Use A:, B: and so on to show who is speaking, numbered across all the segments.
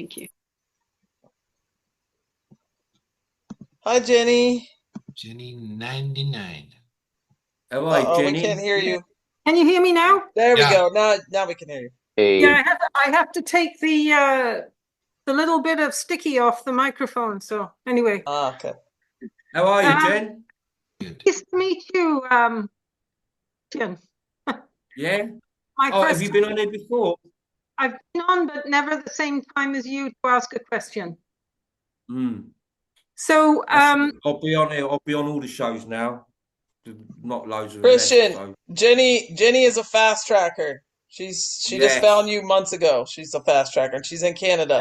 A: Thank you.
B: Hi, Jenny.
C: Jenny 99.
D: All right,
B: Uh-oh, we
D: Jenny.
B: can't hear you.
E: Can you hear me now?
B: There we
C: Yeah.
B: go. Now we can hear you.
F: Hey,
E: Yeah, I have to take the little bit of sticky off the microphone. So anyway,
B: Ah, okay.
D: How are you,
E: Um,
D: Jen?
C: Good.
E: nice to meet you, Jen.
D: Yeah.
E: My
D: Oh, have
E: first
D: you been on there before?
E: I've been on, but never the same time as you to ask a question.
D: Hmm.
E: So
D: I'll be on here. I'll be on all the shows now. Not loads of
B: Christian,
D: left, so.
B: Jenny is a fast tracker. She just
D: Yes.
B: found you months ago. She's a fast tracker, and she's in Canada.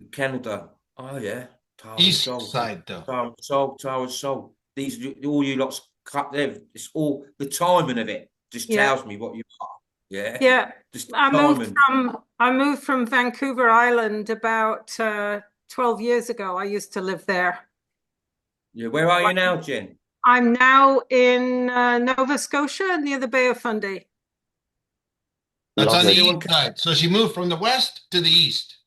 D: Yeah. Canada. Oh yeah. Tower
C: East
D: Sol.
C: side, though.
D: Tower Sol. These all you lots cut there. It's all the timing of it just
E: Yeah.
D: tells me what you are. Yeah.
E: yeah,
D: Just the
E: I
D: timing.
E: moved from Vancouver Island about 12 years ago. I used to live there.
D: Yeah. Where are you now, Jen?
E: I'm now in Nova Scotia near the Bay of Fundy.
C: That's on the
F: Lovely.
C: east side. So she moved from the west to the east.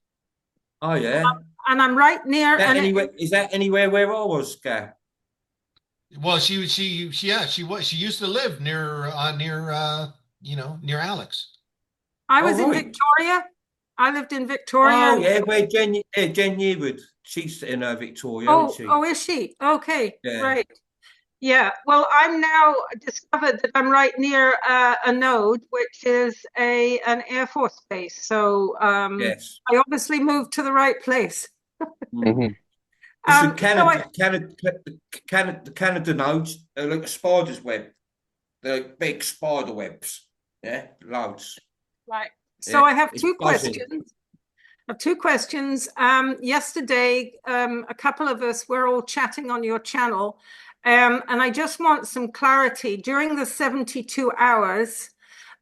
D: Oh yeah.
E: And I'm right near
D: Is that anywhere where I was, Gav?
C: Well, she used to live near near Alex.
E: I was in
D: right.
E: Victoria. I lived in Victoria.
D: Oh yeah, where Jen Yearwood. She's in Victoria, isn't she?
E: Oh, is she? Okay,
D: Yeah.
E: right. Yeah, well, I'm now discovered that I'm right near a node, which is an Air Force base. So
D: Yes.
E: I obviously moved to the right place.
F: Mhm.
D: Listen,
E: So
D: Canada nodes are like a spider's web. They're like big spider webs. Yeah, loads.
E: right. So
D: Yeah,
E: I have
D: it's
E: two
D: buzzing.
E: questions. I have two questions. Yesterday, a couple of us were all chatting on your channel, and I just want some clarity. During the 72 hours,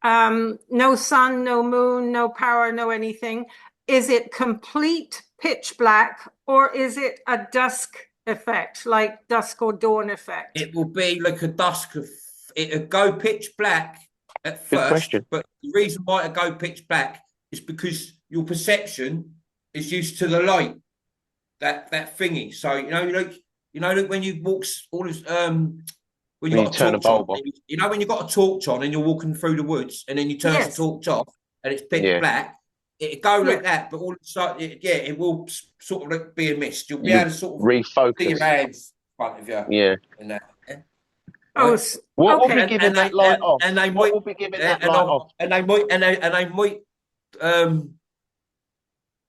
E: no sun, no moon, no power, no anything. Is it complete pitch black, or is it a dusk effect, like dusk or dawn effect?
D: It will be like a dusk of it'll go pitch black at
F: Good
D: first,
F: question.
D: but the reason why it go pitch black is because your perception is used to the light, that thingy. So like when you walk all this when you
F: When
D: got
F: you
D: a
F: turn a
D: torch on,
F: bulb off.
D: you know when you got a torch on and you're walking through the woods and then you turn
E: Yes.
D: the torch off and it's pitch
F: Yeah.
D: black, it'll go
E: Yeah.
D: like that, but all of a sudden, it will sort of like be a mist. You'll be
F: You
D: able to sort of see your
F: refocus.
D: hands in front of you
F: Yeah.
D: and that. Yeah.
E: Oh,
D: Right?
F: What will
E: okay.
F: be giving that light off?
D: And they
F: What
D: might
F: will be giving
D: and
F: that light off?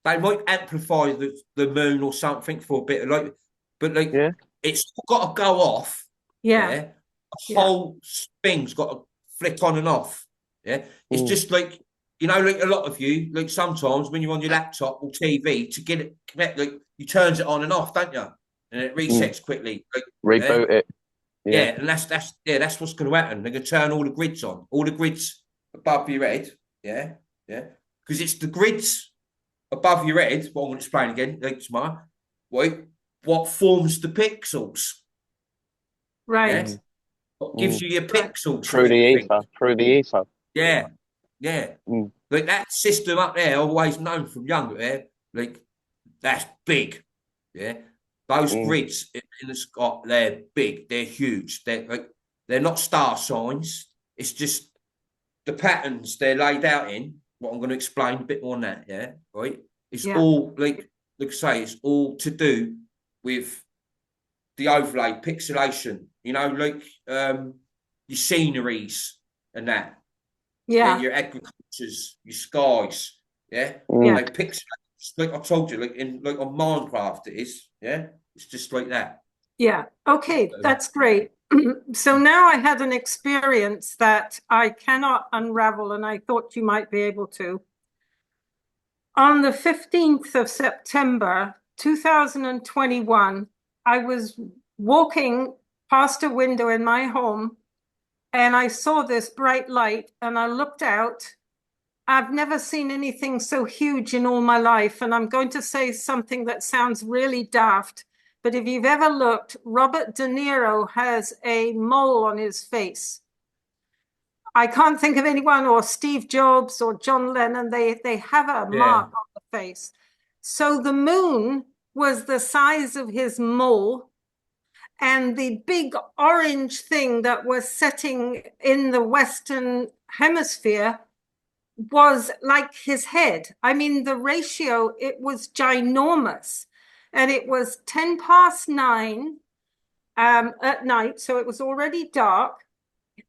D: they might amplify the moon or something for a bit of light, but like
F: Yeah.
D: it's got to go off.
E: Yeah.
D: Yeah, the
E: Yeah.
D: whole thing's got to flick on and off. Yeah, it's
F: Mm.
D: just like like a lot of you, like sometimes when you're on your laptop or TV to get it connect, like you turns it on and off, don't you? And it resets quickly. Like,
F: Reboot it.
D: yeah, and that's what's going to happen. They're going to turn all the grids on, all the grids above your head. Yeah, because it's the grids above your head. What I'm going to explain again, like tomorrow. Right, what forms the pixels?
E: Right.
D: Yeah? What gives you your pixels?
F: Through the ether. Through the ether.
D: Yeah.
F: Mm.
D: Like that system up there, I've always known from younger, like that's big. Yeah. Those grids in the sky, they're big, they're huge. They're not star signs. It's just the patterns they're laid out in. What I'm going to explain a bit more on that, yeah. Right. It's all like I say, it's all to do with the overlay, pixelation, like your sceneries and that.
E: Yeah.
D: Your agricultures, your skies, yeah.
F: Mm.
D: Like pixel, like I told you, like on Minecraft, it is, yeah. It's just like that.
E: Yeah. Okay, that's great. So now I had an experience that I cannot unravel, and I thought you might be able to. On the 15th of September, 2021, I was walking past a window in my home, and I saw this bright light, and I looked out. I've never seen anything so huge in all my life, and I'm going to say something that sounds really daft, but if you've ever looked, Robert De Niro has a mole on his face. I can't think of anyone, or Steve Jobs or John Lennon, they have a mark on the face. So the moon was the size of his mole, and the big orange thing that was setting in the Western Hemisphere was like his head. I mean, the ratio, it was ginormous. And it was 9:10 at night, so it was already dark.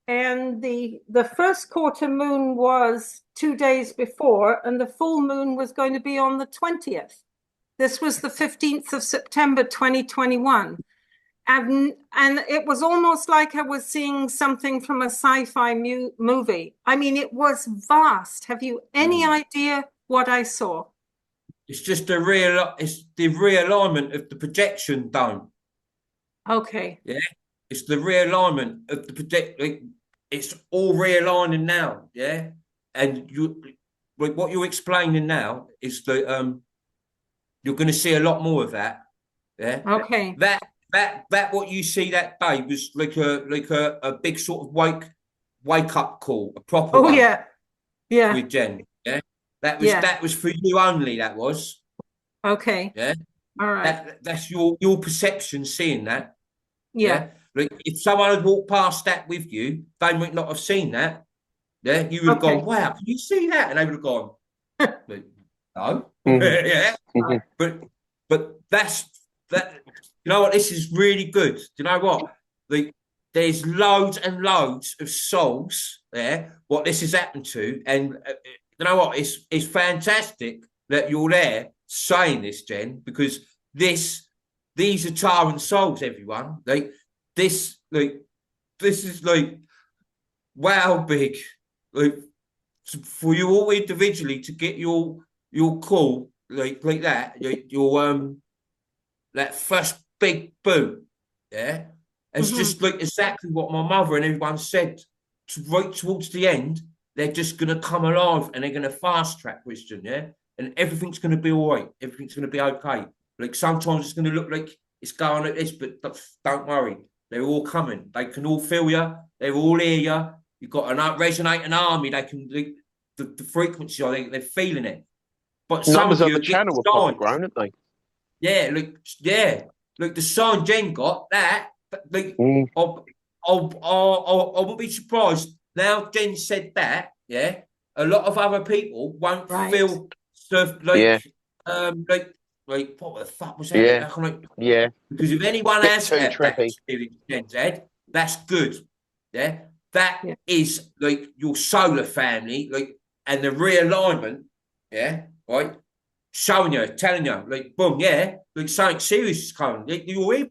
E: And the first quarter moon was 2 days before, and the full moon was going to be on the 20th. This was the 15th of September, 2021. And it was almost like I was seeing something from a sci-fi movie. I mean, it was vast. Have you any idea what I saw?
D: It's just it's the realignment of the projection dome.
E: Okay.
D: Yeah. It's the realignment of the it's all realigning now. Yeah. And what you're explaining now is that you're going to see a lot more of that. Yeah.
E: Okay.
D: That what you see that day was like a big sort of wake up call, a proper one.
E: Yeah.
D: With Jen. Yeah. That was for you only, that was.
E: Okay.
D: Yeah.
E: All right.
D: That's your perception seeing that.
E: Yeah.
D: Like if someone had walked past that with you, they might not have seen that. Yeah. You would have gone, wow, can you see that? And they would have gone, no. Yeah. But that's that. You know what? This is really good. Do you know what? There's loads and loads of souls there. What this has happened to, and you know what? It's fantastic that you're there saying this, Jen, because these are Taran souls, everyone. This is like wow, big. Like for you all individually to get your call like that, your that first big boom, yeah. It's just like exactly what my mother and everyone said. Right towards the end, they're just going to come alive and they're going to fast track Christian, yeah? And everything's going to be all right. Everything's going to be okay. Like sometimes it's going to look like it's going like this, but don't worry. They're all coming. They can all feel you. They're all hear you. You've got an resonating army. They can, the frequency, they're feeling it. But some
F: numbers
D: of
F: on
D: you
F: the channel were probably grown, haven't they?
D: Yeah, look, the sign Jen got, that, like, I won't be surprised. Now Jen said that, yeah, a lot of other people won't feel stuff like what the fuck was that?
F: Yeah.
D: Because if anyone has that experience, Jen said, that's good. Yeah. That is like your solar family, like, and the realignment, yeah, right? Showing you, telling you, like, boom, yeah, like something serious is coming. Like, you're here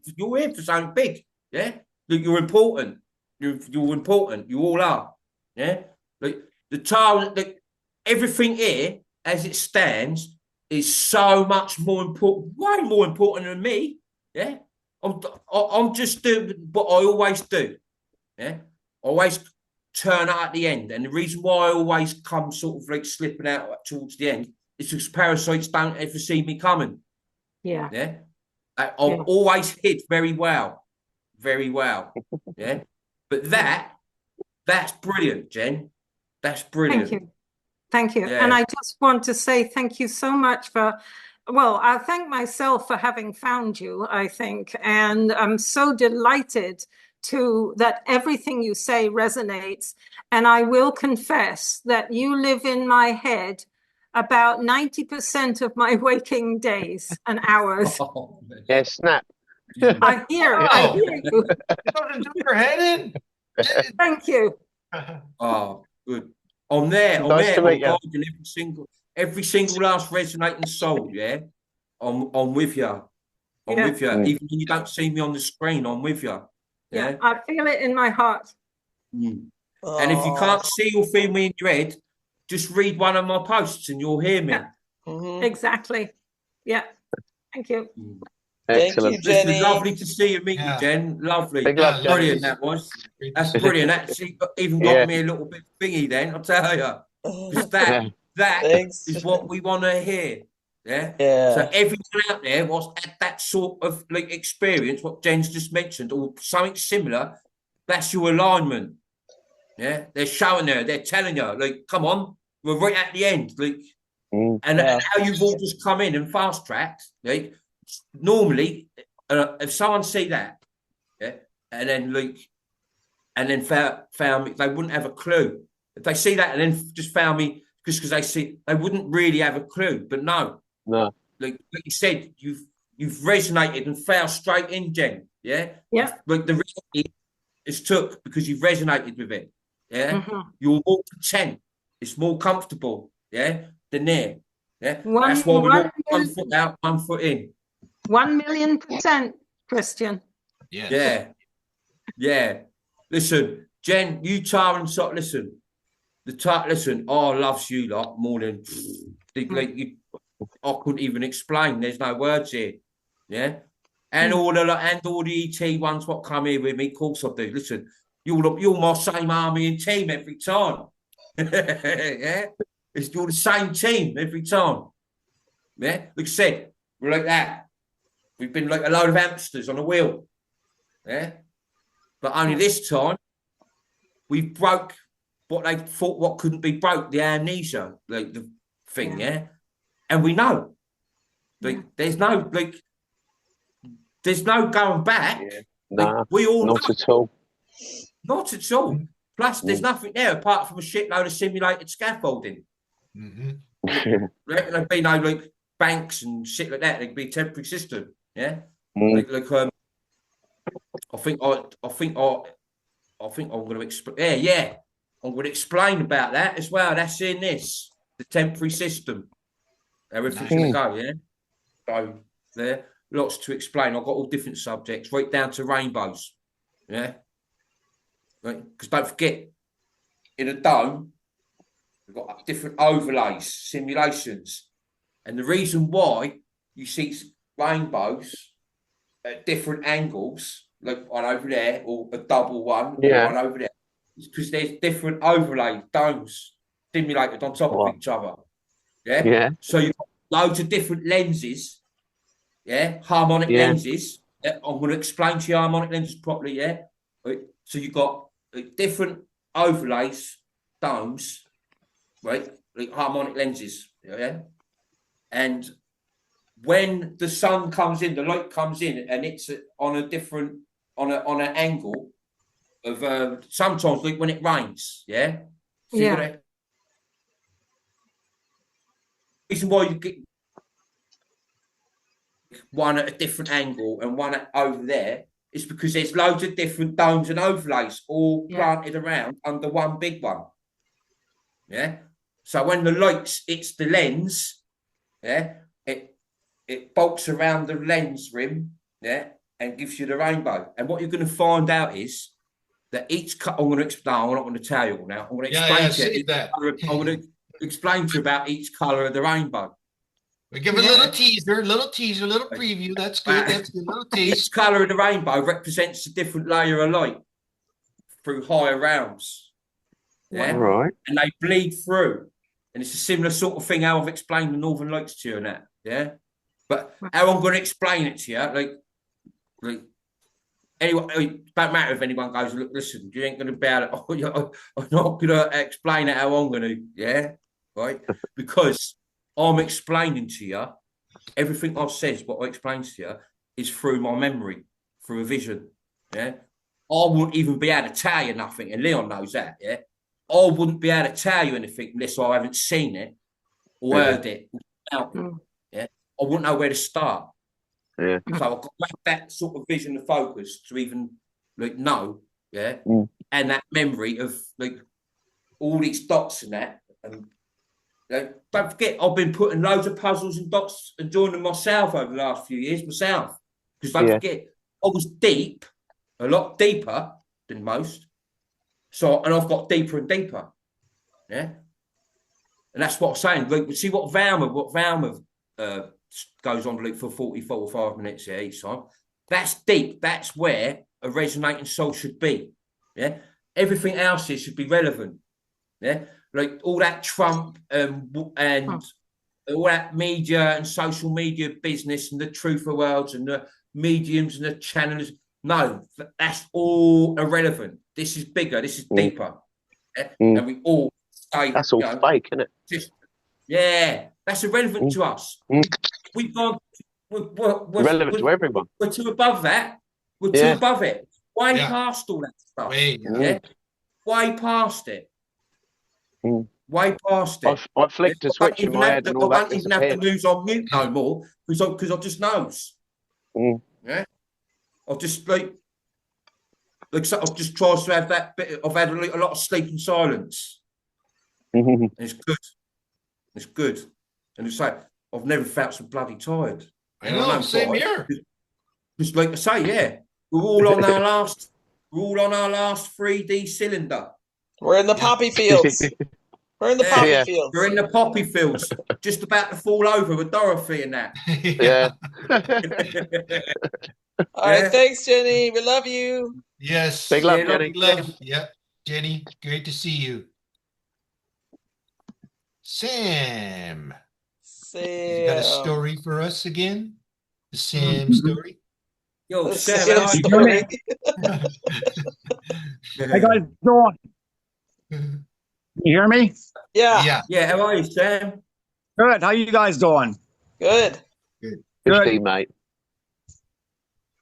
D: for something big, yeah. Like, you're important. You're important. You all are, yeah. Like the time, like everything here as it stands is so much more important, way more important than me, yeah. I'm just doing what I always do, yeah. I always turn out at the end, and the reason why I always come sort of like slipping out towards the end. It's because parasites don't ever see me coming. Yeah. I'll always hit very well. Yeah. But that's brilliant, Jen. That's brilliant.
E: Thank you. Yeah. And I just want to say thank you so much I thank myself for having found you, I think. And I'm so delighted that everything you say resonates. And I will confess that you live in my head about 90% of my waking days and hours.
F: Yeah, snap.
E: I hear you.
C: Put your head in.
E: Thank you.
D: Oh, good. I'm there.
F: Nice to meet
D: you. Every single last resonating soul. Yeah, I'm with you. I'm with you. Even when you don't see me on the screen, I'm with you. Yeah,
E: I feel it in my heart.
D: And if you can't see or feel me in your head, just read one of my posts and you'll hear me.
E: Yeah. Exactly. Yeah. Thank you.
F: Excellent.
B: Thank you, Jenny.
D: It's lovely to see you, meet you, Jen. Lovely. Brilliant, that was. That's brilliant. That's even got me a little bit thingy then, I'll tell you. Because that is what we want to hear. Yeah. So everyone out there was at that sort of like experience, what Jen's just mentioned, or something similar, that's your alignment. Yeah, they're showing there, they're telling you, like, come on, we're right at the end. Like, And how you've all just come in and fast tracked. Like, normally, if someone see that, and then found me, they wouldn't have a clue. If they see that and then just found me just because they wouldn't really have a clue. But no, like you said, you've resonated and fell straight in, Jen. Yeah. Like the reality is took because you've resonated with it. Yeah. You're more content. It's more comfortable. Yeah. Than there. Yeah. That's why we walk 1 foot out, 1 foot in.
E: 1,000,000%, Christian.
C: Yes.
D: Yeah. Listen, Jen, you Tara and Sot, listen. Listen, loves you lot more than like you. I couldn't even explain. There's no words here. Yeah. And all the ET ones what come here with me, of course I do. Listen, you're my same army and team every time. Yeah. You're the same team every time. Yeah. Like I said, we're like that. We've been like a load of hamsters on a wheel. Yeah. But only this time, we broke what they thought what couldn't be broke, the amnesia, like the thing, yeah. And we know, like, there's no going back. Like, we all
F: not
D: know.
F: at all.
D: Not at all. Plus, there's nothing there apart from a shitload of simulated scaffolding. There'd be no like banks and shit like that. There'd be a temporary system. Yeah. I think I'm going to explain. Yeah. I'm going to explain about that as well. That's in this, the temporary system. Everything's going to go. Yeah. So there, lots to explain. I've got all different subjects, right down to rainbows. Yeah. Right. Because don't forget, in a dome, we've got different overlays, simulations, and the reason why you see rainbows at different angles, like one over there or a double one, or one over there, is because there's different overlay domes simulated on top of each other. Yeah. So you've got loads of different lenses. Yeah. Harmonic lenses. Yeah? I'm going to explain to you harmonic lenses properly. Yeah. Right. So you've got different overlays, domes, right? Like harmonic lenses. Yeah. And when the sun comes in, the light comes in, and it's on a different, on an angle of sometimes like when it rains, yeah. So reason why you get one at a different angle and one over there is because there's loads of different domes and overlays all planted around under one big one. Yeah. So when the light hits the lens, it bolts around the lens rim, and gives you the rainbow. And what you're going to find out is that each cut. I'm going to explain. I'm not going to tell you all now. I'm going to explain to you. I'm going to explain to you about each color of the rainbow.
C: We give a little teaser, little preview. That's good. That's good. Little teaser.
D: Each color of the rainbow represents a different layer of light through higher realms. Yeah,
F: right.
D: And they bleed through, and it's a similar sort of thing how I've explained the Northern Lights to you and that. Yeah. But how I'm going to explain it to you, like anyone, it don't matter if anyone goes, look, listen, you ain't going to be able to, I'm not going to explain it how I'm going to, right? Because I'm explaining to you, everything I've said, what I explained to you, is through my memory, through a vision, I wouldn't even be able to tell you nothing, and Leon knows that, I wouldn't be able to tell you anything unless I haven't seen it, or heard it, or felt it, I wouldn't know where to start. So I've got to have that sort of vision and focus to even know, and that memory of like all these dots and that. And don't forget, I've been putting loads of puzzles and dots and joining them myself over the last few years myself. Because don't forget, I was deep, a lot deeper than most. So, and I've got deeper and deeper. And that's what I'm saying. Like, see what Valma goes on like for 45 minutes each time. That's deep. That's where a resonating soul should be. Everything else here should be relevant. Like all that Trump and all that media and social media business and the truth of worlds and the mediums and the channels. No, that's all irrelevant. This is bigger. This is deeper. And we all stay.
F: That's all fake, isn't it?
D: Just, That's irrelevant to us. We've gone.
F: Relevant to everyone.
D: We're too above that. We're too above it. Way past all that stuff. Way past it. Way past it.
F: I flicked a switch in my head and all that
D: I won't even have to lose on mute no more because I just knows. Yeah. I've just I've just tried to have that bit. I've had a lot of sleep in silence. It's good. It's good. And it's like I've never felt so bloody tired.
C: I know, same here.
D: Just like I say, we're all on our last 3D cylinder.
B: We're in the poppy fields. We're in the poppy fields.
D: We're in the poppy fields, just about to fall over with Dorothy and that.
B: All right, thanks, Jenny. We love you.
C: Yes.
F: Big love, Jenny.
C: Love. Yeah, Jenny, great to see you. Sam. You got a story for us again? The Sam story?
D: Yo,
B: Sam
D: story.
A: Hey guys, doing? You hear me?
B: Yeah.
D: Yeah, how are you, Sam?
A: Good. How you guys doing?
B: Good.
F: Good, mate.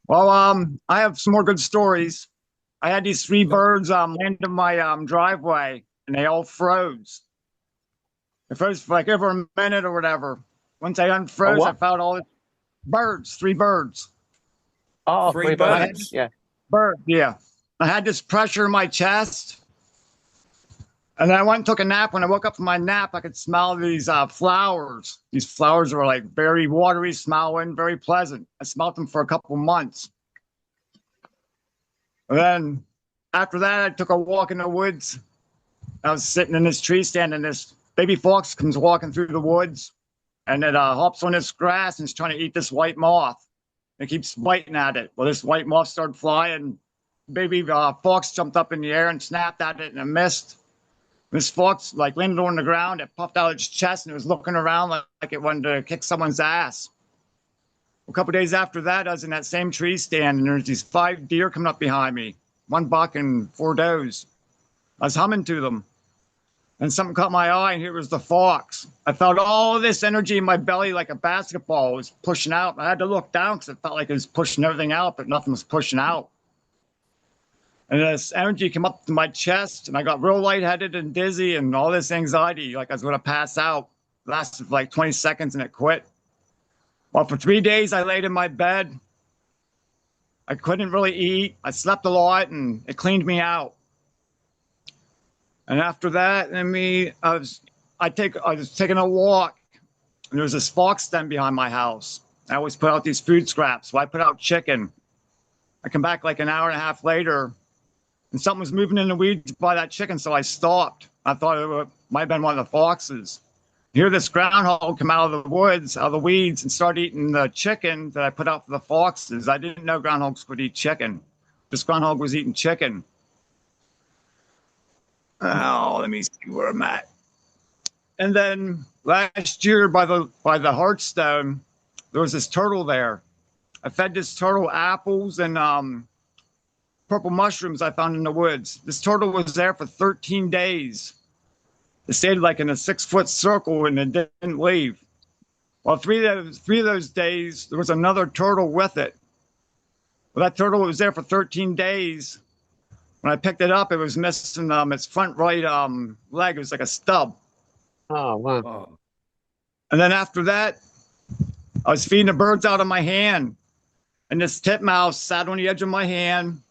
A: Well, I have some more good stories. I had these 3 birds land in my driveway, and they all froze. It froze for like over a minute or whatever. Once I unfroze, I found all the birds, 3 birds.
F: Oh,
D: 3 birds.
A: Bird, yeah. I had this pressure in my chest. And then I went and took a nap. When I woke up from my nap, I could smell these flowers. These flowers were like very watery smelling, very pleasant. I smelled them for a couple months. And then after that, I took a walk in the woods. I was sitting in this tree stand, and this baby fox comes walking through the woods. And it hops on this grass and is trying to eat this white moth. It keeps biting at it. Well, this white moth started flying. Baby fox jumped up in the air and snapped at it, and it missed. This fox like landed on the ground. It puffed out its chest and it was looking around like it wanted to kick someone's ass. A couple of days after that, I was in that same tree stand, and there's these 5 deer coming up behind me, 1 buck and 4 does. I was humming to them, and something caught my eye, and here was the fox. I felt all this energy in my belly like a basketball was pushing out. I had to look down because it felt like it was pushing everything out, but nothing was pushing out. And this energy came up to my chest, and I got real lightheaded and dizzy and all this anxiety, like I was going to pass out. It lasted for like 20 seconds, and it quit. Well, for 3 days, I laid in my bed. I couldn't really eat. I slept a lot, and it cleaned me out. And after that, I was taking a walk, and there was this fox den behind my house. I always put out these food scraps, so I put out chicken. I come back like an hour and a half later, and something was moving in the weeds by that chicken, so I stopped. I thought it might have been one of the foxes. Here, this groundhog come out of the woods, out of the weeds, and start eating the chicken that I put out for the foxes. I didn't know groundhogs would eat chicken. This groundhog was eating chicken. Oh, let me see where I'm at. And then last year by the Hearthstone, there was this turtle there. I fed this turtle apples and purple mushrooms I found in the woods. This turtle was there for 13 days. It stayed like in a 6-foot circle and it didn't leave. Well, three of those days, there was another turtle with it. Well, that turtle was there for 13 days. When I picked it up, it was missing its front right leg. It was like a stub.
F: Oh, wow.
A: And then after that, I was feeding the birds out of my hand. And this titmouse sat on the edge of my hand.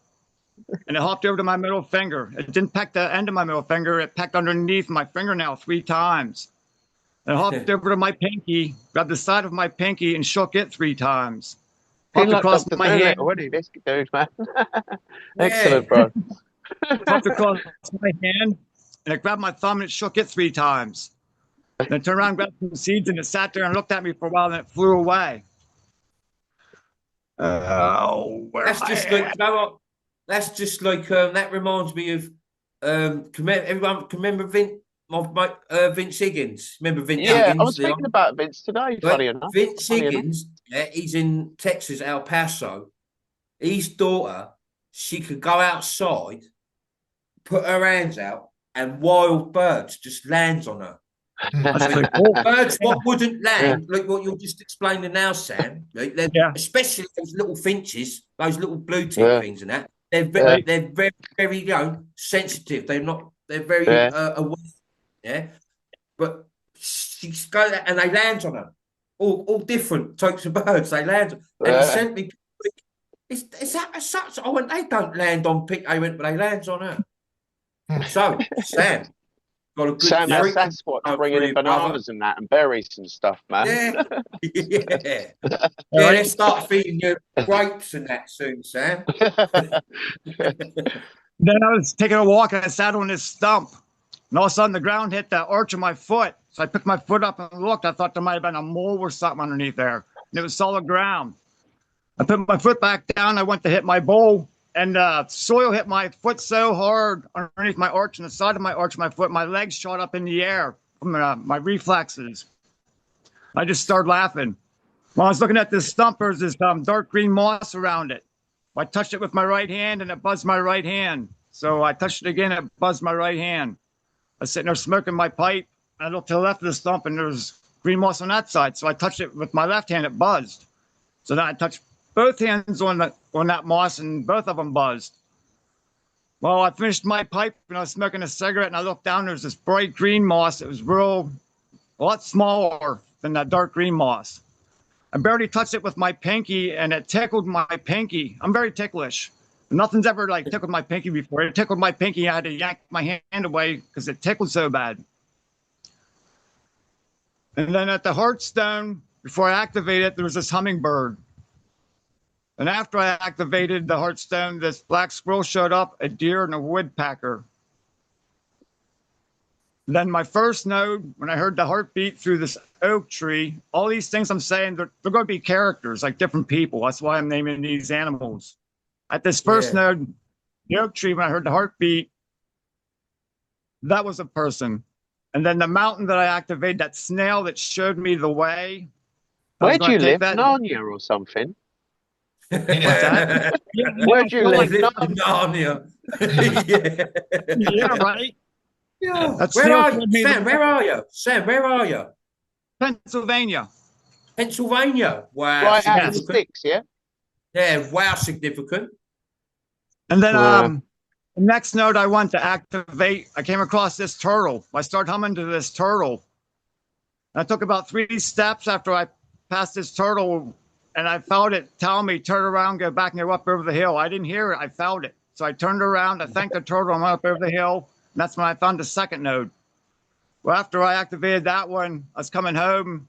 A: And it hopped over to my middle finger. It didn't peck the end of my middle finger. It pecked underneath my fingernail 3 times. It hopped over to my pinky, grabbed the side of my pinky, and shook it 3 times. Hopped across my hand.
F: Already, this dude, man. Excellent, bro.
A: Hopped across my hand, and it grabbed my thumb and it shook it 3 times. Then it turned around, grabbed some seeds, and it sat there and looked at me for a while, and it flew away.
D: That's just like, you know what? That's just like that reminds me of everyone can remember Vince Higgins. Remember Vince Higgins?
F: I was thinking about Vince today, funny enough.
D: Vince Higgins, he's in Texas, El Paso. His daughter, she could go outside, put her hands out, and wild birds just lands on her.
A: That's pretty cool.
D: Birds what wouldn't land, like what you're just explaining now, Sam. Like
A: Yeah.
D: especially those little finches, those little blue tick
F: Yeah.
D: things, and that they're very, very sensitive. They're very aware. Yeah, but she's go there and they land on her. All different types of birds. They land, and he sent me. Is that as such? I went. They don't land on pick. I went, but they lands on her. So Sam. Got a good
F: Sam,
D: freak
F: that's what's bringing in bananas and that and berries and stuff, man.
D: Yeah. Let's start feeding you grapes and that soon, Sam.
A: Then I was taking a walk and I sat on this stump. And all of a sudden the ground hit the arch of my foot. So I picked my foot up and looked. I thought there might have been a mole or something underneath there. And it was solid ground. I put my foot back down. I went to hit my bowl. And soil hit my foot so hard underneath my arch and the side of my arch, my foot, my legs shot up in the air from my reflexes. I just started laughing. While I was looking at this stump, there's this dark green moss around it. I touched it with my right hand and it buzzed my right hand. So I touched it again, it buzzed my right hand. I was sitting there smoking my pipe. I looked to the left of the stump and there was green moss on that side. So I touched it with my left hand, it buzzed. So then I touched both hands on that moss and both of them buzzed. Well, I finished my pipe and I was smoking a cigarette and I looked down, there's this bright green moss. It was a lot smaller than that dark green moss. I barely touched it with my pinky and it tickled my pinky. I'm very ticklish. Nothing's ever like tickled my pinky before. It tickled my pinky. I had to yank my hand away because it tickled so bad. And then at the Heartstone, before I activated it, there was this hummingbird. And after I activated the Heartstone, this black squirrel showed up, a deer, and a woodpecker. Then my first node, when I heard the heartbeat through this oak tree, all these things I'm saying, they're going to be characters, like different people. That's why I'm naming these animals. At this first node, the oak tree, when I heard the heartbeat, that was a person. And then the mountain that I activated, that snail that showed me the way.
F: Where do you live? Narnia or something? Where do you live?
D: Narnia.
A: Yeah, right?
D: Yeah. Where are you, Sam? Where are you? Sam, where are you?
A: Pennsylvania.
D: Pennsylvania. Wow.
F: Right out of the sticks, yeah?
D: Yeah, wow, significant.
A: And then the next node I want to activate, I came across this turtle. I started humming to this turtle. I took about 3 steps after I passed this turtle, and I felt it tell me, turn around, go back, and go up over the hill. I didn't hear it. I felt it. So I turned around, I thanked the turtle, and went up over the hill. And that's when I found the second node. Well, after I activated that one, I was coming home.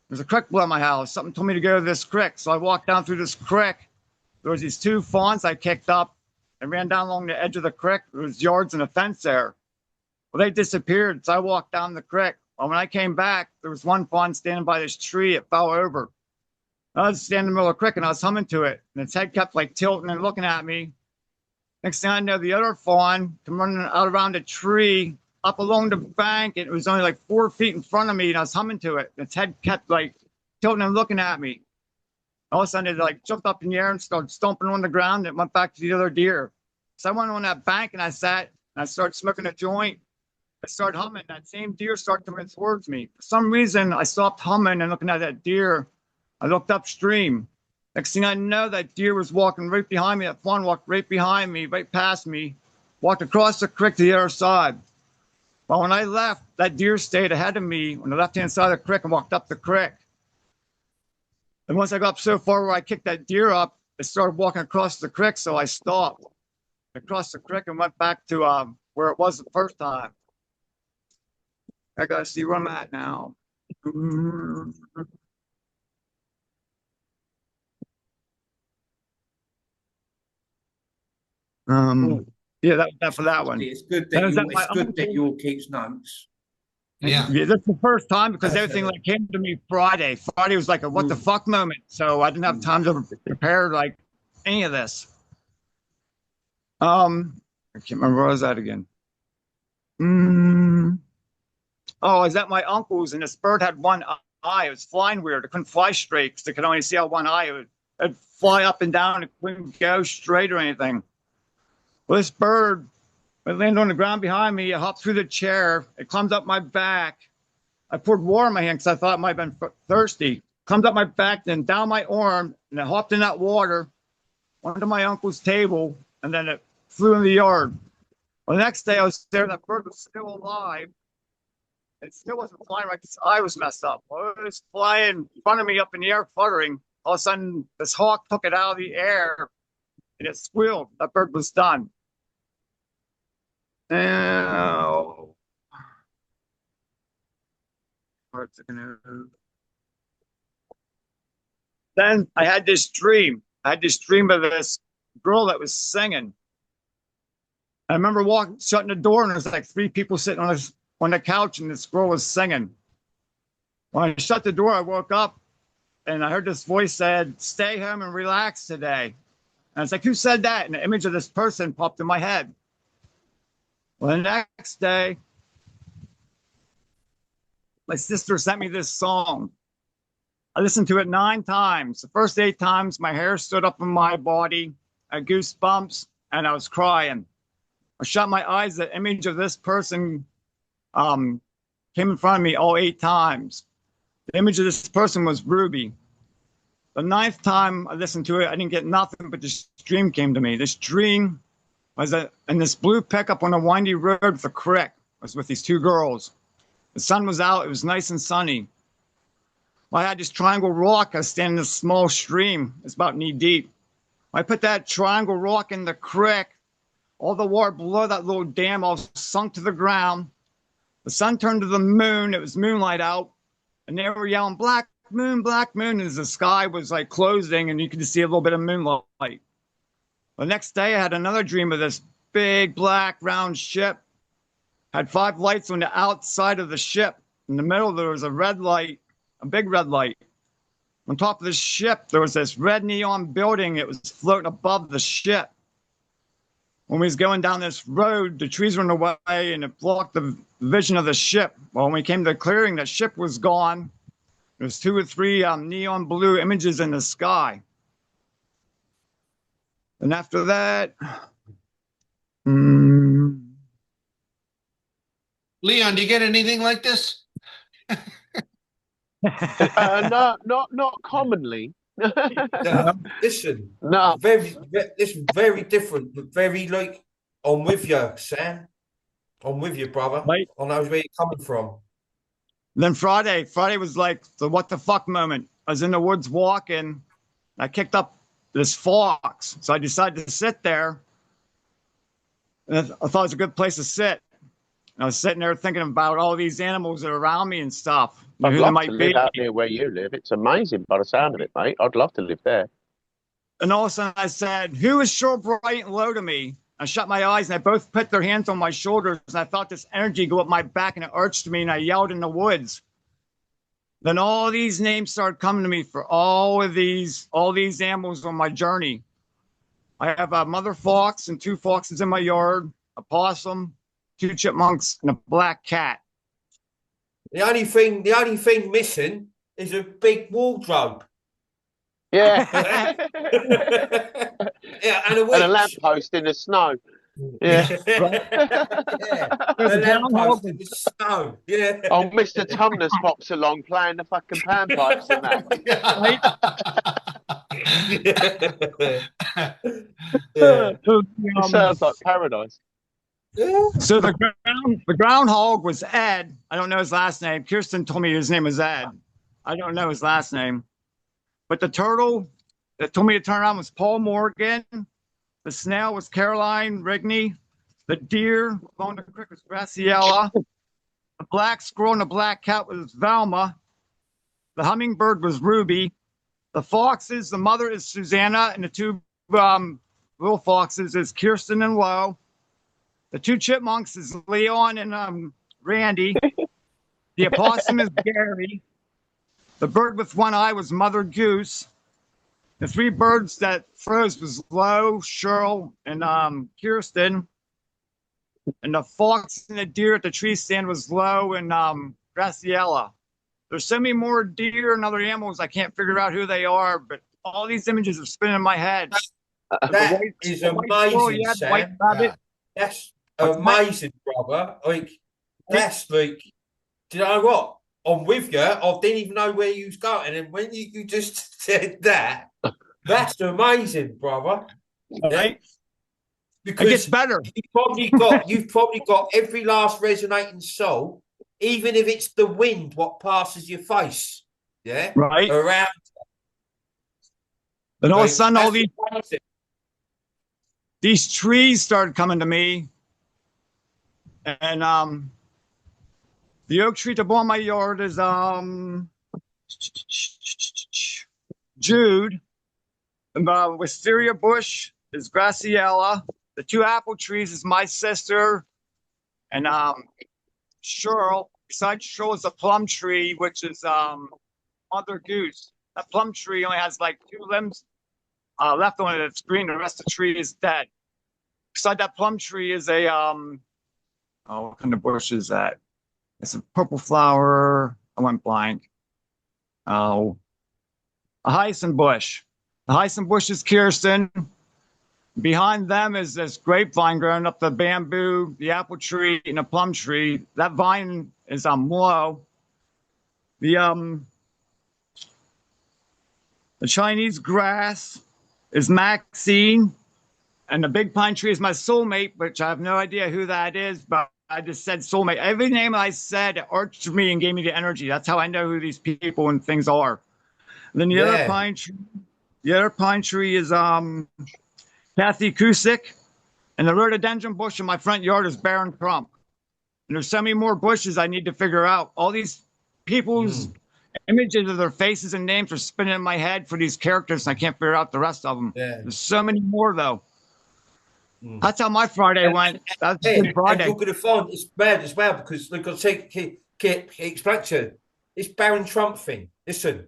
A: There's a creek below my house. Something told me to go to this creek. So I walked down through this creek. There was these 2 fawns I kicked up and ran down along the edge of the creek. There was yards and a fence there. Well, they disappeared. So I walked down the creek. Well, when I came back, there was 1 fawn standing by this tree. It fell over. I was standing in the middle of the creek and I was humming to it. And its head kept like tilting and looking at me. Next thing I know, the other fawn came running out around a tree up along the bank. And it was only like 4 feet in front of me and I was humming to it. Its head kept like tilting and looking at me. All of a sudden, it like jumped up in the air and started stomping on the ground. And it went back to the other deer. So I went on that bank and I sat and I started smoking a joint. I started humming. That same deer started coming towards me. For some reason, I stopped humming and looking at that deer. I looked upstream. Next thing I know, that deer was walking right behind me. That fawn walked right behind me, right past me, walked across the creek to the other side. Well, when I left, that deer stayed ahead of me on the left-hand side of the creek and walked up the creek. And once I got up so far where I kicked that deer up, it started walking across the creek, so I stopped. I crossed the creek and went back to where it was the first time. I gotta see where I'm at now. Yeah, that for that one.
D: It's good that you all keep notes.
A: Yeah, that's the first time because everything like came to me Friday. Friday was like a what the fuck moment, so I didn't have time to prepare like any of this. I can't remember where was that again. Oh, is that my uncle's? And this bird had 1 eye. It was flying weird. It couldn't fly straight because it could only see out 1 eye. It'd fly up and down. It couldn't go straight or anything. Well, this bird, it landed on the ground behind me. It hopped through the chair. It climbed up my back. I poured water in my hand because I thought it might have been thirsty. Comes up my back, then down my arm, and it hopped in that water onto my uncle's table, and then it flew in the yard. Well, the next day I was there, that bird was still alive. It still wasn't flying right because eye was messed up. Well, it was flying in front of me up in the air, fluttering. All of a sudden, this hawk took it out of the air, and it squealed. That bird was done. Now, then I had this dream. I had this dream of this girl that was singing. I remember shutting the door, and there's like 3 people sitting on the couch, and this girl was singing. When I shut the door, I woke up, and I heard this voice said, "Stay home and relax today." And I was like, "Who said that?" And the image of this person popped in my head. Well, the next day, my sister sent me this song. I listened to it 9 times. The first 8 times, my hair stood up on my body. I had goosebumps, and I was crying. I shut my eyes. The image of this person came in front of me all 8 times. The image of this person was Ruby. The 9th time I listened to it, I didn't get nothing, but this dream came to me. This dream was in this blue pickup on a windy road with a creek. I was with these 2 girls. The sun was out. It was nice and sunny. Well, I had this triangle rock. I was standing in a small stream. It's about knee deep. I put that triangle rock in the creek. All the water below that little dam all sunk to the ground. The sun turned to the moon. It was moonlight out. And they were yelling, black moon, as the sky was like closing, and you could see a little bit of moonlight. The next day, I had another dream of this big, black, round ship. Had 5 lights on the outside of the ship. In the middle, there was a red light, a big red light. On top of the ship, there was this red neon building. It was floating above the ship. When we was going down this road, the trees were in the way, and it blocked the vision of the ship. Well, when we came to the clearing, the ship was gone. There was 2 or 3 neon blue images in the sky. And after that,
C: Leon, do you get anything like this?
F: No, not commonly.
D: No, listen,
F: No.
D: very different, but very like, I'm with you, Sam. I'm with you, brother.
A: Right.
D: I know where you're coming from.
A: Then Friday was like the what the fuck moment. I was in the woods walking. I kicked up this fox. So I decided to sit there. And I thought it was a good place to sit. And I was sitting there thinking about all these animals that are around me and stuff.
F: I'd
A: Who they
F: love
A: might
F: to
A: be.
F: live out near where you live. It's amazing by the sound of it, mate. I'd love to live there.
A: And all of a sudden I said, who is sure bright and low to me? I shut my eyes and they both put their hands on my shoulders, and I felt this energy go up my back, and it urged me, and I yelled in the woods. Then all these names started coming to me for all these animals on my journey. I have a mother fox and 2 foxes in my yard, a possum, 2 chipmunks, and a black cat.
D: The only thing missing is a big wardrobe.
F: Yeah.
D: Yeah, and a witch.
F: And a lamppost in the snow. Yeah.
D: Yeah. A lamppost in the snow. Yeah.
F: Oh, Mr. Tumnus pops along playing the fucking panpipes and that.
D: Yeah.
F: It sounds like paradise.
A: So the groundhog was Ed. I don't know his last name. Kirsten told me his name was Ed. I don't know his last name. But the turtle that told me to turn around was Paul Morgan. The snail was Caroline Rigney. The deer along the creek was Graciela. The black squirrel and the black cat was Velma. The hummingbird was Ruby. The foxes, the mother is Susanna, and the 2 little foxes is Kirsten and Lo. The 2 chipmunks is Leon and Randy. The opossum is Gary. The bird with 1 eye was Mother Goose. The 3 birds that froze was Lo, Cheryl, and Kirsten. And the fox and the deer at the tree stand was Lo and Graciela. There's so many more deer and other animals I can't figure out who they are, but all these images are spinning in my head.
D: That is amazing, Sam. That's amazing, brother. Like, that's like, do you know what? I'm with you. I didn't even know where you was going, and when you just said that, that's amazing, brother.
A: Right?
D: Because
A: It gets better.
D: you've probably got every last resonating soul, even if it's the wind what passes your face, yeah,
A: Right.
D: around.
A: And all of a
D: Like,
A: sudden, all
D: that's amazing.
A: these trees started coming to me, and the oak tree to blow my yard is Jude. And the wisteria bush is Graciela. The two apple trees is my sister, and Cheryl. Besides Cheryl is a plum tree, which is Mother Goose. That plum tree only has like 2 limbs left on it. It's green. The rest of the tree is dead. Beside that plum tree is a what kind of bush is that? It's a purple flower. I went blank. Oh, a hyacinth bush. The hyacinth bush is Kirsten. Behind them is this grapevine growing up the bamboo, the apple tree, and a plum tree. That vine is Mlo. The Chinese grass is Maxine. And the big pine tree is my soulmate, which I have no idea who that is, but I just said soulmate. Every name I said arched me and gave me the energy. That's how I know who these people and things are. And then the other pine tree is Kathy Kusick. And the rhododendron bush in my front yard is Baron Trump. And there's so many more bushes I need to figure out. All these people's images of their faces and names are spinning in my head for these characters, and I can't figure out the rest of them.
D: Yeah.
A: There's so many more, though. That's how my Friday went. That's a good Friday.
D: And you're going to find it's bad as well because look, I'll explain to you. It's Baron Trump thing. Listen,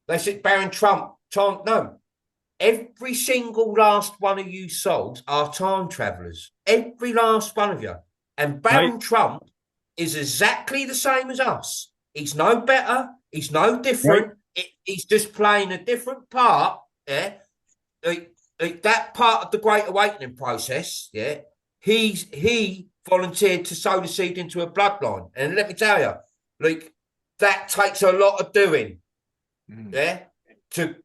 D: they said Baron Trump. No, every single last one of you souls are time travelers. Every last one of you. And Baron Trump is exactly the same as us. He's no better. He's no different. He's just playing a different part. Yeah. Like that part of the Great Awakening process, yeah, he volunteered to sow the seed into a bloodline. And let me tell you, like, that takes a lot of doing. Yeah. To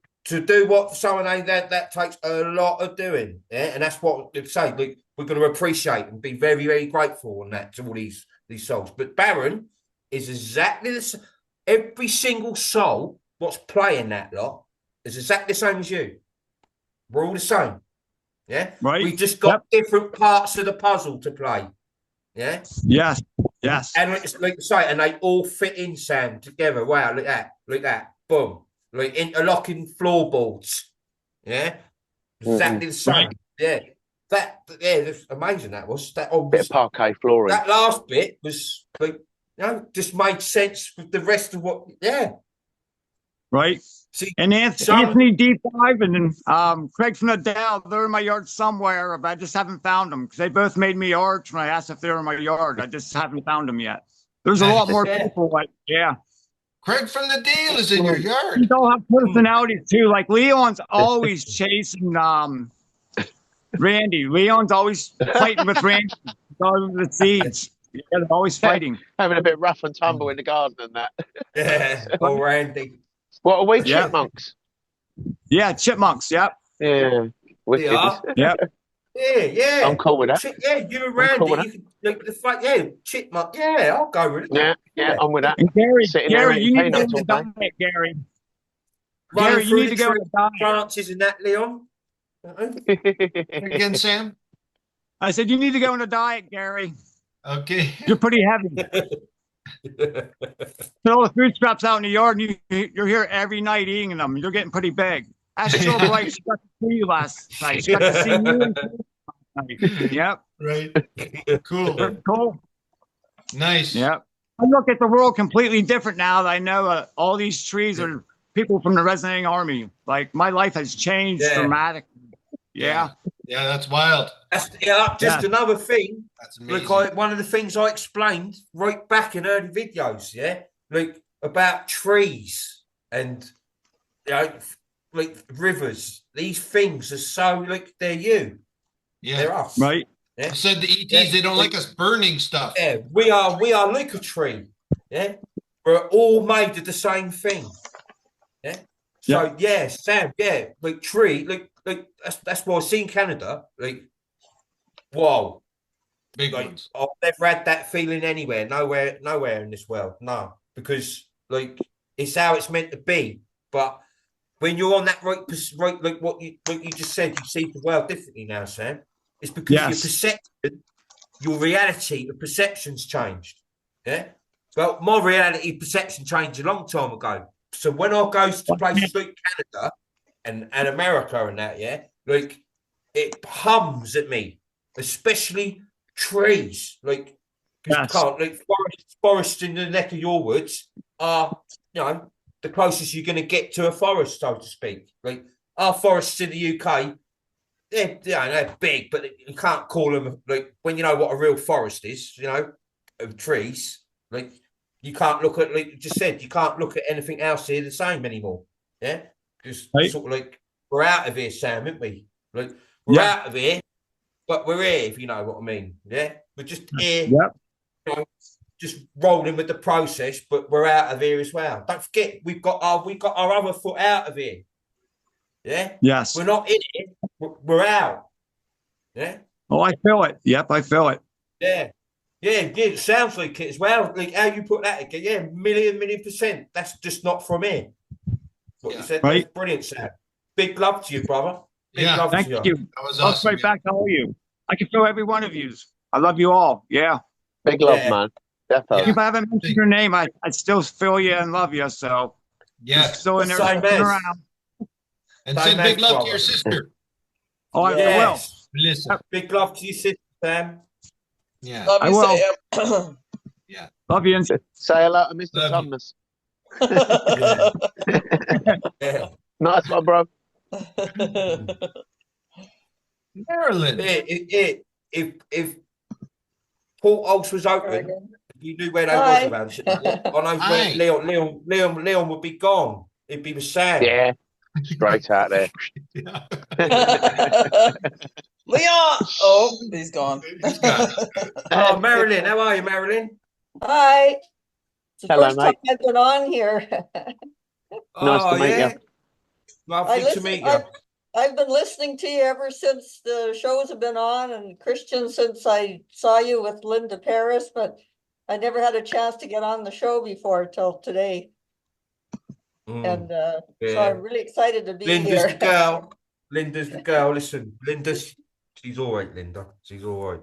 D: do what for someone like that takes a lot of doing. Yeah. And that's what they say. Like, we're going to appreciate and be very, very grateful on that to all these souls. But Baron is exactly the same. Every single soul what's playing that lot is exactly the same as you. We're all the same. Yeah.
A: Right.
D: We've just got different parts of the puzzle to play. Yeah.
A: Yes. Yes.
D: And like you say, and they all fit in, Sam, together. Wow, look at that. Look at that. Boom. Like interlocking floorboards. Yeah. Exactly the same.
A: Right.
D: Yeah. That's amazing. That was that.
F: Bit of parquet flooring.
D: That last bit was like, just made sense with the rest of what. Yeah.
A: Right.
D: See,
A: and Anthony Deep Dive and Craig from the Dow, they're in my yard somewhere, but I just haven't found them because they both made me arch when I asked if they were in my yard. I just haven't found them yet. There's a lot more people like,
C: Craig from the Deal is in your yard.
A: They all have personalities too. Like Leon's always chasing Randy. Leon's always fighting with Randy because of the seeds. Yeah, they're always fighting.
F: Having a bit rough and tumble in the garden and that.
D: Yeah, or Randy.
F: What are we, chipmunks?
A: Yeah, chipmunks, yep.
F: Yeah. Wicked.
A: Yep.
D: Yeah.
F: I'm cool with that.
D: You and Randy, you can like the fight, chipmunk. Yeah, I'll go with it.
F: Yeah, I'm with that.
A: And Gary, you need to go
F: peanuts
A: on a diet, Gary.
D: Gary,
A: you need to go on a diet.
D: Branches in that, Leon.
C: Again, Sam?
A: I said, you need to go on a diet, Gary.
C: Okay.
A: You're pretty heavy. Put all the food scraps out in the yard, and you're here every night eating them. You're getting pretty big. Ask your wife. She got to see you last night. She got to see you. Yep.
C: Right. Cool.
A: Cool.
C: Nice.
A: Yep. I look at the world completely different now that I know all these trees are people from the Resonating Army. Like, my life has changed dramatically. Yeah.
C: Yeah, that's wild.
D: That's another thing.
C: That's amazing.
D: Like one of the things I explained right back in early videos, like about trees and like rivers. These things are so like they're you.
C: Yeah.
D: They're us.
A: Right.
C: I said the ETs, they don't like us burning stuff.
D: Yeah, we are like a tree. Yeah. we're all made of the same thing. Yeah. So yeah, Sam, yeah, like tree, like that's why I see in Canada, like, wow,
C: Big
D: like
C: ones.
D: I've never had that feeling anywhere, nowhere in this world, no, because like it's how it's meant to be. But when you're on that right, like what you just said, you see the world differently now, Sam. It's because your perception, your reality, the perception's changed. Yeah. Well, my reality perception changed a long time ago. So when I go to places like Canada and America and that, yeah, like it hums at me, especially trees. Like, because you can't, like forests in the neck of your woods are, you know, the closest you're going to get to a forest, so to speak. Like our forests in the UK, they're big, but you can't call them, like, when you know what a real forest is, you know, of trees, like you can't look at, like you just said, you can't look at anything else here the same anymore. Yeah, just sort of like we're out of here, Sam, aren't we? Like we're out of here, but we're here, if you know what I mean. Yeah, we're just here, you know, just rolling with the process, but we're out of here as well. Don't forget, we've got our other foot out of here. Yeah.
A: Yes.
D: We're not in it. We're out. Yeah.
A: Oh, I feel it. Yep, I feel it.
D: Yeah. Yeah. It sounds like it as well. Like how you put that again. Yeah, million %. That's just not from here. What you said.
A: Right.
D: That's brilliant, Sam. Big love to you, brother. Big love
A: thank
D: to you.
A: you.
C: That was
A: I'll
C: awesome.
A: right back to all you. I can feel every one of you. I love you all. Yeah.
F: Big love, man. Definitely.
A: If I haven't mentioned your name, I still feel you and love you. So still in there around.
C: And send big love to your sister.
A: Oh, I will.
C: Listen.
D: Big love to your sister, Sam.
C: Yeah.
B: Love you,
A: I
B: Sam.
C: Yeah.
A: Love you.
F: Say hello to Mr.
C: Love
F: Thomas.
D: Yeah.
F: Nice one, bro.
C: Marilyn.
D: If portholes was open, you knew where they was around. I know where Leon would be gone. He'd be with Sam.
F: Yeah. Straight out there.
B: Leon! Oh, he's gone.
D: Oh, Marilyn. How are you, Marilyn?
G: Hi. It's the
F: Hello,
G: first time
F: mate.
G: I've been on here.
F: Nice to meet you.
D: Lovely to meet you.
G: I've been listening to you ever since the shows have been on, and Christian, since I saw you with Linda Paris, but I never had a chance to get on the show before till today. And so I'm really excited to be
D: Linda's
G: here.
D: the girl. Linda's the girl. Listen, she's all right, Linda. She's all right.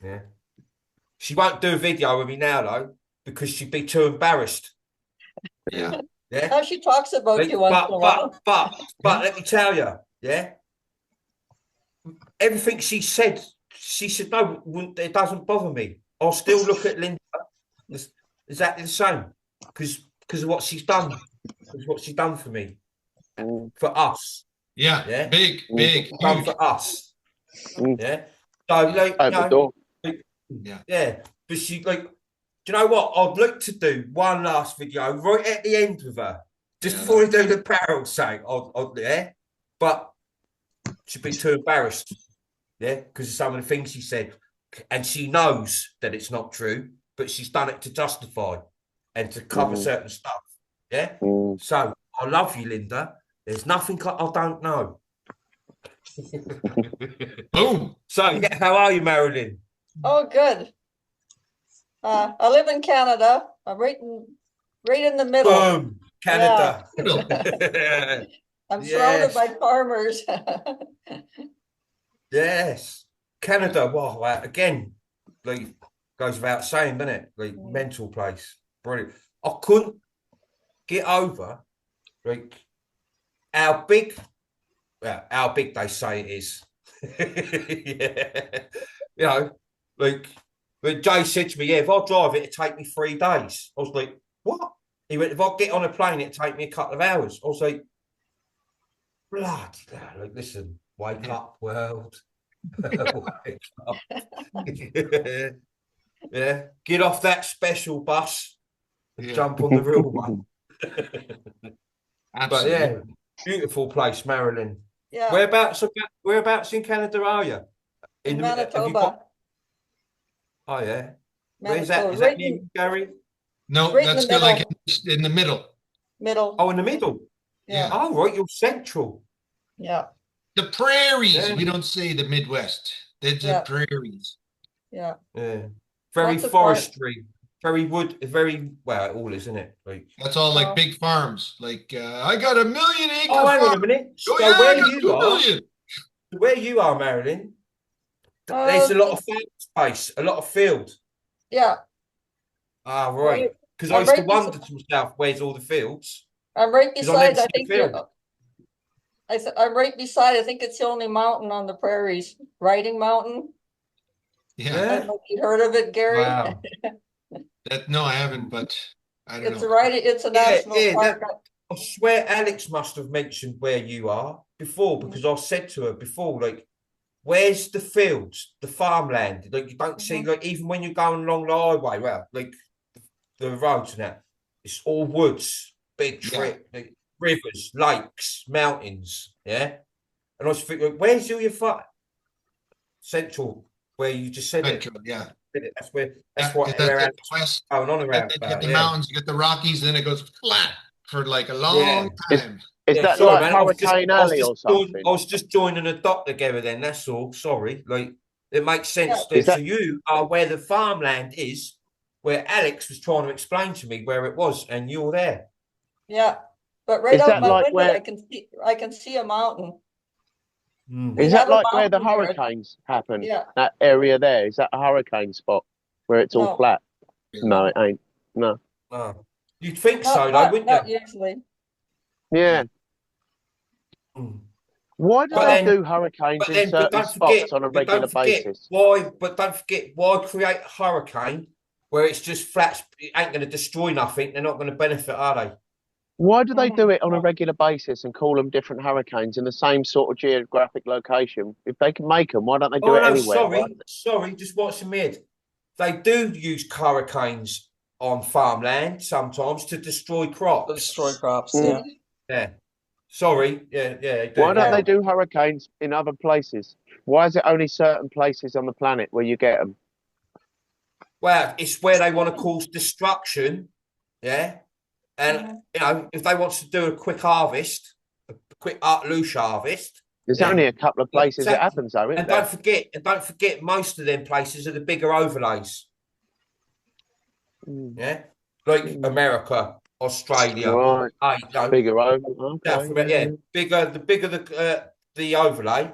D: Yeah. She won't do a video with me now, though, because she'd be too embarrassed.
C: Yeah.
D: Yeah.
G: How she talks about you once in a while.
D: But let me tell you, yeah, everything she said, no, it doesn't bother me. I'll still look at Linda exactly the same because of what she's done. It's what she's done for me, for us.
C: Yeah.
D: Yeah.
C: Big.
D: Done
C: Huge.
D: for us. Yeah. So like, yeah. But she like, do you know what? I'd like to do one last video right at the end with her, just before we do the barrel saying, yeah. But she'd be too embarrassed, yeah, because of some of the things she said, and she knows that it's not true, but she's done it to justify and to cover certain stuff, yeah. So I love you, Linda. There's nothing I don't know.
C: Boom.
D: So yeah, how are you, Marilyn?
G: Oh, good. I live in Canada. I'm right in the middle.
D: Boom, Canada.
G: Yeah. I'm surrounded by farmers.
D: Yes, Canada. Wow, again, like goes without saying, doesn't it? Like mental place, brilliant. I couldn't get over like how big they say it is. Yeah, you know, like when Jay said to me, "Yeah, if I drive it, it'd take me 3 days." I was like, "What?" He went, "If I get on a plane, it'd take me a couple of hours." I was like, bloody hell, like, listen, wake up, world. Wake up. Yeah, get off that special bus and jump on the real one. But yeah, beautiful place, Marilyn.
G: Yeah.
D: Whereabouts in Canada are you?
G: In Manitoba.
D: Oh yeah.
G: Manitoba.
D: Where's that? Is that near Gary?
C: No,
G: Right in
C: that's
G: the
C: good. Like
G: middle.
C: in the middle.
G: Middle.
D: Oh, in the middle.
G: Yeah.
D: Oh, right, you're central.
G: Yeah.
C: The prairies.
D: Yeah.
C: We don't say the Midwest. It's
G: Yeah.
C: the prairies.
G: Yeah.
D: Yeah. Very
G: Lots of farm-
D: forestry, very wood, very, well, it all is, isn't it? Like,
C: That's all like
G: Oh.
C: big farms. Like I got a 1,000,000 acre
D: oh, hang on a
C: farm.
D: minute.
C: Oh
D: So
C: yeah, I
D: where
C: got
D: you
C: 2,000,000.
D: where you are, Marilyn, there's a lot of farm space, a lot of field.
G: Yeah.
D: Ah, right. Because I
G: I'm
D: used to
G: right
D: wonder to myself, where's all the fields?
G: I'm right
D: 'Cause I never
G: beside, I
D: seen a
G: think,
D: field.
G: I'm right beside, I think it's the only mountain on the prairies, Riding Mountain. I
C: Yeah.
G: don't know if you heard of it, Gary.
D: Wow.
C: No, I haven't, but I don't
G: It's
C: know.
G: a it's a national
D: Yeah,
G: park.
D: I swear Alex must have mentioned where you are before, because I said to her before, like, where's the fields, the farmland? Like, you don't see, like, even when you're going along the highway, well, like the roads and that, it's all woods, big tree, like, rivers, lakes, mountains, yeah. And I was thinking, where's your farm? Central, where you just said it.
C: Central, yeah.
D: That's where.
C: Yeah,
D: That's what
C: 'cause that's
D: where
C: at the west.
D: going on
C: And
D: around
C: then you get
D: about.
C: the
D: Yeah.
C: mountains, you get the Rockies, then it goes flat for like a long
D: Yeah.
C: time.
F: Is
D: Yeah,
F: that
D: sorry,
F: like
D: man. I was just-
F: Hurricane
D: I was
F: Alley
D: just
F: or something?
D: I was just joining a dot together then, that's all. Sorry. Like, it makes sense.
F: Is
D: So
F: that-
D: you are where the farmland is, where Alex was trying to explain to me where it was, and you're there.
G: Yeah, but right
F: Is
G: out
F: that
G: my
F: like
G: window,
F: where-
G: I can see a mountain.
D: Mm.
G: We
F: Is
G: have
F: that
G: a
F: like where the
G: mountain there.
F: hurricanes happen?
G: Yeah.
F: That area there, is that a hurricane spot where it's all
G: No.
F: flat? No, it ain't. No.
D: Oh. You'd think
G: Not,
D: so, though,
G: not,
D: wouldn't
G: not
D: you?
G: usually.
F: Yeah.
D: Mm.
F: Why do
D: But
F: they
D: then-
F: do hurricanes in certain spots on a regular basis?
D: Why? But don't forget, why create a hurricane where it's just flat? It ain't going to destroy nothing. They're not going to benefit, are they?
F: Why do they do
G: Mhm.
F: it on a regular basis and call them different hurricanes in the same sort of geographic location? If they can make them, why don't they do
D: Oh
F: it
D: no,
F: anywhere?
D: sorry, just watch the mid. They do use hurricanes on farmland sometimes to destroy crops.
B: Destroy crops.
F: Mm.
B: Yeah.
D: Yeah. Sorry. Yeah. They do.
F: Why don't
G: Yeah.
F: they do hurricanes in other places? Why is it only certain places on the planet where you get them?
D: Well, it's where they want to cause destruction. Yeah. And you know, if they want to do a quick harvest, a quick loose harvest.
F: There's
D: Yeah.
F: only a couple of places it
D: Exactly.
F: happens, though, isn't
D: And
F: there?
D: don't forget, most of them places are the bigger overlays.
F: Mm.
D: Yeah. Like America, Australia,
F: Right.
D: you know,
F: Bigger over.
D: South
F: Okay.
D: America, the bigger the overlay,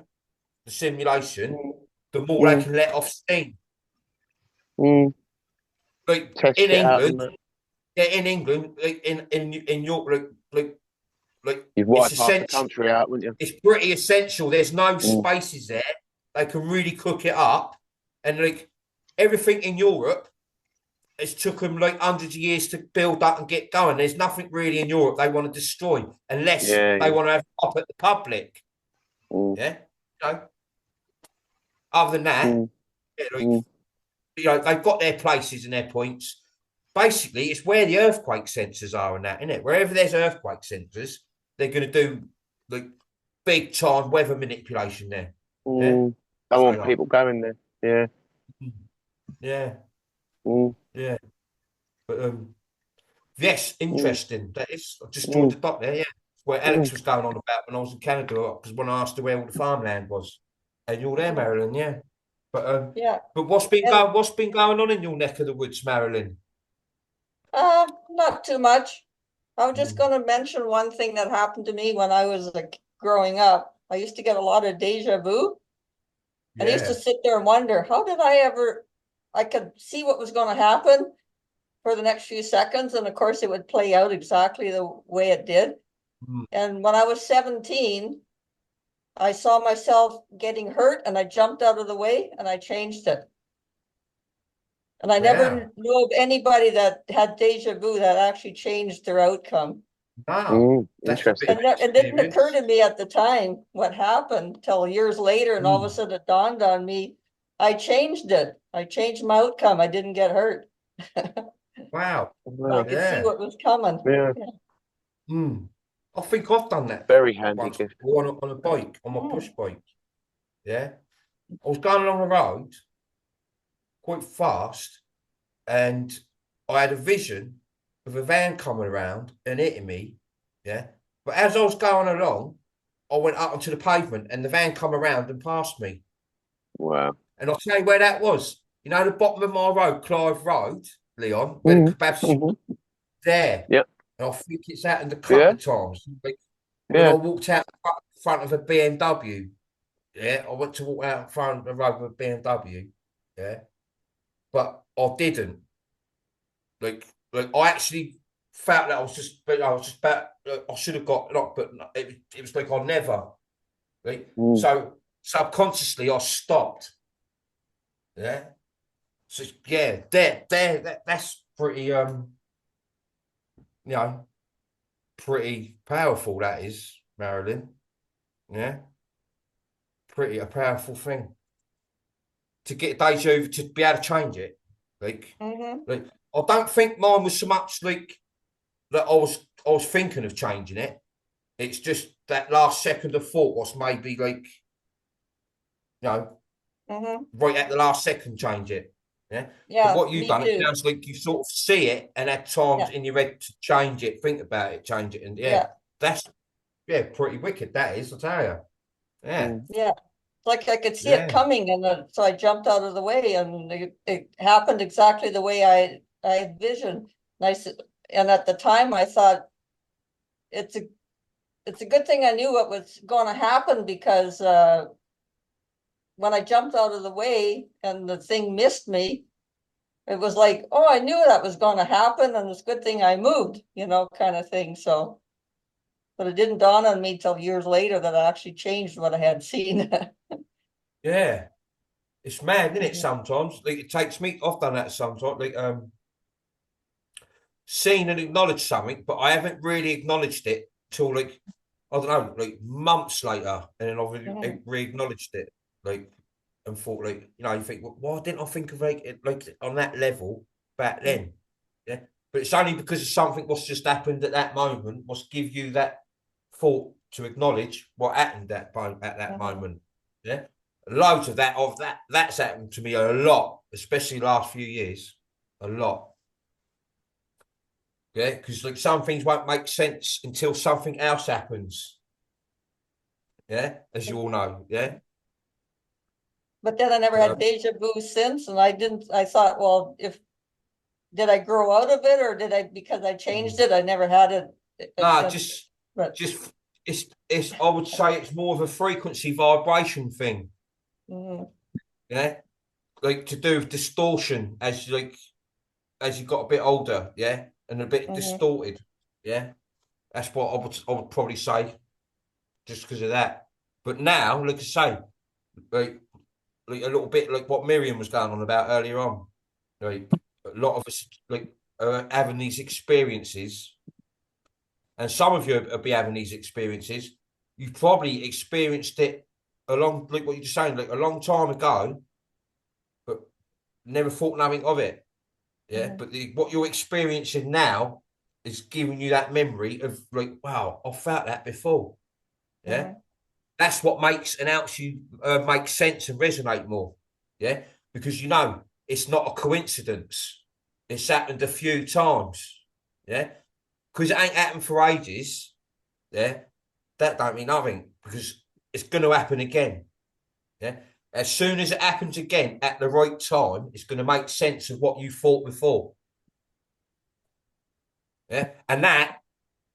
D: the simulation, the more they can let off steam.
F: Mm.
D: Like
F: Test
D: in
F: it out,
D: England,
F: and
D: in England, like in York, like
F: you'd wipe
D: it's
F: half the
D: essential.
F: country out, wouldn't you?
D: It's pretty essential. There's no spaces there. They can really cook it up, and like everything in Europe, it's took them like hundreds of years to build up and get going. There's nothing really in Europe they want to destroy unless they want to have up at the public.
F: Mm.
D: Yeah, you know. Other than that, yeah, like, you know, they've got their places and their points. Basically, it's where the earthquake sensors are and that, isn't it? Wherever there's earthquake sensors, they're going to do like big time weather manipulation there.
F: Mm. I want people going there. Yeah.
D: Yeah.
F: Mm.
D: Yeah. But yes, interesting. That is. I just joined the dot there. Yeah, where Alex was going on about when I was in Canada, because when I asked her where all the farmland was, and you're there, Marilyn. Yeah. But
G: Yeah.
D: But what's been going on in your neck of the woods, Marilyn?
G: Not too much. I was just going to mention one thing that happened to me when I was growing up. I used to get a lot of deja vu. And I used to sit there and wonder, how did I could see what was going to happen for the next few seconds. And of course, it would play out exactly the way it did. And when I was 17, I saw myself getting hurt and I jumped out of the way and I changed it. And I never knew of anybody that had deja vu that actually changed their outcome.
D: Wow.
F: Interesting.
G: And it didn't occur to me at the time what happened till years later. And all of a sudden it dawned on me, I changed it. I changed my outcome. I didn't get hurt.
D: Wow.
G: I could see what was coming.
F: Yeah.
D: I think I've done that.
F: Very handy
D: once
F: gift.
D: on a bike, on my push bike. Yeah. I was going along the road quite fast and I had a vision of a van coming around and hitting me. Yeah. But as I was going along, I went up onto the pavement and the van come around and passed me.
F: Wow.
D: And I'll tell you where that was. You know, the bottom of my road, Clive Road, Leon, where the kebabs there.
F: Yep.
D: And I think it's happened a couple of times. Like, when I walked out front of a BMW, yeah, I went to walk out in front of the road with a BMW, yeah, but I didn't. Like I actually felt that I was just about, I should have got locked, but it was like I never. Right? So subconsciously I stopped. Yeah. So yeah, that's pretty you know, pretty powerful, that is, Marilyn. Yeah. Pretty a powerful thing. To get deja vu, to be able to change it. Like I don't think mine was so much like that I was thinking of changing it. It's just that last second of thought was maybe like, you know, right at the last second change it. Yeah.
G: Yeah.
D: But what you've done,
G: too.
D: it sounds like you sort of see it and at times in your head to change it, think about it, change it. And that's pretty wicked, that is, I'll tell you. Yeah.
G: Yeah. Like I could see it coming, and so I jumped out of the way, and it happened exactly the way I envisioned. And at the time I thought it's a good thing I knew what was going to happen, because when I jumped out of the way and the thing missed me, it was like, oh, I knew that was going to happen, and it's a good thing I moved, kind of thing. So, but it didn't dawn on me till years later that I actually changed what I had seen.
D: Yeah. It's mad, isn't it, sometimes? Like, it takes me, I've done that sometimes, like, seen and acknowledged something, but I haven't really acknowledged it till, like, I don't know, like months later, and then I've re-acknowledged it, like, and thought, like, you think, well, why didn't I think of it like on that level back then? Yeah. But it's only because of something what's just happened at that moment, must give you that thought to acknowledge what happened at that moment. Yeah. Loads of that's happened to me a lot, especially last few years. A lot. Yeah, because like some things won't make sense until something else happens. Yeah, as you all know. Yeah.
G: But then I never had deja vu since, and I thought, well, did I grow out of it, or because I changed it, I never had it.
D: No, it's I would say it's more of a frequency vibration thing. Yeah, like to do with distortion as you got a bit older, and a bit distorted. Yeah, that's what I would probably say, just because of that. But now, like I say, like a little bit like what Miriam was going on about earlier on. Like a lot of us are having these experiences, and some of you will be having these experiences. You've probably experienced it like what you're just saying, like a long time ago, but never thought nothing of it. Yeah. But what you're experiencing now is giving you that memory of like, wow, I felt that before. Yeah. That's what makes and helps you make sense and resonate more. Yeah. Because it's not a coincidence. It's happened a few times. Yeah. Because it ain't happened for ages. Yeah. That don't mean nothing, because it's going to happen again. Yeah. As soon as it happens again at the right time, it's going to make sense of what you thought before. Yeah. And that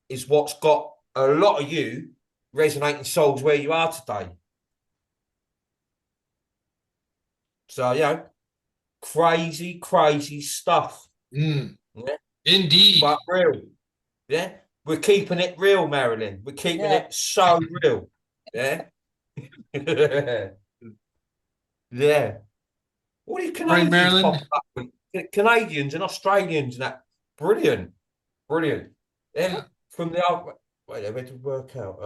D: is what's got a lot of you resonating souls where you are today. So, crazy, crazy stuff.
C: Yeah. Indeed.
D: But real. Yeah. We're keeping it real, Marilyn. We're keeping it so real. Yeah. Yeah. What are you Canadians
C: Marilyn?
D: Canadians and Australians and that? Brilliant. Brilliant. Yeah. From the wait, I had to work out.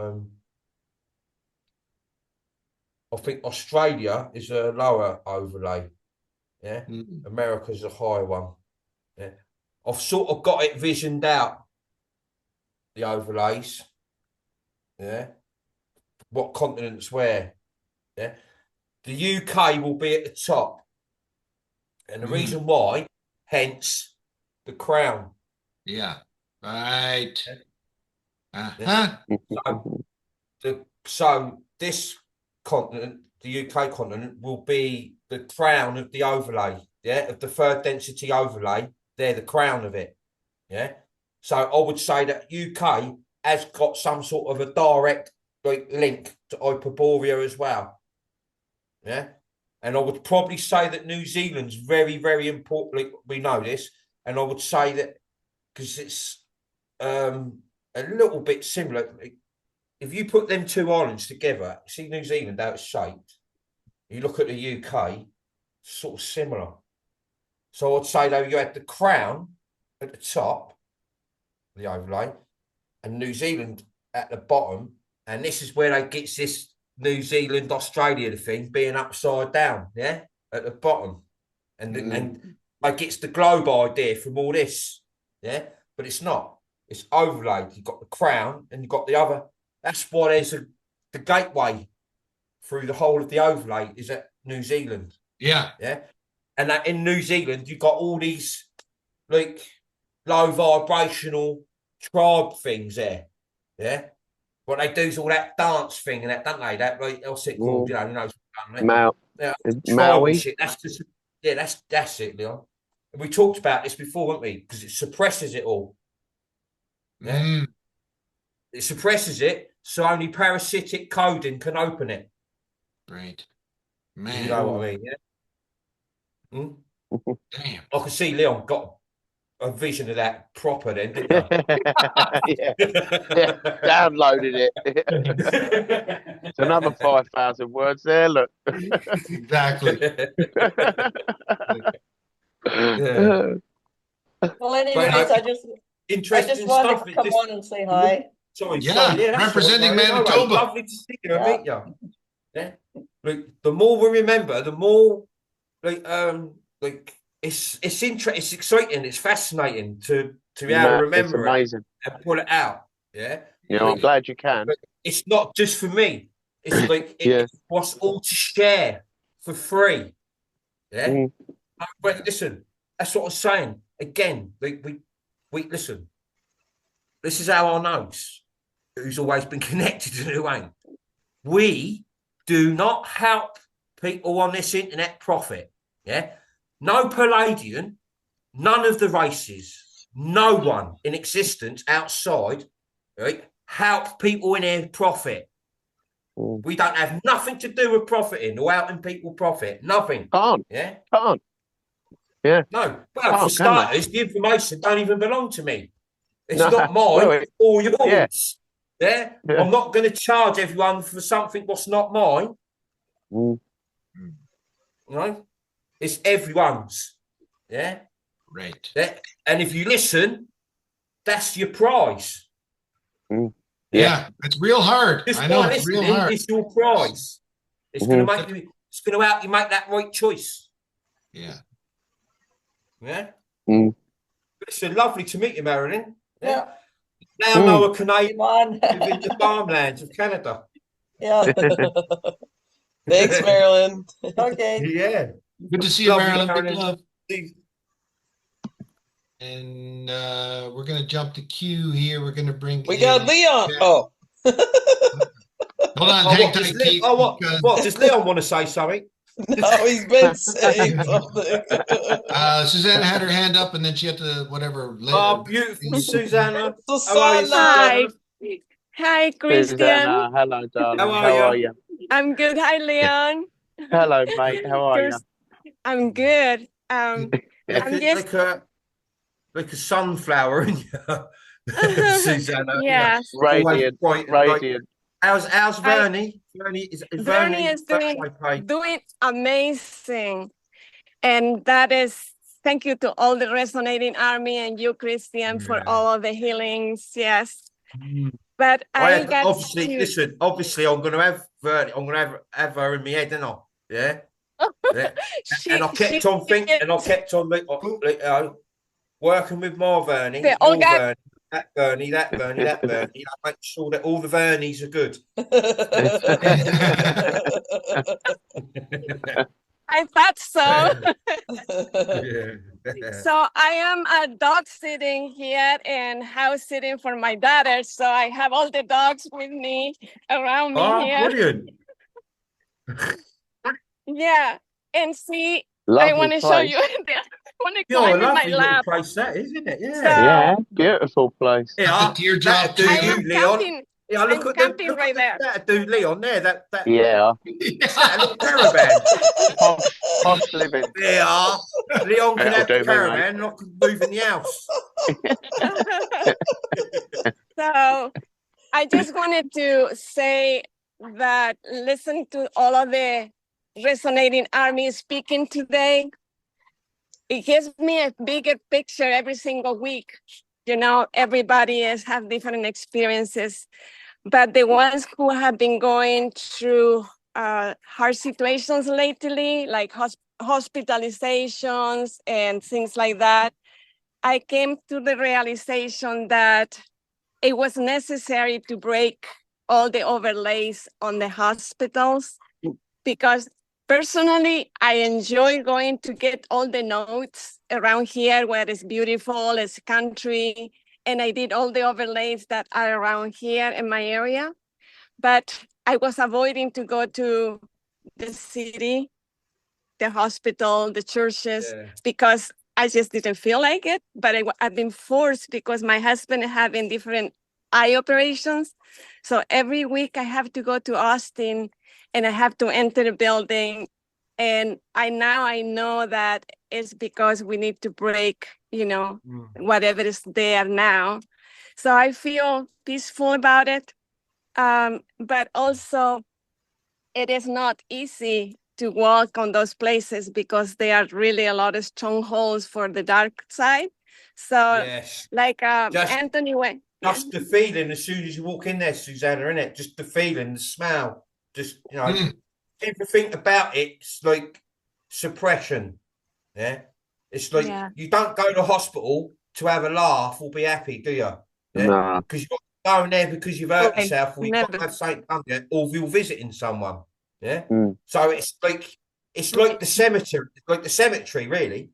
D: I think Australia is a lower overlay. Yeah. America's a high one. Yeah. I've sort of got it visioned out, the overlays. Yeah. What continents where. Yeah. The UK will be at the top. And the reason why, hence the crown.
C: Yeah. Right.
D: Yeah. So this continent, the UK continent, will be the crown of the overlay, yeah, of the third density overlay. They're the crown of it, yeah. So I would say that UK has got some sort of a direct link to Hyperborea as well, yeah. And I would probably say that New Zealand's very, very important. We know this, and I would say that because it's a little bit similar. If you put them two islands together, see New Zealand how it's shaped. You look at the UK, sort of similar. So I'd say though you had the crown at the top, the overlay, and New Zealand at the bottom, and this is where they get this New Zealand Australia thing being upside down, yeah, at the bottom, and and like gets the globe idea from all this, yeah, but it's not. It's overlaid. You've got the crown and you've got the other. That's why there's the gateway through the whole of the overlay is at New Zealand.
C: Yeah.
D: Yeah. And that in New Zealand, you've got all these like low vibrational tribe things there. Yeah. What they do is all that dance thing and that, don't they? That like else it called, you know,
F: Maui.
D: Shit. That's just that's it, Leon. And we talked about this before, haven't we? Because it suppresses it all. Yeah. It suppresses it, so only parasitic coding can open it.
C: Right. Man.
D: You know what I mean, yeah?
C: Damn.
D: I can see Leon got a vision of that proper then, didn't you?
F: Yeah, downloaded it. It's another 5,000 words there, look.
C: Exactly.
D: Yeah.
G: Well, anyways, I just
D: Interesting
G: wanted
D: stuff.
G: to come on and say hi.
D: Sorry,
C: Yeah,
D: that's
C: representing
D: all right, mate.
C: Manitoba.
D: Lovely to see you and meet you. Yeah. Look, the more we remember, the more like it's interesting, it's exciting, it's fascinating to be able to remember
F: it's amazing.
D: it and pull it out. Yeah.
F: Yeah, I'm glad you can.
D: It's not just for me. It's like it's what's all to share for free. Yeah. But listen, that's what I'm saying. Again, we listen. This is how I know who's always been connected and who ain't. We do not help people on this internet profit. Yeah. No Palladian, none of the races, no one in existence outside, right, help people in here profit. We don't have nothing to do with profiting or helping people profit. Nothing.
F: Can't.
D: Yeah.
F: Can't. Yeah.
D: No. Well, for starters, the information don't even belong to me. It's not mine,
F: well,
D: it's all yours. Yeah. I'm not going to charge everyone for something what's not mine. You know? It's everyone's. Yeah.
C: Right.
D: Yeah. And if you listen, that's your prize.
C: Yeah, it's real hard.
D: Just
C: I know
D: by
C: it's real
D: listening,
C: hard.
D: it's your prize. It's going to make you. It's going to help you make that right choice.
C: Yeah.
D: Yeah. It's lovely to meet you, Marilyn.
G: Yeah.
D: Now know a Canadian within the farmlands of Canada.
G: Yeah.
B: Thanks, Marilyn.
G: Okay.
D: Yeah.
C: Good to see you,
D: Lovely,
C: Marilyn.
D: Marilyn.
C: Big love. And we're going to jump to Q here. We're going to bring
B: We got Leon. Oh.
C: Hold on. Hang tight, Keith, because-
D: what? Does Leon want to say something?
B: No, he's been saying something.
C: Susanna had her hand up and then she had to whatever.
D: Oh, beautiful, Susanna.
B: Susanna.
H: Hi, Christian.
F: Susanna, hello, darling.
D: How are you?
H: I'm good. Hi, Leon.
F: Hello, mate. How are you?
H: I'm good. I'm just
D: like a sunflower in you, Susanna.
H: yes.
F: Radiant. Radiant.
D: How's Vernie?
H: Vernie is doing amazing, and that is thank you to all the Resonating Army and you, Christian, for all of the healings. Yes, but I got
D: obviously
H: to...
D: listen. Obviously, I'm going to have Vernie. I'm going to have her in my head, aren't I? Yeah. Yeah. And I kept on thinking, and I kept on working with more Vernie.
H: They all got...
D: Vernie. That Bernie, that Bernie, that Bernie. I make sure that all the Vernies are good.
H: I thought so.
D: Yeah.
H: So I am a dog sitting here and house sitting for my daughter. So I have all the dogs with me around me
D: Oh,
H: here.
D: brilliant.
H: Yeah. And see, I
F: Lovely
H: want to show
F: place.
H: you. I want to
D: You're a
H: climb in my
D: lovely little
H: lap.
D: place, that, isn't it? Yeah.
H: So
F: Yeah, beautiful place.
D: Yeah,
C: The teardrop
D: that'd do
H: I
C: too.
H: am
D: you, Leon.
H: camping.
D: Yeah, look
H: I'm
D: at
H: camping
D: look
H: right
D: at
H: there.
D: that'd do Leon there. That
F: Yeah,
D: that little caravan.
F: posh living.
D: Yeah. Leon can
F: That'll
D: have
F: do
D: the
F: me, mate.
D: caravan, not moving the house.
H: So I just wanted to say that listen to all of the Resonating Army speaking today. It gives me a bigger picture every single week. You know, everybody have different experiences, but the ones who have been going through hard situations lately, like hospitalizations and things like that, I came to the realization that it was necessary to break all the overlays on the hospitals, because personally, I enjoy going to get all the notes around here where it's beautiful, it's country, and I did all the overlays that are around here in my area. But I was avoiding to go to the city, the hospital, the churches, because I just didn't feel like it. But I've been forced because my husband is having different eye operations. So every week I have to go to Austin and I have to enter the building. And I know that it's because we need to break, whatever is there now. So I feel peaceful about it. But also it is not easy to walk on those places because they are really a lot of strongholds for the dark side. So
D: Yes.
H: like
D: Just-
H: Anthony went.
D: Just the feeling as soon as you walk in there, Susanna, innit? Just the feeling, the smell. Just, everything about it's like suppression. Yeah. It's like you don't go to hospital to have a laugh or be happy, do you? Yeah.
F: Nah.
D: Because you're going there because you've hurt
H: Right.
D: yourself, or you've got to
H: Never.
D: have something done, or you're visiting someone. Yeah.
F: Mm.
D: So it's like the cemetery, really.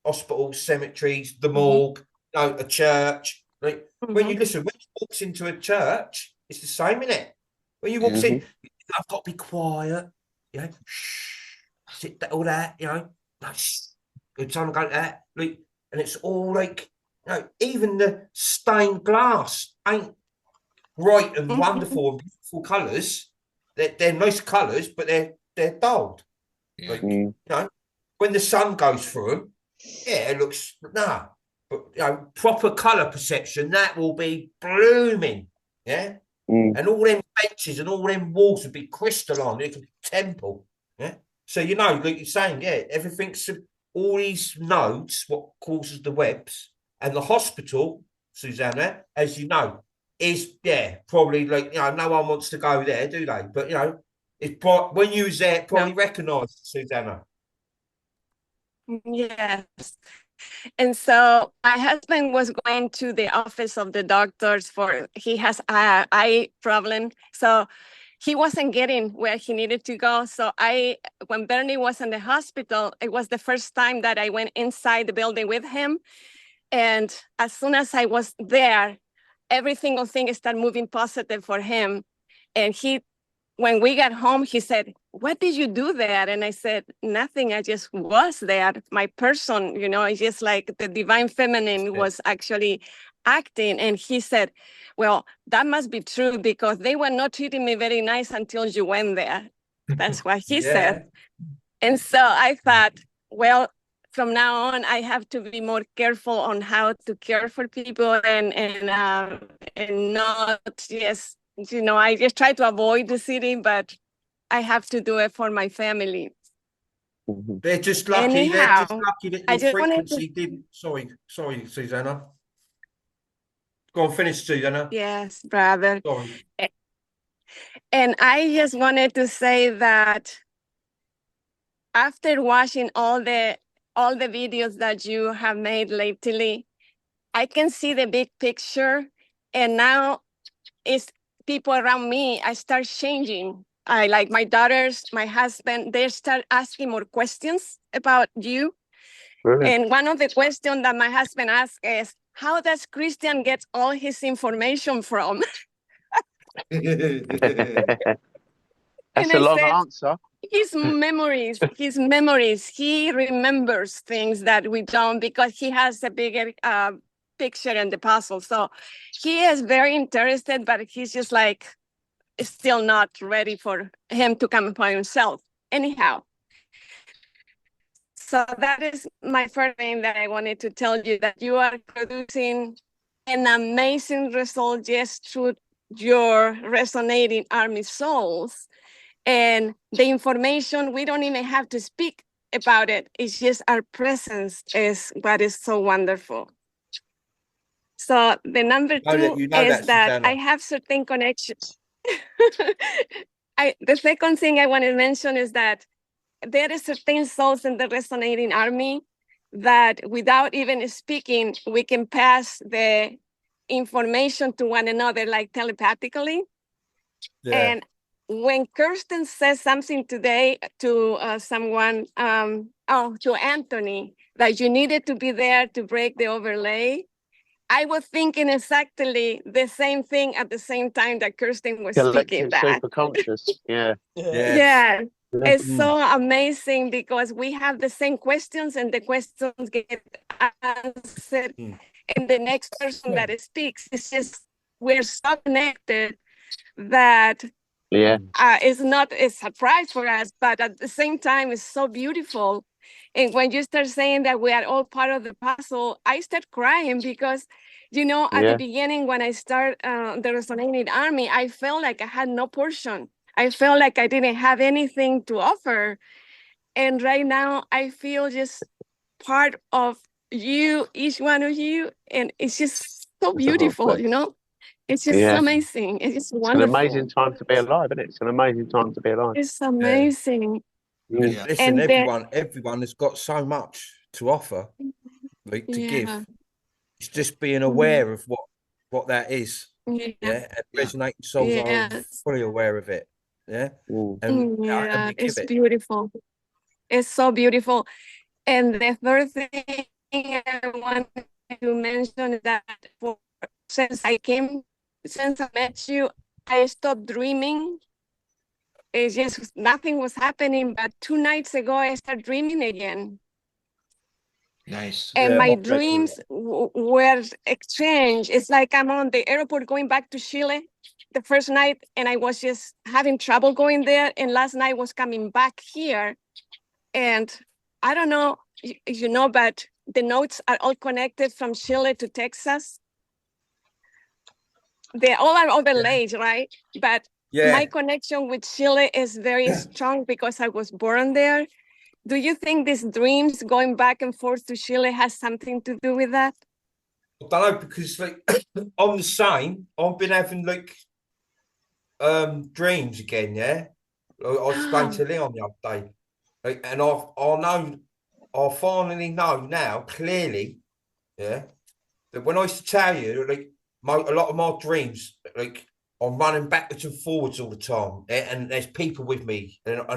D: Hospitals, cemeteries, the morgue, a church. Like when you walk into a church, it's the same, isn't it? When you walk in, I've got to be quiet, shh, sit all that, good time to go to that. Like, and it's all like, even the stained glass ain't bright and wonderful and beautiful colours. They're nice colours, but they're dulled. Like, when the sun goes through them, it looks but proper colour perception, that will be blooming, and all them benches and all them walls would be crystalline, like a temple, so like you're saying, everything's all these nodes, what causes the webs, and the hospital, Susanna, as you know, is probably like no one wants to go there, do they? But it's when you was there, probably recognised, Susanna.
H: Yes. And so my husband was going to the office of the doctors he has a eye problem. So he wasn't getting where he needed to go. So when Bernie was in the hospital, it was the first time that I went inside the building with him. And as soon as I was there, every single thing started moving positive for him. And when we got home, he said, "What did you do there?" And I said, "Nothing. I just was there. My person, it's just like the divine feminine was actually acting." And he said, "Well, that must be true because they were not treating me very nice until you went there." That's what he said. And so I thought, well, from now on, I have to be more careful on how to care for people and not just, I just try to avoid the city, but I have to do it for my family.
D: They're just lucky.
H: Anyhow,
D: They're just lucky that
H: I
D: your
H: just
D: frequency didn't. Sorry, Susanna. Go on, finish, Susanna.
H: Yes, brother.
D: Sorry.
H: And I just wanted to say that after watching all the videos that you have made lately, I can see the big picture, and now it's people around me. I start changing. I like my daughters, my husband, they start asking more questions about you.
F: Brilliant.
H: And one of the questions that my husband asked is, how does Christian get all his information from?
F: That's a long answer.
H: His memories, he remembers things that we don't because he has a bigger picture in the puzzle. So he is very interested, but he's just like, still not ready for him to come upon himself. Anyhow. So that is my first thing that I wanted to tell you, that you are producing an amazing result just through your resonating army souls. And the information, we don't even have to speak about it. It's just our presence is what is so wonderful. So the number two is that I have certain connections. The second thing I want to mention is that there are certain souls in the resonating army that without even speaking, we can pass the information to one another, like telepathically. Yeah. And when Kirsten says something today to someone, to Anthony, that you needed to be there to break the overlay, I was thinking exactly the same thing at the same time that Kirsten was speaking that.
F: Super conscious, yeah.
H: Yeah. It's so amazing because we have the same questions and the questions get answered. And the next person that speaks, it's just, we're so connected that it's not a surprise for us, but at the same time, it's so beautiful. And when you start saying that we are all part of the puzzle, I start crying because, you know, at the beginning, when I start the Resonating Army, I felt like I had no portion. I felt like I didn't have anything to offer. And right now, I feel just part of you, each one of you. And it's just so beautiful, you know? It's just amazing. It's just wonderful.
F: It's an amazing time to be alive, isn't it? It's an amazing time to be alive.
H: It's amazing.
I: Yeah. Listen, everyone has got so much to offer, like to give. It's just being aware of what that is. Yeah. And resonating souls are fully aware of it. Yeah. And
H: it's beautiful. It's so beautiful. And the third thing I want to mention is that since I met you, I stopped dreaming. It's just nothing was happening. But 2 nights ago, I started dreaming again.
C: Nice.
H: And my dreams were exchanged. It's like I'm on the airport going back to Chile the first night, and I was just having trouble going there. And last night was coming back here. And I don't know, you know, but the notes are all connected from Chile to Texas. They all are overlaid, right? But my connection with Chile is very strong because I was born there. Do you think these dreams going back and forth to Chile has something to do with that?
I: I don't know, because like I'm the same. I've been having like dreams again, yeah. I explained to Leon the other day. Like, and I finally know now clearly, yeah, that when I used to tell you, like a lot of my dreams, like I'm running backwards and forwards all the time, and there's people with me, and I've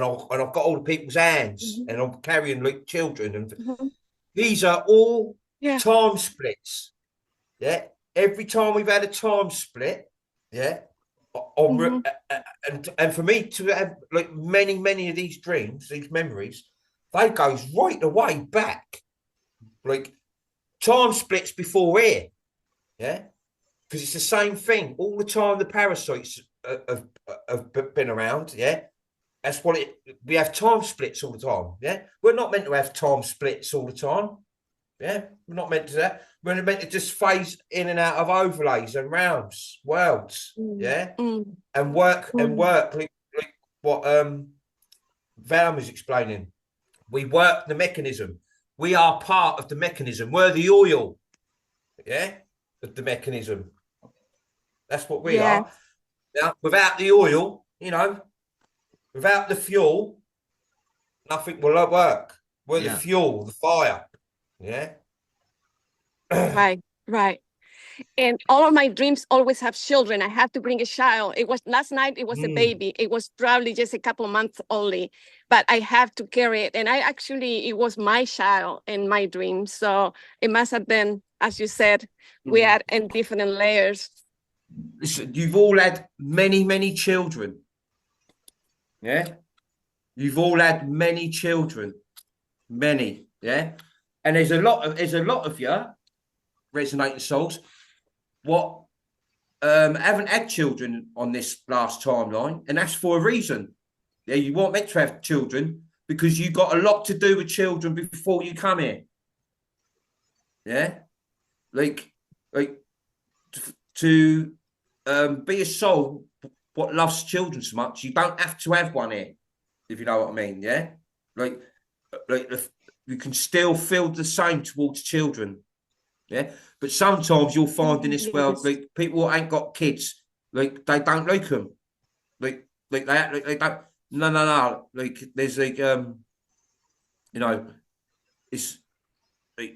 I: got all the people's hands, and I'm carrying like children, and these are all time splits. Yeah, every time we've had a time split, yeah, and for me to have like many of these dreams, these memories, they goes right the way back, like time splits before here, yeah. Because it's the same thing all the time. The parasites have been around, yeah. That's what we have time splits all the time, yeah. We're not meant to have time splits all the time, yeah. We're not meant to that. We're meant to just phase in and out of overlays and realms, worlds, yeah, and work like what Val was explaining. We work the mechanism. We are part of the mechanism. We're the oil, yeah, of the mechanism. That's what we are. Now, without the oil, you know, without the fuel, nothing will work. We're the fuel, the fire. Yeah.
H: Right. And all of my dreams always have children. I have to bring a child. It was last night, it was a baby. It was probably just a couple months only, but I have to carry it. And it was my child in my dream. So it must have been, as you said, we are in different layers.
D: Listen, you've all had many, many children. Yeah. You've all had many children. Many. Yeah. And there's a lot of you, Resonating Souls, what haven't had children on this last timeline, and that's for a reason. Yeah, you weren't meant to have children because you got a lot to do with children before you come here. Yeah, like to be a soul what loves children so much, you don't have to have one here, if you know what I mean. Yeah, like you can still feel the same towards children. Yeah, but sometimes you'll find in this world, like people who ain't got kids, like they don't like them, like they don't. No. Like there's like it's like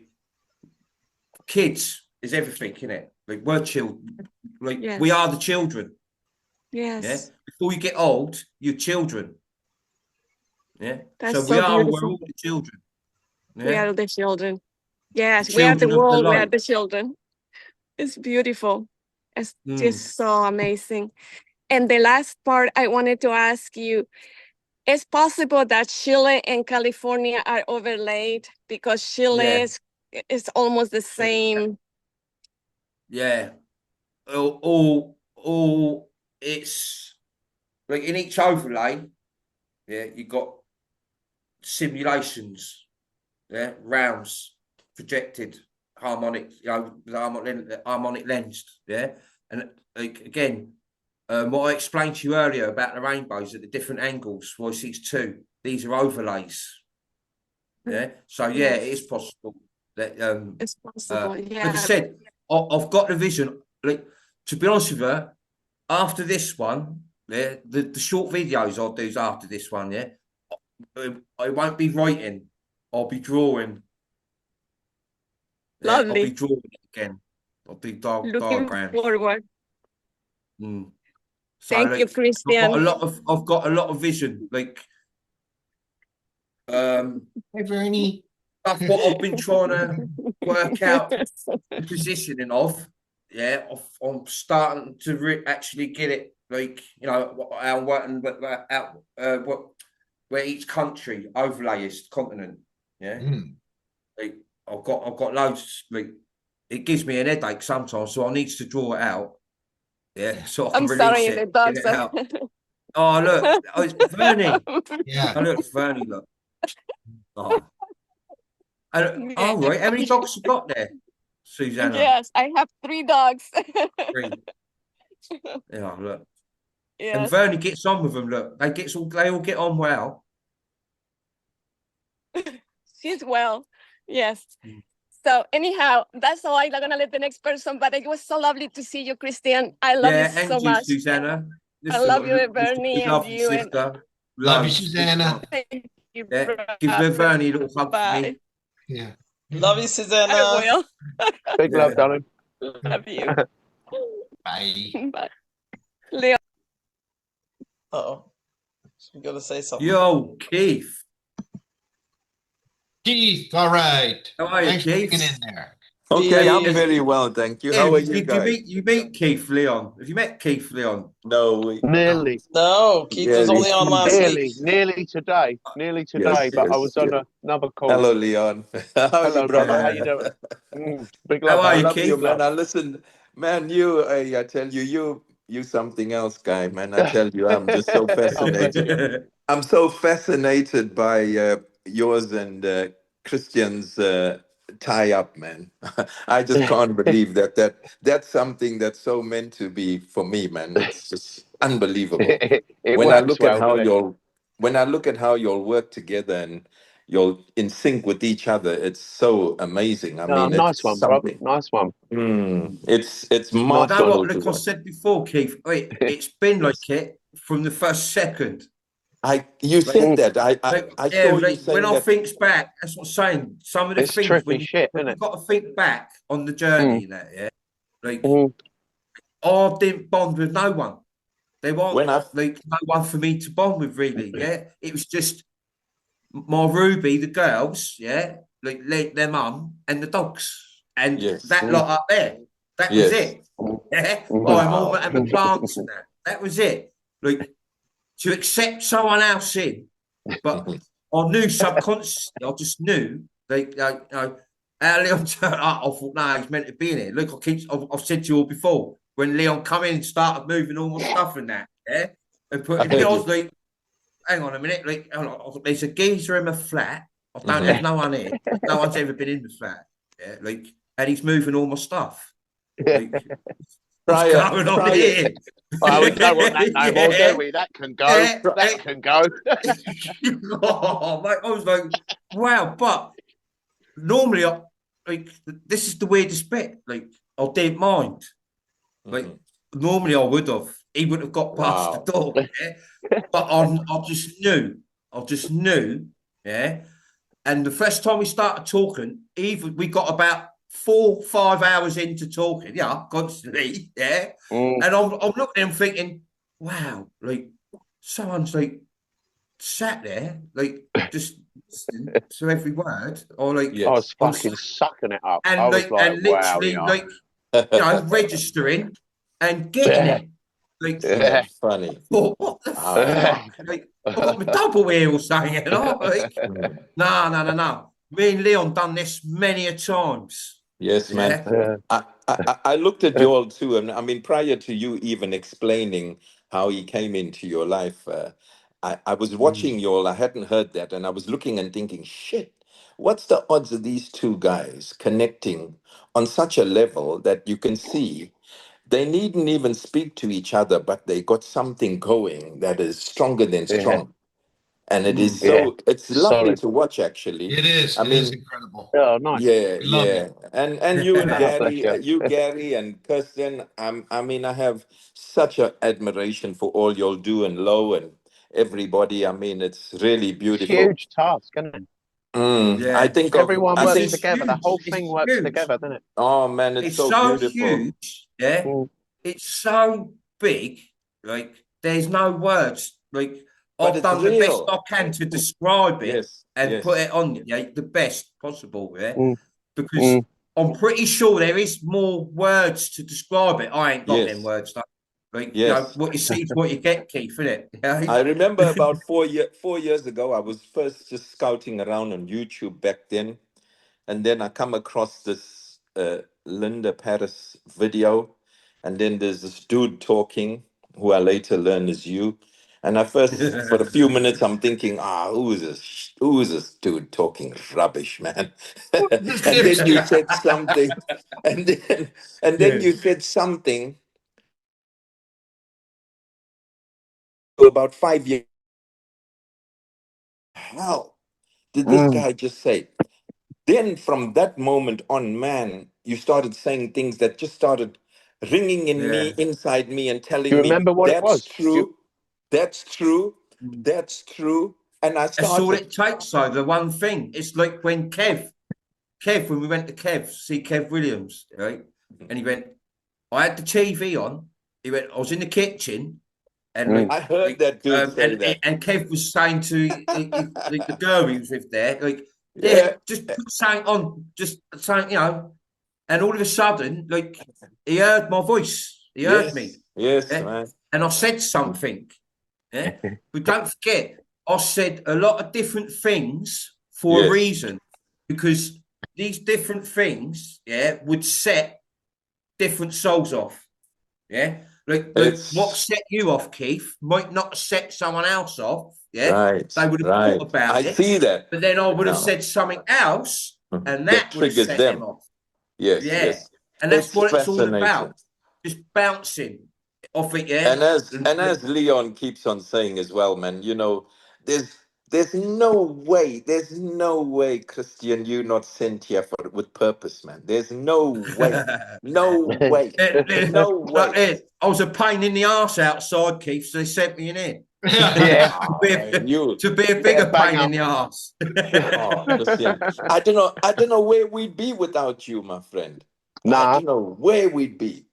D: kids is everything, innit? Like we're children, like we are the children.
H: Yes.
D: Yeah. Before you get old, you're children. Yeah.
H: That's
D: so we're all the children.
H: Yeah? We are the children. Yes,
D: the
H: we are the world, we are
D: light.
H: the children. It's beautiful. It's just so amazing. And the last part I wanted to ask you, it's possible that Chile and California are overlaid because Chile is almost the same.
D: Yeah. All it's like in each overlay, you got simulations, rounds, projected harmonic, harmonic lensed, and like again, what I explained to you earlier about the rainbows at the different angles. Well, it's two. These are overlays. Yeah. So it is possible that
H: it's possible.
D: like I said, I've got the vision. Like to be honest with you, after this one, the short videos I'll do after this one, I won't be writing. I'll be drawing.
H: Lovely.
D: I'll be drawing it again. I'll do diagrams.
H: Forward.
D: So,
H: Thank you, Christian.
D: I've got a lot of vision. Like,
C: Hey, Bernie.
D: That's what I've been trying to work out the positioning of. Yeah, I'm starting to actually get it. Like, where each country overlay is continent. Yeah. Like, I've got loads. Like, it gives me an headache sometimes, so I need to draw it out. Yeah, so I can
H: sorry,
D: release
H: the dogs
D: get it out. Oh look, it's Vernie.
C: Yeah.
D: Oh look, Vernie. Look. Oh. All right. How many dogs you got there, Susanna?
H: Yes, I have 3 dogs.
D: 3. Yeah, look.
H: Yes.
D: And Vernie gets on with them. Look, they all get on well.
H: She's well. Yes. So anyhow, that's all. I'm gonna let the next person. But it was so lovely to see you, Christian. I love you so much,
D: Susanna.
H: I love you, Bernie, and you.
C: Love you, Susanna.
H: Thank you.
D: Give Bernie a little hug for me.
C: Yeah.
B: Love you, Susanna.
H: I will.
F: Big love, darling.
H: Love you.
C: Bye.
H: Bye. Leo.
B: Uh-oh. You gotta say something.
D: Yo, Keith.
C: Keith, all right.
D: How are you,
C: Thanks
D: Keith?
C: for getting in there.
J: Okay, I'm very well, thank you. How are you guys?
D: You meet Keith Leon? Have you met Keith Leon?
J: No,
F: Nearly.
B: No, Keith was only on last week.
F: Nearly today, but I was on another call.
J: Hello, Leon.
F: Hello, brother. How you doing? Big love.
D: How are you,
J: love
D: Keith?
J: you, man. Now listen, man, I tell you something else, guy, man. I tell you, I'm just so fascinated. I'm so fascinated by yours and Christian's tie up, man. I just can't believe that's something that's so meant to be for me, man. It's just unbelievable. When I look at how you'll work together and you're in sync with each other, it's so amazing. I mean,
F: nice
J: it's
F: one,
J: something.
F: bro. Nice one.
J: It's
D: Well,
J: marvelous.
D: like I said before, Keith, it's been like it from the first second.
J: You said that. I saw you saying
D: when I
J: that.
D: think back, that's what I'm saying. Some of the
F: It's
D: things
F: trippy
D: when
F: shit,
D: when
F: isn't
D: you've
F: it?
D: got to think back on the journey, Like, I didn't bond with no one. There wasn't like no one for me to bond with, really. Yeah, it was just my Ruby, the girls, yeah, like their mum and the dogs, and that lot up there. That was it. Yeah, I'm and the plants and that. That was it. Like, to accept someone else in, but I knew subconsciously. I just knew. Like Leon turned up, I thought, no, he's meant to be in here. Look, I've said to you all before, when Leon come in and started moving all my stuff and that, yeah, and put it, I was like, hang on a minute, like, there's a geezer in my flat. There's no one here. No one's ever been in the flat. Yeah, like, and he's moving all my stuff. Like, what's going on here?
F: Well, we don't want that no more, do we? That can go. That can go.
D: Oh, mate, I was like, wow, but normally, this is the weirdest bit. Like, I didn't mind. Like, normally I would have. He would have got past the door. Yeah? But I just knew. Yeah. And the first time we started talking, we got about 4 or 5 hours into talking. Yeah, constantly. Yeah. And I'm looking at him thinking, wow, like, someone's like sat there, like, just listening to every word, or like,
F: I was fucking sucking it up,
D: and
F: I was
D: and literally,
F: wow,
D: like, you know, registering and getting it. Like,
J: funny.
D: What the fuck? Like, I've got my double here or something, you know? Like, no. Me and Leon done this many a times.
J: Yes, man. I looked at you all too, and I mean, prior to you even explaining how he came into your life, I was watching you all. I hadn't heard that, and I was looking and thinking, shit, what's the odds of these two guys connecting on such a level that you can see they needn't even speak to each other, but they got something going that is stronger than strong. And it is it's lovely to watch, actually.
C: It is.
J: I mean,
C: incredible.
F: Oh, nice.
J: Yeah. And you, Gary, and Kirsten, I mean, I have such an admiration for all you'll do, and Lo and everybody. I mean, it's really beautiful.
F: Huge task, isn't it?
J: I think
F: everyone works together. The whole thing works together, doesn't it?
J: Oh man, it's so beautiful.
D: Huge. Yeah, it's so big. Like, there's no words. Like, I've done the best I can to describe it and put it on the best possible. Yeah, because I'm pretty sure there is more words to describe it. I ain't got them words. Like, you know, what you see is what you get, Keith, isn't it? Yeah?
J: I remember about 4 years ago, I was first just scouting around on YouTube back then. And then I come across this Linda Paris video. And then there's this dude talking, who I later learned is you. And I first, for a few minutes, I'm thinking, who is this dude talking rubbish, man? And then you said something. And then you said something. About 5 years. How did this guy just say? Then from that moment on, man, you started saying things that just started ringing in me, inside me, and telling me,
F: remember what it was?
J: True. That's true. That's true. And I started.
D: That's all it takes, though. The one thing. It's like when Kev, when we went to see Kev Williams, right? And he went, I had the TV on. He went, I was in the kitchen. And
J: I heard that dude say that.
D: And Kev was saying to the girl he was with there, like, just put something on, just something, you know. And all of a sudden, like, he heard my voice. He heard me.
J: Yes, man.
D: And I said something. Yeah. But don't forget, I said a lot of different things for a reason, because these different things, would set different souls off. Yeah. Like, what set you off, Keith, might not set someone else off. Yeah,
J: right,
D: they would have thought about it.
J: I see that.
D: But then I would have said something else, and that would have set them off.
J: Yes.
D: And that's what it's all about. Just bouncing off it,
J: And as Leon keeps on saying as well, man, you know, there's no way, Christian, you not sent here with purpose, man. There's no way. No way. No way.
D: I was a pain in the arse outside, Keith, so they sent me in here. To be a bigger pain in the arse.
J: Christian, I don't know where we'd be without you, my friend.
F: Nah.
J: you know, where we'd be.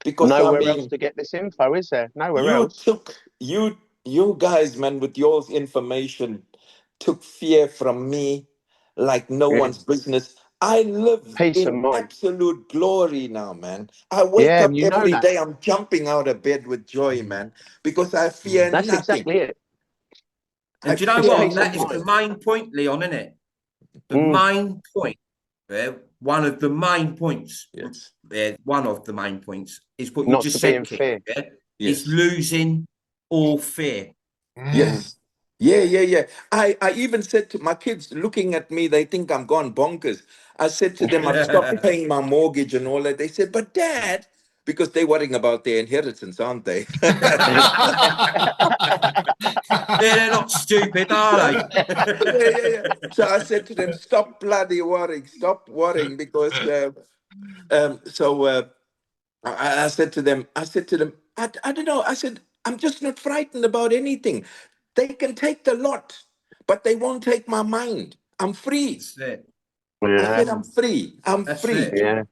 J: Because
F: nowhere else to get this info, is there? Nowhere else.
J: You guys, man, with your information, took fear from me like no one's business. I live
F: Peace of
J: in
F: mind.
J: absolute glory now, man. I wake up
F: you know
J: every
F: that.
J: day. I'm jumping out of bed with joy, man, because I fear
F: That's
J: nothing.
F: exactly it.
D: And do you know what? That is the main point, Leon, isn't it? The main point. One of the main points.
J: Yes.
D: One of the main points is what you
F: Not
D: just
F: to
D: said.
F: be in fear.
D: Yeah?
J: Yes.
D: It's losing all fear.
J: Yes. Yeah. I even said to my kids, looking at me, they think I'm gone bonkers. I said to them, I've stopped paying my mortgage and all that. They said, but Dad, because they're worrying about their inheritance, aren't they?
D: They're not stupid, are they?
J: Yeah. So I said to them, stop bloody worrying, stop worrying, because I said to them, I don't know. I said, I'm just not frightened about anything. They can take the lot, but they won't take my mind. I'm free.
D: That's it.
J: I said, I'm free. I'm
D: That's
J: free.
D: it.
F: Yeah.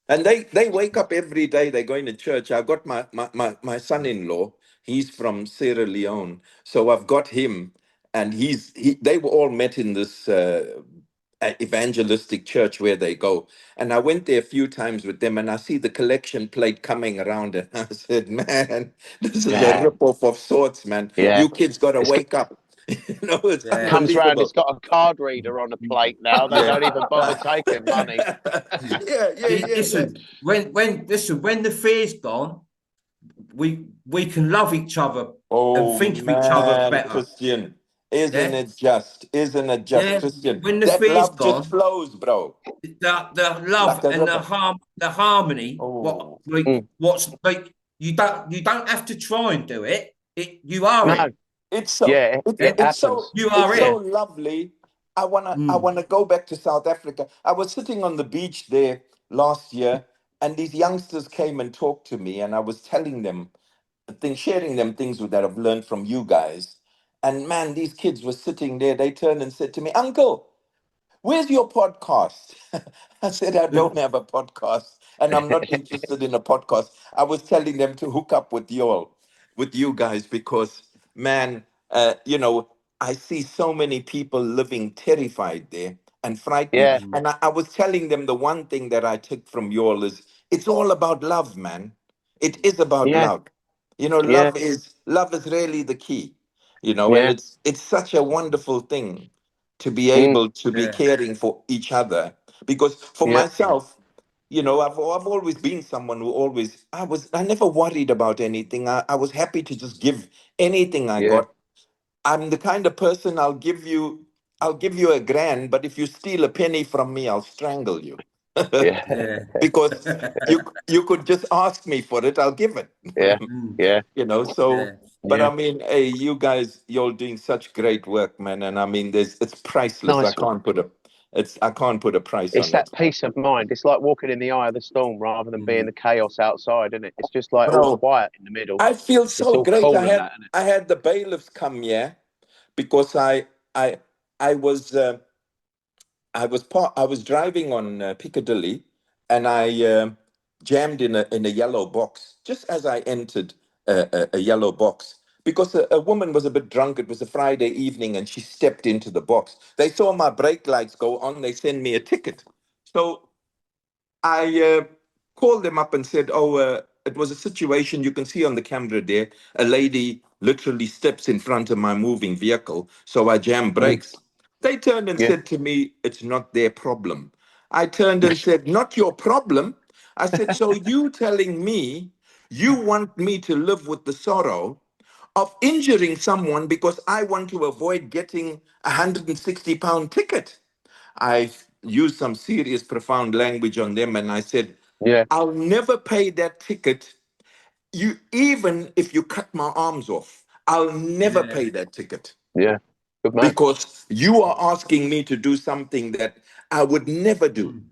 J: And they wake up every day. They're going to church. I've got my son-in-law. He's from Sierra Leone. So I've got him, and they were all met in this evangelistic church where they go. And I went there a few times with them, and I see the collection plate coming around, and I said, man, this is a rip-off of sorts, man.
F: Yeah.
J: You kids got to wake up. You know, it's
F: Comes round, it's
J: unbelievable.
F: got a card reader on a plate now. They don't even bother taking money.
D: Listen, when the fear's gone, we can love each other and think of each other better.
J: Christian, isn't it just? Isn't it just, Christian?
D: When the
J: That
D: fear's
J: love
D: gone,
J: just flows, bro.
D: The love
J: Like a
D: and
J: river.
D: the harmony. What's like? You don't have to try and do it. You are it.
J: It's so it's so
D: you are
J: it's
D: it.
J: so lovely. I wanna go back to South Africa. I was sitting on the beach there last year, and these youngsters came and talked to me, and I was telling them things, sharing them things that I've learned from you guys. And man, these kids were sitting there. They turned and said to me, Uncle, where's your podcast? I said, I don't have a podcast, and I'm not interested in a podcast. I was telling them to hook up with you guys, because, man, I see so many people living terrified there and frightened.
F: Yeah.
J: And I was telling them the one thing that I took from you all is it's all about love, man. It is about love. Love is really the key. And it's such a wonderful thing to be able to be caring for each other. Because for myself, I've always been someone who I never worried about anything. I was happy to just give anything I got. I'm the kind of person I'll give you $1,000, but if you steal a penny from me, I'll strangle you. Because you could just ask me for it, I'll give it. But I mean, hey, you guys, you're doing such great work, man, and I mean, it's priceless.
F: Nice.
J: I can't put a price on it.
F: It's that peace of mind. It's like walking in the eye of the storm rather than being the chaos outside, isn't it? It's just like all quiet in the middle.
J: I feel so great.
F: Cool
J: I had the bailiffs come here because I was driving on Piccadilly, and I jammed in a yellow box just as I entered a yellow box, because a woman was a bit drunk. It was a Friday evening, and she stepped into the box. They saw my brake lights go on. They sent me a ticket. So I called them up and said, it was a situation you can see on the camera there. A lady literally steps in front of my moving vehicle, so I jam brakes. They turned and said to me, it's not their problem. I turned and said, not your problem. I said, so you telling me you want me to live with the sorrow of injuring someone because I want to avoid getting a £160 ticket? I used some serious, profound language on them, and I said, I'll never pay that ticket. Even if you cut my arms off, I'll never pay that ticket.
F: Yeah. Good man.
J: Because you are asking me to do something that I would never do.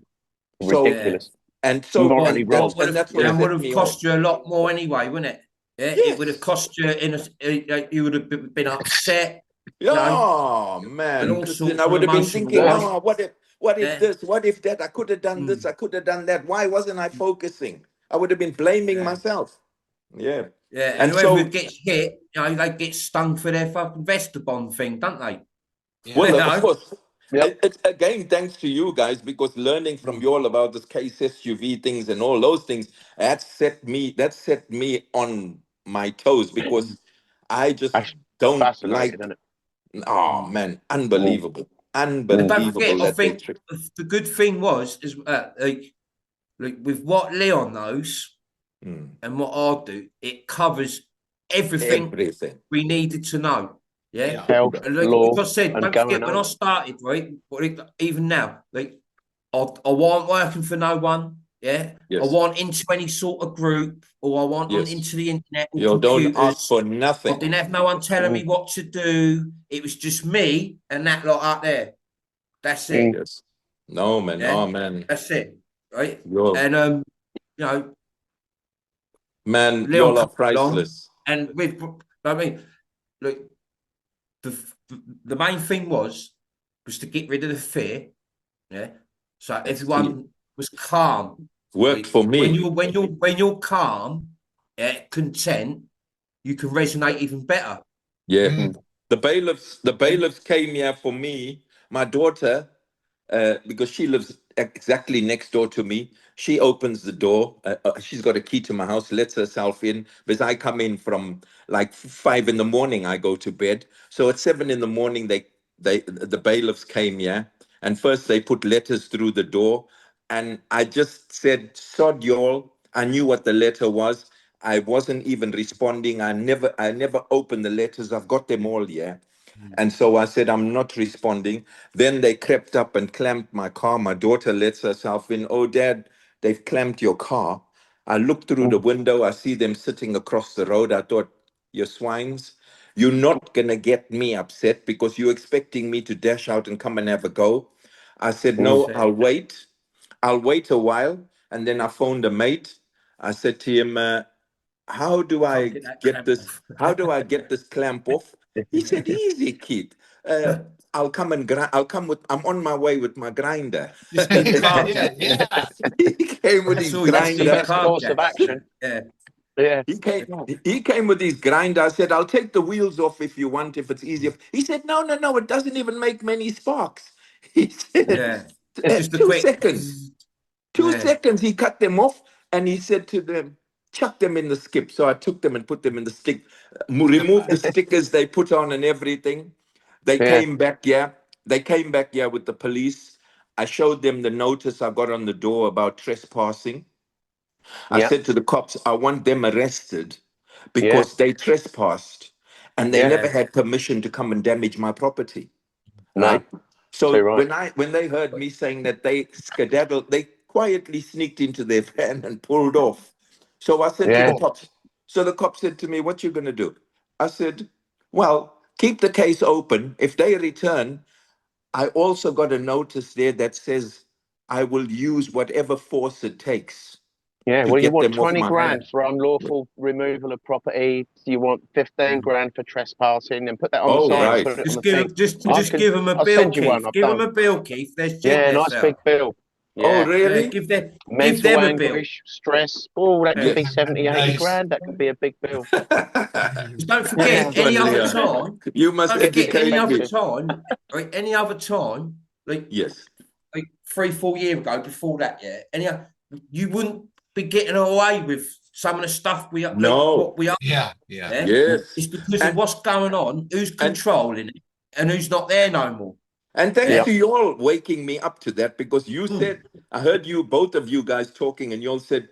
F: Ridiculous.
J: And so
F: morally wrong.
J: That's what
D: would have cost you a lot more anyway, wouldn't it? It would have cost you you would have been upset.
J: Oh man, Christian, I would have been thinking, what What if this? What if that? I could have done this. I could have done that. Why wasn't I focusing? I would have been blaming myself. Yeah.
D: Yeah,
J: And
D: whoever
J: so,
D: gets hit, you know, they get stung for their fucking Vestabond thing, don't they?
J: well,
D: You
J: of
D: know?
J: course.
F: Yep.
J: It's again thanks to you guys, because learning from you all about this case SUV things and all those things, that set me on my toes, because I just
F: That's
J: don't
F: fascinating,
J: like.
F: isn't it?
J: Oh man, unbelievable,
D: And don't
J: unbelievable
D: forget, I
J: that they
D: think
J: tricked.
D: the good thing was is like with what Leon knows and what I do, it covers everything we needed to know. Yeah.
F: Health,
D: And like
F: law,
D: I said,
F: and
D: don't
F: going
D: forget when I
F: home.
D: started, right? Even now, like I wasn't working for no one. Yeah.
J: Yes.
D: I wasn't into any sort of group, or I wasn't on
J: Yes.
D: into the internet or
J: You don't
D: computers.
J: ask for
D: I
J: nothing.
D: didn't have no one telling me what to do. It was just me and that lot up there. That's it.
J: Yes. No man.
D: Yeah?
J: Oh man.
D: That's it. Right.
J: You're,
D: And you know,
J: man,
D: Leon
J: y'all are
D: comes along,
J: priceless.
D: and with, I mean, look, the main thing was to get rid of the fear. Yeah. So everyone was calm.
J: Worked for me.
D: When you're calm, content, you can resonate even better.
J: Yeah. The bailiffs came here for me. My daughter, because she lives exactly next door to me, she opens the door. She's got a key to my house, lets herself in. Because I come in from like 5 in the morning, I go to bed. So at 7 in the morning, the bailiffs came here, and first they put letters through the door, and I just said, "Sod y'all." I knew what the letter was. I wasn't even responding. I never opened the letters. I've got them all here. And so I said, I'm not responding. Then they crept up and clamped my car. My daughter lets herself in. Oh, Dad, they've clamped your car. I looked through the window. I see them sitting across the road. I thought, you swines, you're not going to get me upset because you're expecting me to dash out and come and have a go. I said, no, I'll wait. I'll wait a while. And then I phoned a mate. I said to him, how do I get this? How do I get this clamp off? He said, "Easy, kid. I'll come with. I'm on my way with my grinder."
D: Just get the car.
J: He came with his grinder.
F: Best course of action. Yeah.
J: He came with his grinder. I said, "I'll take the wheels off if you want. If it's easier." He said, "No. It doesn't even make many sparks." He said,
D: Just a
J: 2
D: quick
J: seconds. 2 seconds. He cut them off, and he said to them, chuck them in the skip. So I took them and put them in the stick, removed the stickers they put on and everything. They came back here. They came back here with the police. I showed them the notice I got on the door about trespassing. I said to the cops, I want them arrested because they trespassed and they never had permission to come and damage my property. Right? So when they heard me saying that, they skedaddled, they quietly sneaked into their van and pulled off. So I said to the cops, so the cop said to me, what you going to do? I said, well, keep the case open. If they return, I also got a notice there that says I will use whatever force it takes.
F: Yeah, well, you want 20
J: grand
F: grand for unlawful removal of property. You want 15 grand for trespassing, and put that on the sign.
J: Right.
F: Put it
D: Just
F: on the
D: give
F: thing.
D: give them a
F: I'll
D: bill,
F: send you
D: Keith.
F: one. I've
D: Give them
F: done.
D: a bill, Keith. There's
F: Nice big bill.
J: Oh, really?
D: give them
F: Mental
D: a bill.
F: anguish, stress. Oh, that could be 70, 80 grand. That could be a big bill.
D: Just don't forget any other time.
J: You must educate
D: any other
J: me.
D: time. Right, any other time, like 3-4 years ago, before that, you wouldn't be getting away with some of the stuff we are. What we are.
J: Yes.
D: It's because of what's going on, who's controlling it, and who's not there no more.
J: And thanks to you all waking me up to that, because you said, I heard you, both of you guys talking, and you all said,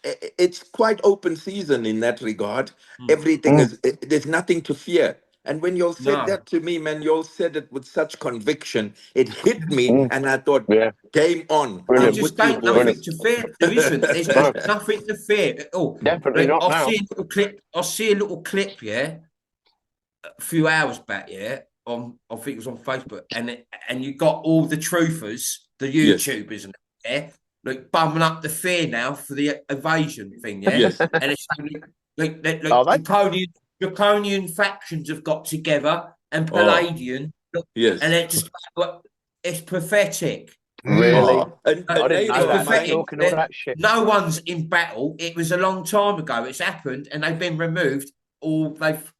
J: it's quite open season in that regard. Everything is, there's nothing to fear. And when you all said that to me, man, you all said it with such conviction. It hit me, and I thought, game on.
D: There just ain't nothing to fear. There isn't. There's nothing to fear at all.
F: Definitely not now.
D: I'll see a little clip, a few hours back, I think it was on Facebook, and you got all the truthers, the YouTubers, and like bumming up the fear now for the evasion thing, and it's like Draconian factions have got together, and Palladian, and it's pathetic.
F: Really?
J: Oh, and
F: I didn't know that, mate.
D: pathetic.
F: Talking all that shit.
D: No one's in battle. It was a long time ago. It's happened, and they've been removed. Or they've,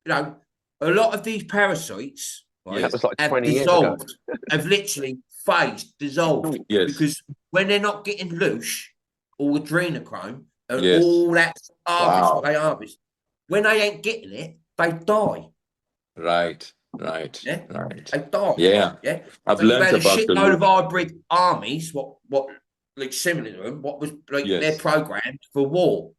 D: a lot of these parasites, right,
F: That was like
D: have
F: 20 years ago.
D: dissolved, have literally phased, dissolved.
J: Yes.
D: Because when they're not getting loose, all adrenochrome and
J: Yes.
D: all that harvest,
J: Wow.
D: what they harvest, when they ain't getting it, they die.
J: Right.
D: Yeah,
J: Right.
D: they die.
J: Yeah.
D: Yeah.
J: I've
D: So you've
J: learned
D: had a
J: about the
D: shitload of
J: loop.
D: hybrid armies, what like similar to them, what was like
J: Yes.
D: they're programmed for war,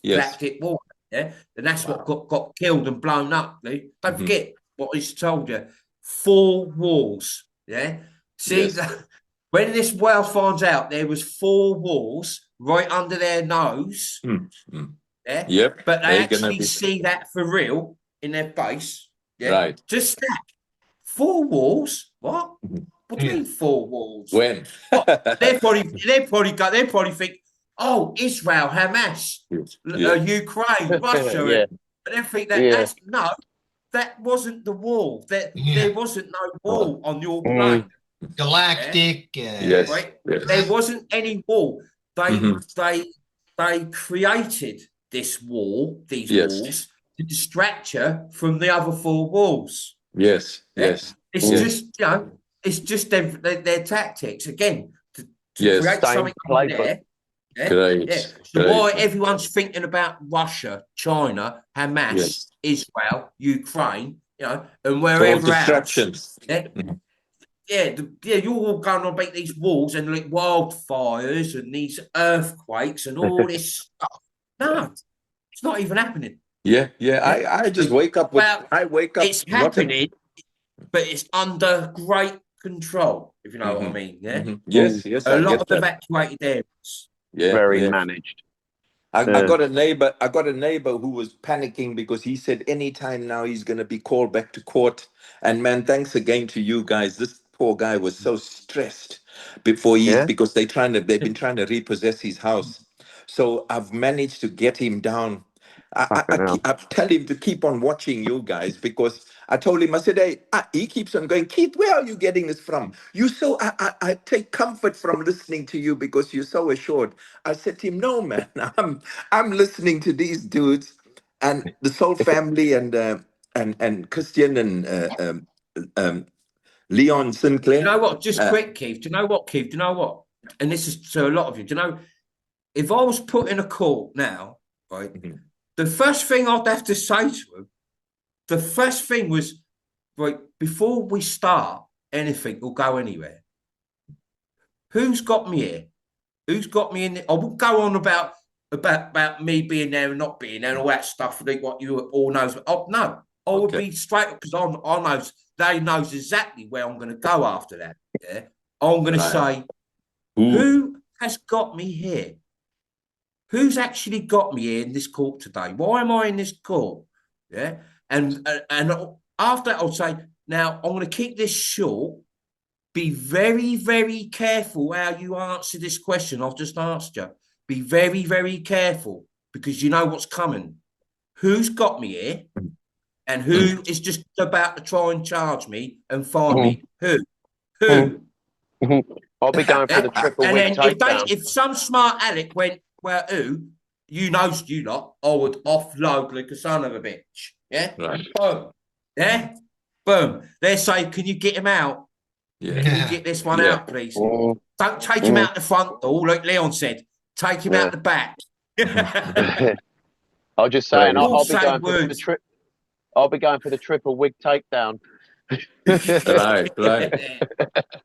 J: Yes.
D: galactic war. Yeah, and that's what got killed and blown up. Lee. Don't forget what he's told you. 4 wars. Yeah. See,
J: Yes.
D: when this world finds out there was 4 wars right under their nose. Yeah.
J: Yep.
D: But they
J: They're gonna
D: actually
J: be
D: see that for real in their base. Yeah.
J: right.
D: Just that. 4 wars? What? What do you mean 4 wars?
J: When?
D: They probably think, oh, Israel, Hamas, Ukraine, Russia,
F: Yeah.
D: but they think that that's no, that wasn't the wall. There wasn't no wall on your plane.
C: Galactic.
J: Yes.
D: Right?
J: Yes.
D: There wasn't any wall. They
J: Mhm.
D: they created this wall, these
J: Yes.
D: walls, to distract you from the other 4 walls.
J: Yes.
D: Yeah.
J: Yes.
D: It's
J: Yes.
D: just, it's just their tactics again to
J: Yes.
D: create
F: Same
D: something
F: playbook.
D: there. Yeah?
J: Great.
D: Yeah. So
J: Great.
D: why everyone's thinking about Russia, China, Hamas,
J: Yes.
D: Israel, Ukraine, and
J: It's all
D: wherever else.
J: distractions.
D: Yeah, you're all going on about these wars and like wildfires and these earthquakes and all this stuff. No, it's not even happening.
J: Yeah. I just wake up with.
D: Well,
J: I wake up.
D: It's happening, but it's under great control, if you know what I mean. Yeah.
J: Yes. Yes.
D: A
J: I
D: lot
J: get
D: of
J: that.
D: evacuated areas.
J: Yeah.
F: Very
J: yeah.
F: managed.
J: I got a neighbor. I got a neighbor who was panicking because he said anytime now he's going to be called back to court. And man, thanks again to you guys. This poor guy was so stressed before because they've been trying to repossess his house. So I've managed to get him down. I tell him to keep on watching you guys because I told him, I said, hey, he keeps on going, Keith, where are you getting this from? I take comfort from listening to you because you're so assured. I said to him, no, man, I'm listening to these dudes and the Soul family and Christian and Leon Sinclair.
D: You know what? Just quick, Keith. Do you know what, Keith? Do you know what? And this is to a lot of you. Do you know, if I was put in a court now, right, the first thing I'd have to say to him, the first thing was, right, before we start anything or go anywhere, who's got me here? Who's got me in? I won't go on about me being there and not being there and all that stuff, like what you all knows. Oh, no, I would be straight because I know they knows exactly where I'm going to go after that. Yeah, I'm going to say, who has got me here? Who's actually got me here in this court today? Why am I in this court? Yeah, and after that, I'll say, now I'm going to keep this short. Be very, very careful how you answer this question I've just asked you. Be very, very careful because you know what's coming. Who's got me here? And who is just about to try and charge me and find me? Who?
F: I'll be going for the triple wing takedown.
D: If some smart Alec went, well, who? You know, you lot, I would offload like a son of a bitch. Yeah?
J: Right.
D: Boom. Yeah? Boom. They say, can you get him out?
J: Yeah.
D: Can you get this one out, please? Don't take him out the front door, like Leon said. Take him out the back.
F: I'm just saying, I'll be going for the triple wig takedown.
J: Right.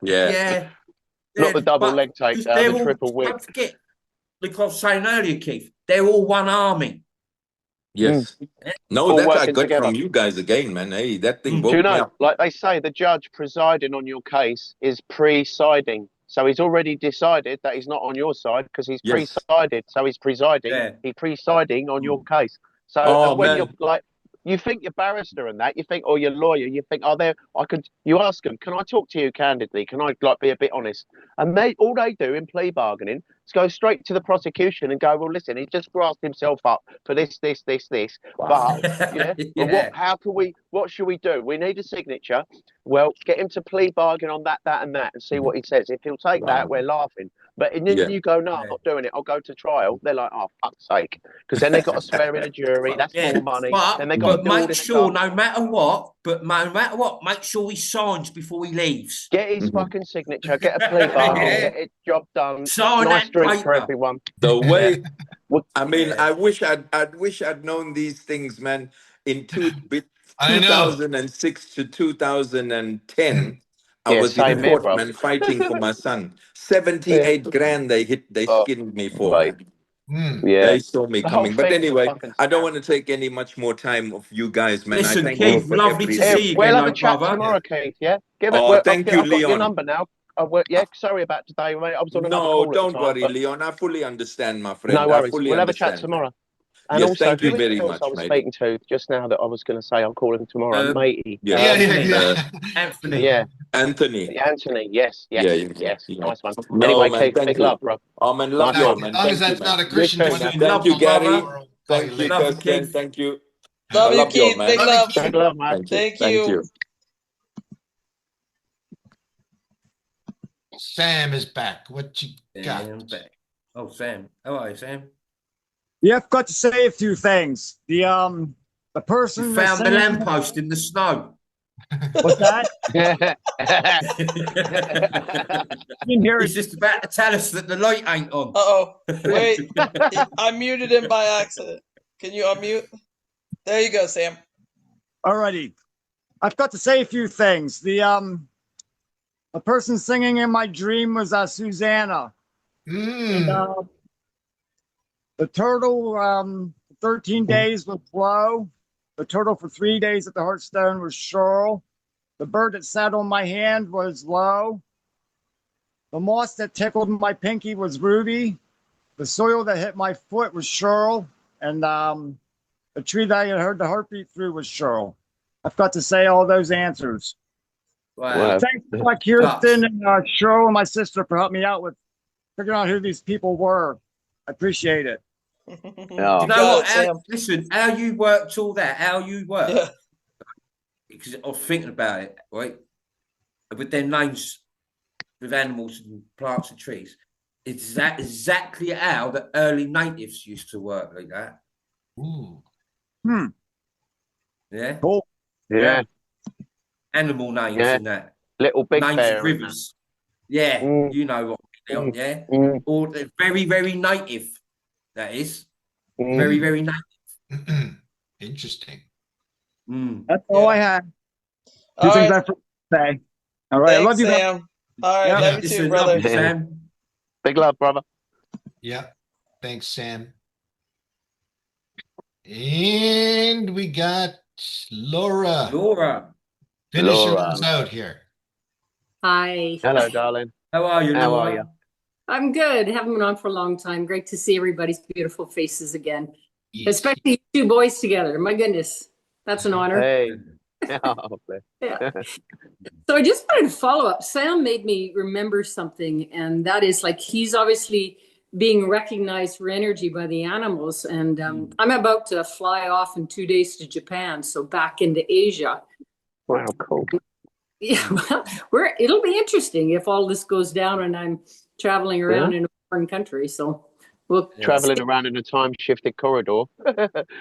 J: Yeah.
F: Not the double leg takedown, the triple wig.
D: Don't forget, like I was saying earlier, Keith, they're all one army.
J: Yes. No,
F: All
J: that I
F: working
J: got
F: together.
J: from you guys again, man. Hey, that thing
F: Do
J: woke
F: you
J: me
F: know,
J: up.
F: like they say, the judge presiding on your case is pre-siding. So he's already decided that he's not on your side because he's pre-sided. So he's presiding.
D: Yeah.
F: He's pre-siding on your case. So when
J: man.
F: you're like, you think you're barrister and that, you think, or you're lawyer, you think, you ask them, can I talk to you candidly? Can I be a bit honest? And all they do in plea bargaining, go straight to the prosecution and go, well, listen, he just grasped himself up for this.
J: Wow.
F: But yeah, but what should we do? We need a signature. Well, get him to plea bargain on that, and see what he says. If he'll take that, we're laughing. But then you go, no, I'm not doing it. I'll go to trial. They're like, oh, fuck's sake. Because then they've got to swear in a jury. That's more money. Then they got to
D: make sure, no matter what, make sure he signs before he leaves.
F: Get his fucking signature. Get a plea bargain. Get his job done.
D: Sign
F: nice
D: that
F: drink
D: paper.
F: for everyone.
J: The way, I mean, I wish I'd known these things, man. In 2006 to 2010, I was in court, man, fighting for my son. 78 grand they skinned me for.
F: Right. Yeah.
J: They saw me coming. But anyway, I don't want to take any much more time of you guys, man.
D: Listen,
J: I thank
D: Keith,
J: you for
D: lovely to see you
F: We'll
D: again,
F: have a chat tomorrow, Keith. Yeah.
J: Thank you,
F: I've got your
J: Leon.
F: number now. Yeah, sorry about today, mate. I was on another
J: No,
F: call
J: don't worry, Leon. I fully understand, my friend.
F: No worries.
J: We'll
F: have a chat tomorrow. And
J: yes,
F: also,
J: thank you
F: who
J: very
F: else
J: much,
F: I was
J: mate.
F: speaking to just now that I was going to say I'm calling tomorrow, matey.
D: Anthony.
F: Yeah.
J: Anthony.
F: Anthony. Yes. Nice one.
J: No,
F: anyway,
J: man,
F: Keith, big love, bro.
J: Oh, man, love you, man.
C: As long as that's not a Christian.
J: Thank you, Gary. Thank you, Kirsten. Thank you.
B: Love you, Keith.
J: man.
B: Big love.
F: Big love, man.
B: Thank you.
C: Sam is back. What you got?
D: I'm back. Oh, Sam. How are you, Sam?
A: Yeah, I've got to say a few things. The person
D: You
A: that's
D: found the
A: singing-
D: lamppost in the snow.
A: What's that?
D: He's just about to tell us that the light ain't on.
B: Uh-oh. Wait. I muted him by accident. Can you unmute? There you go, Sam.
A: Alrighty. I've got to say a few things. The person singing in my dream was Susanna. And, the turtle 13 days was Flo. The turtle for 3 days at the Hearthstone was Cheryl. The bird that sat on my hand was Lo. The moss that tickled my pinky was Ruby. The soil that hit my foot was Cheryl. And the tree that I had heard the heartbeat through was Cheryl. I've got to say all those answers.
D: Wow.
A: Thanks to Kirsten and Cheryl and my sister for helping me out with figuring out who these people were. I appreciate it.
D: You know what? Listen, how you worked all that, because I was thinking about it, right? With their names, with animals and plants and trees, it's that exactly how the early natives used to work like that.
C: Ooh.
D: Yeah.
A: Cool.
F: Yeah.
D: Animal names and that.
F: Little Big
D: names
F: Bear.
D: of rivers. Yeah, you know what I mean, yeah. Or they're very, very native. That is. Very, very native.
C: Interesting.
A: That's all I had.
B: All right.
A: I say. All right.
B: Thanks,
A: I love you,
B: Sam. All right. Love you too, brother.
D: Sam.
F: Big love, brother.
C: Yeah. Thanks, Sam. And we got Laura. Finishing us out here.
K: Hi.
F: Hello, darling.
D: How are you,
F: How
D: Laura?
F: are you?
K: I'm good. Haven't been on for a long time. Great to see everybody's beautiful faces again.
C: Yes.
K: Especially you two boys together. My goodness. That's an honor.
F: Hey. Oh,
K: Yeah. So I just wanted to follow up. Sam made me remember something, and that is like he's obviously being recognized for energy by the animals. And I'm about to fly off in 2 days to Japan, so back into Asia.
F: Wow, cool.
K: Yeah, well, it'll be interesting if all this goes down and I'm traveling around in a foreign country. So we'll
F: traveling around in a time-shifted corridor.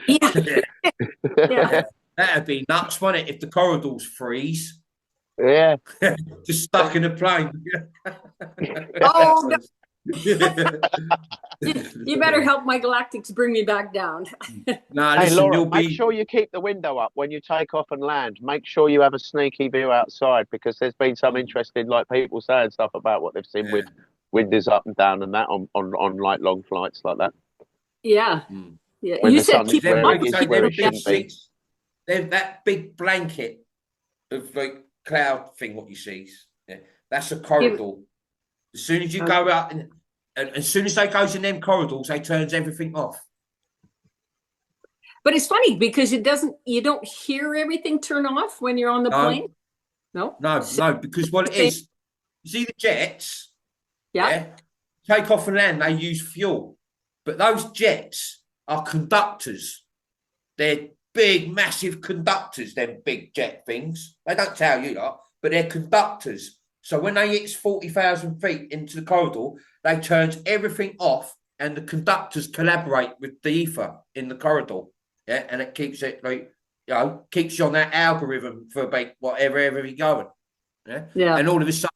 K: Yeah.
D: That'd be nuts, wouldn't it? If the corridors freeze.
F: Yeah.
D: Just stuck in a plane.
K: Oh, no. You better help my galactics bring me back down.
D: No,
F: hey,
D: listen,
F: Laura, make sure you keep the window up when you take off and land. Make sure you have a sneaky view outside, because there's been some interesting, like, people saying stuff about what they've seen with windows up and down and that on like long flights like that.
K: Yeah. Yeah.
F: When
K: You
F: the
K: said
F: sun
K: keep
F: is where it is,
K: it
F: where it shouldn't be.
D: There's that big blanket of like cloud thing, what you see. Yeah, that's a corridor. As soon as you go out and as soon as they goes in them corridors, they turns everything off.
K: But it's funny because you don't hear everything turn off when you're on the plane. No,
D: because what it is, you see the jets.
K: Yeah.
D: take off and land, they use fuel. But those jets are conductors. They're big, massive conductors, them big jet things. They don't tell you that, but they're conductors. So when they hit 40,000 feet into the corridor, they turn everything off and the conductors collaborate with the ether in the corridor. Yeah, and it keeps it like, you know, keeps you on that algorithm for about whatever you're going. Yeah.
K: Yeah.
D: And all of a sudden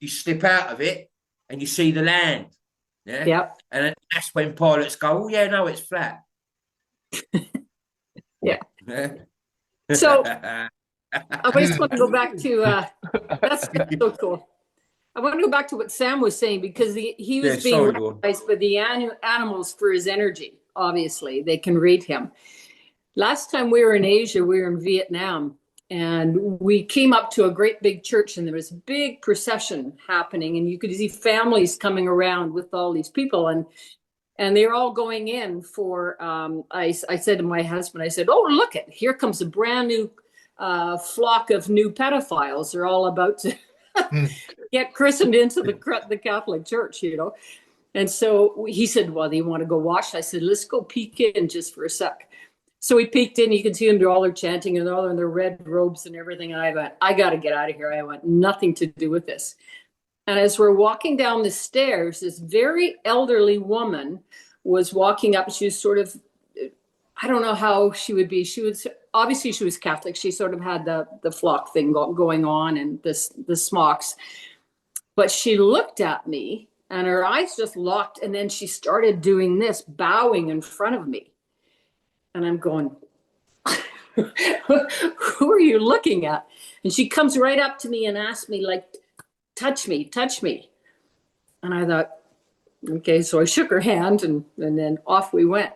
D: you slip out of it and you see the land. Yeah.
K: Yep.
D: And that's when pilots go, oh yeah, no, it's flat.
K: Yeah.
D: Yeah.
K: So I just want to go back to that's so cool. I want to go back to what Sam was saying, because he was being recognized by the animals for his energy. Obviously, they can read him. Last time we were in Asia, we were in Vietnam, and we came up to a great big church, and there was a big procession happening, and you could see families coming around with all these people, and they're all going in for, I said to my husband, I said, oh, look it, here comes a brand new flock of new pedophiles. They're all about to get christened into the Catholic Church, you know. And so he said, well, do you want to go watch? I said, let's go peek in just for a sec. So we peeked in. You can see them do all their chanting and all in their red robes and everything. And I went, I got to get out of here. I want nothing to do with this. And as we're walking down the stairs, this very elderly woman was walking up. She was sort of, I don't know how she would be. She was, obviously she was Catholic. She sort of had the flock thing going on and the smocks. But she looked at me and her eyes just locked. And then she started doing this, bowing in front of me. And I'm going, who are you looking at? And she comes right up to me and asks me, like, touch me, touch me. And I thought, okay, so I shook her hand and then off we went.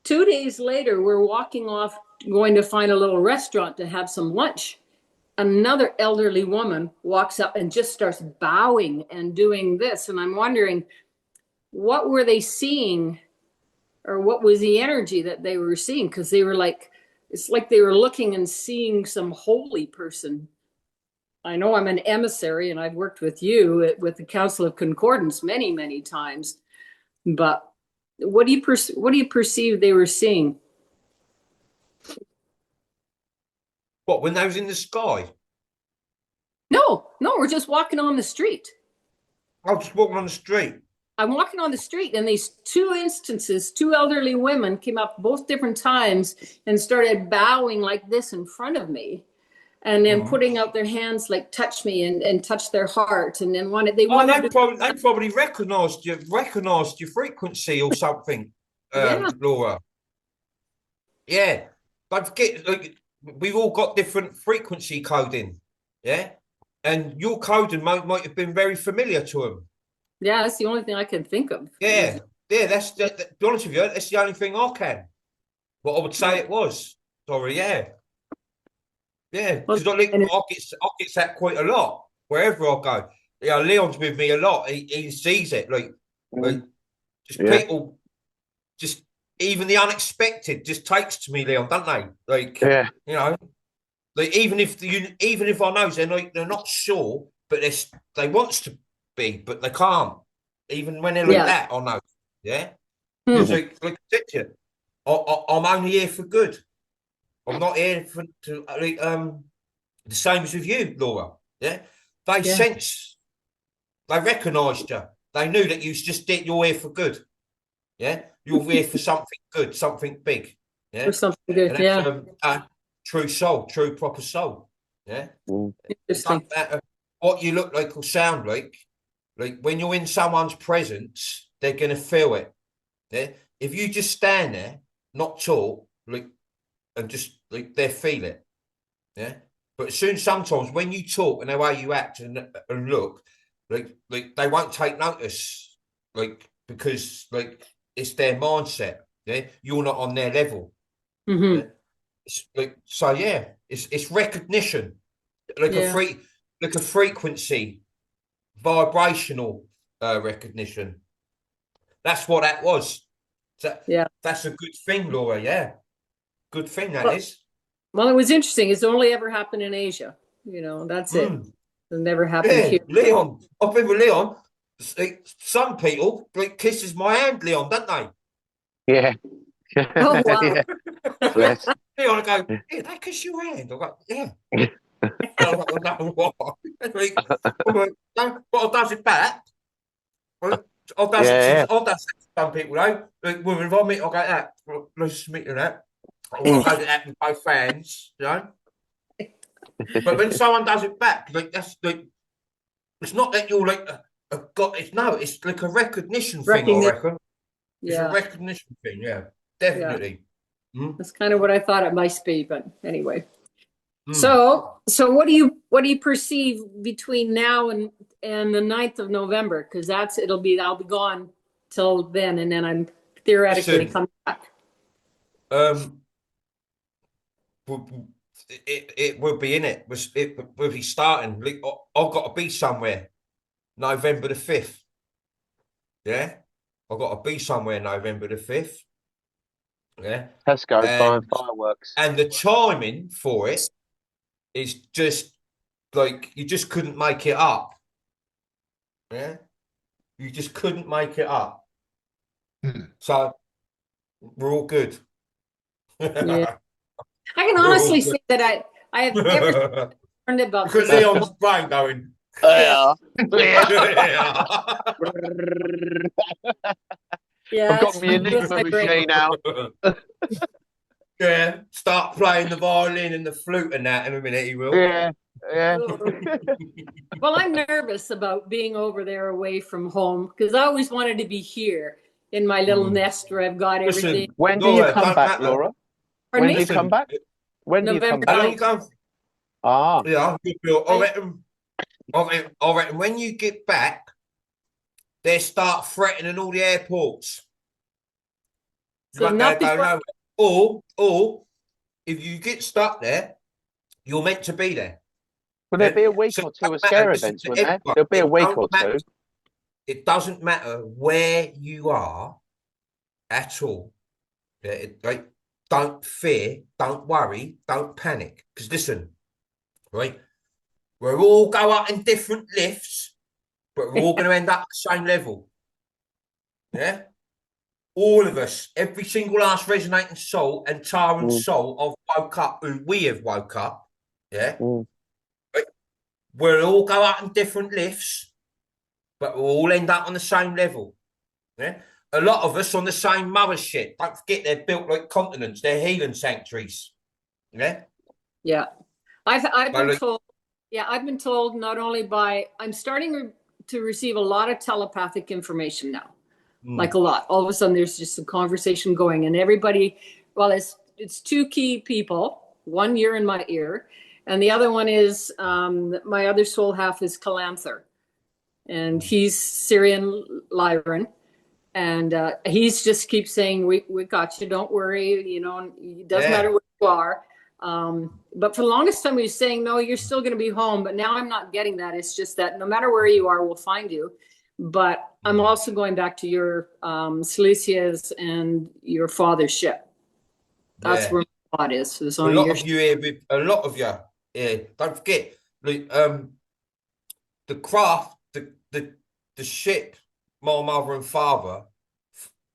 K: 2 days later, we're walking off, going to find a little restaurant to have some lunch. Another elderly woman walks up and just starts bowing and doing this. And I'm wondering, what were they seeing? Or what was the energy that they were seeing? Because they were like, it's like they were looking and seeing some holy person. I know I'm an emissary and I've worked with you with the Council of Concordance many, many times. But what do you perceive they were seeing?
I: What, when they was in the sky?
K: No, we're just walking on the street.
I: I was just walking on the street.
K: I'm walking on the street and these two instances, two elderly women came up both different times and started bowing like this in front of me and then putting out their hands like touch me and touch their heart. And then they
I: probably recognized your frequency or something,
K: Yeah.
I: Laura. Yeah. Don't forget, like, we've all got different frequency coding. Yeah. And your coding might have been very familiar to them.
K: Yeah, that's the only thing I can think of.
I: Yeah, that's to be honest with you, that's the only thing I can. What I would say it was. Sorry, yeah. Yeah, because I get that quite a lot wherever I go. Yeah, Leon's with me a lot. He sees it, like just people, just even the unexpected just takes to me, Leon, don't they? Like, you know, like even if I know they're not sure, but they wants to be, but they can't. Even when they're like that, I know. Yeah. Because like I said to you, I'm only here for good. I'm not here to the same as with you, Laura. Yeah. They sense, they recognised you. They knew that you're here for good. Yeah. You're here for something good, something big. Yeah.
K: For something good.
I: True soul, true proper soul. Yeah.
K: Interesting.
I: It doesn't matter what you look like or sound like. Like when you're in someone's presence, they're gonna feel it. Yeah. If you just stand there, not talk, like, and just like they feel it. Yeah. But sometimes when you talk and the way you act and look, like they won't take notice, like, because like it's their mindset. Yeah. You're not on their level.
K: Mm-hmm.
I: Yeah? It's like, so yeah, it's recognition, like a frequency. Vibrational recognition. That's what that was. So, that's a good thing, Laura. Yeah, good thing that is.
K: Well, it was interesting. It's only ever happened in Asia. You know, that's it. It never happened here.
I: Leon, I've been with Leon. some people like kisses my hand, Leon, don't they?
F: Yeah.
K: Oh, wow.
F: Yeah. Bless.
I: Leon, I go, yeah, they kiss your hand. I go, yeah. I was like, no, what? What does it back? I'll does some people though. Like women, if I meet, I'll go that. Let's meet that. I'll go to that with both fans, you know. But when someone does it back, like that's like, it's not that you're like it's like a recognition thing. I reckon. It's a recognition thing. Yeah, definitely.
K: Yeah. That's kind of what I thought it might be, but anyway. So what do you perceive between now and the 9th of November? Because I'll be gone till then, and then I'm theoretically coming back.
I: It will be in it. It will be starting. I've got to be somewhere November the 5th. Yeah, I've got to be somewhere November the 5th. Yeah,
F: Tesco buying fireworks,
I: and the timing for it is just like you just couldn't make it up. Yeah, you just couldn't make it up. So we're all good.
K: Yeah. I can honestly say that I have never learned about
I: because Leon's brain going.
F: Yeah.
K: Yeah,
F: I've got my Enigma machine out.
I: Yeah, start playing the violin and the flute and that in a minute. He will.
F: Yeah.
K: Well, I'm nervous about being over there away from home because I always wanted to be here in my little nest where I've got everything.
F: When do you come back, Laura? When do you come back? When do you come back? Ah.
I: Yeah, I reckon when you get back, they start threatening all the airports.
K: So not
I: go nowhere. Or if you get stuck there, you're meant to be there.
F: Will there be a week or two of scare events, won't there? There'll be a week or two.
I: It doesn't matter where you are at all. Don't fear, don't worry, don't panic. Because listen, right? We'll all go up in different lifts, but we're all going to end up at the same level. Yeah? All of us, every single last resonating soul and Taran soul have woke up, who we have woke up. Yeah? Right? We'll all go up in different lifts, but we'll all end up on the same level. Yeah? A lot of us on the same mothership. Don't forget they're built like continents. They're healing sanctuaries. Yeah?
K: Yeah. I've been told. Yeah, I've been told not only I'm starting to receive a lot of telepathic information now, like a lot. All of a sudden, there's just a conversation going, and everybody. Well, it's two key people. One you're in my ear, and the other one is my other soul half is Kalanther, and he's Syrian Lyran, and he's just keeps saying, "We got you. Don't worry. You know, it doesn't matter where you are." But for the longest time, he was saying, no, you're still going to be home. But now I'm not getting that. It's just that no matter where you are, we'll find you. But I'm also going back to your Silesia's and your father's ship. That's where my thought is.
I: A lot of you here, a lot of you here. Don't forget, the craft, the ship my mother and father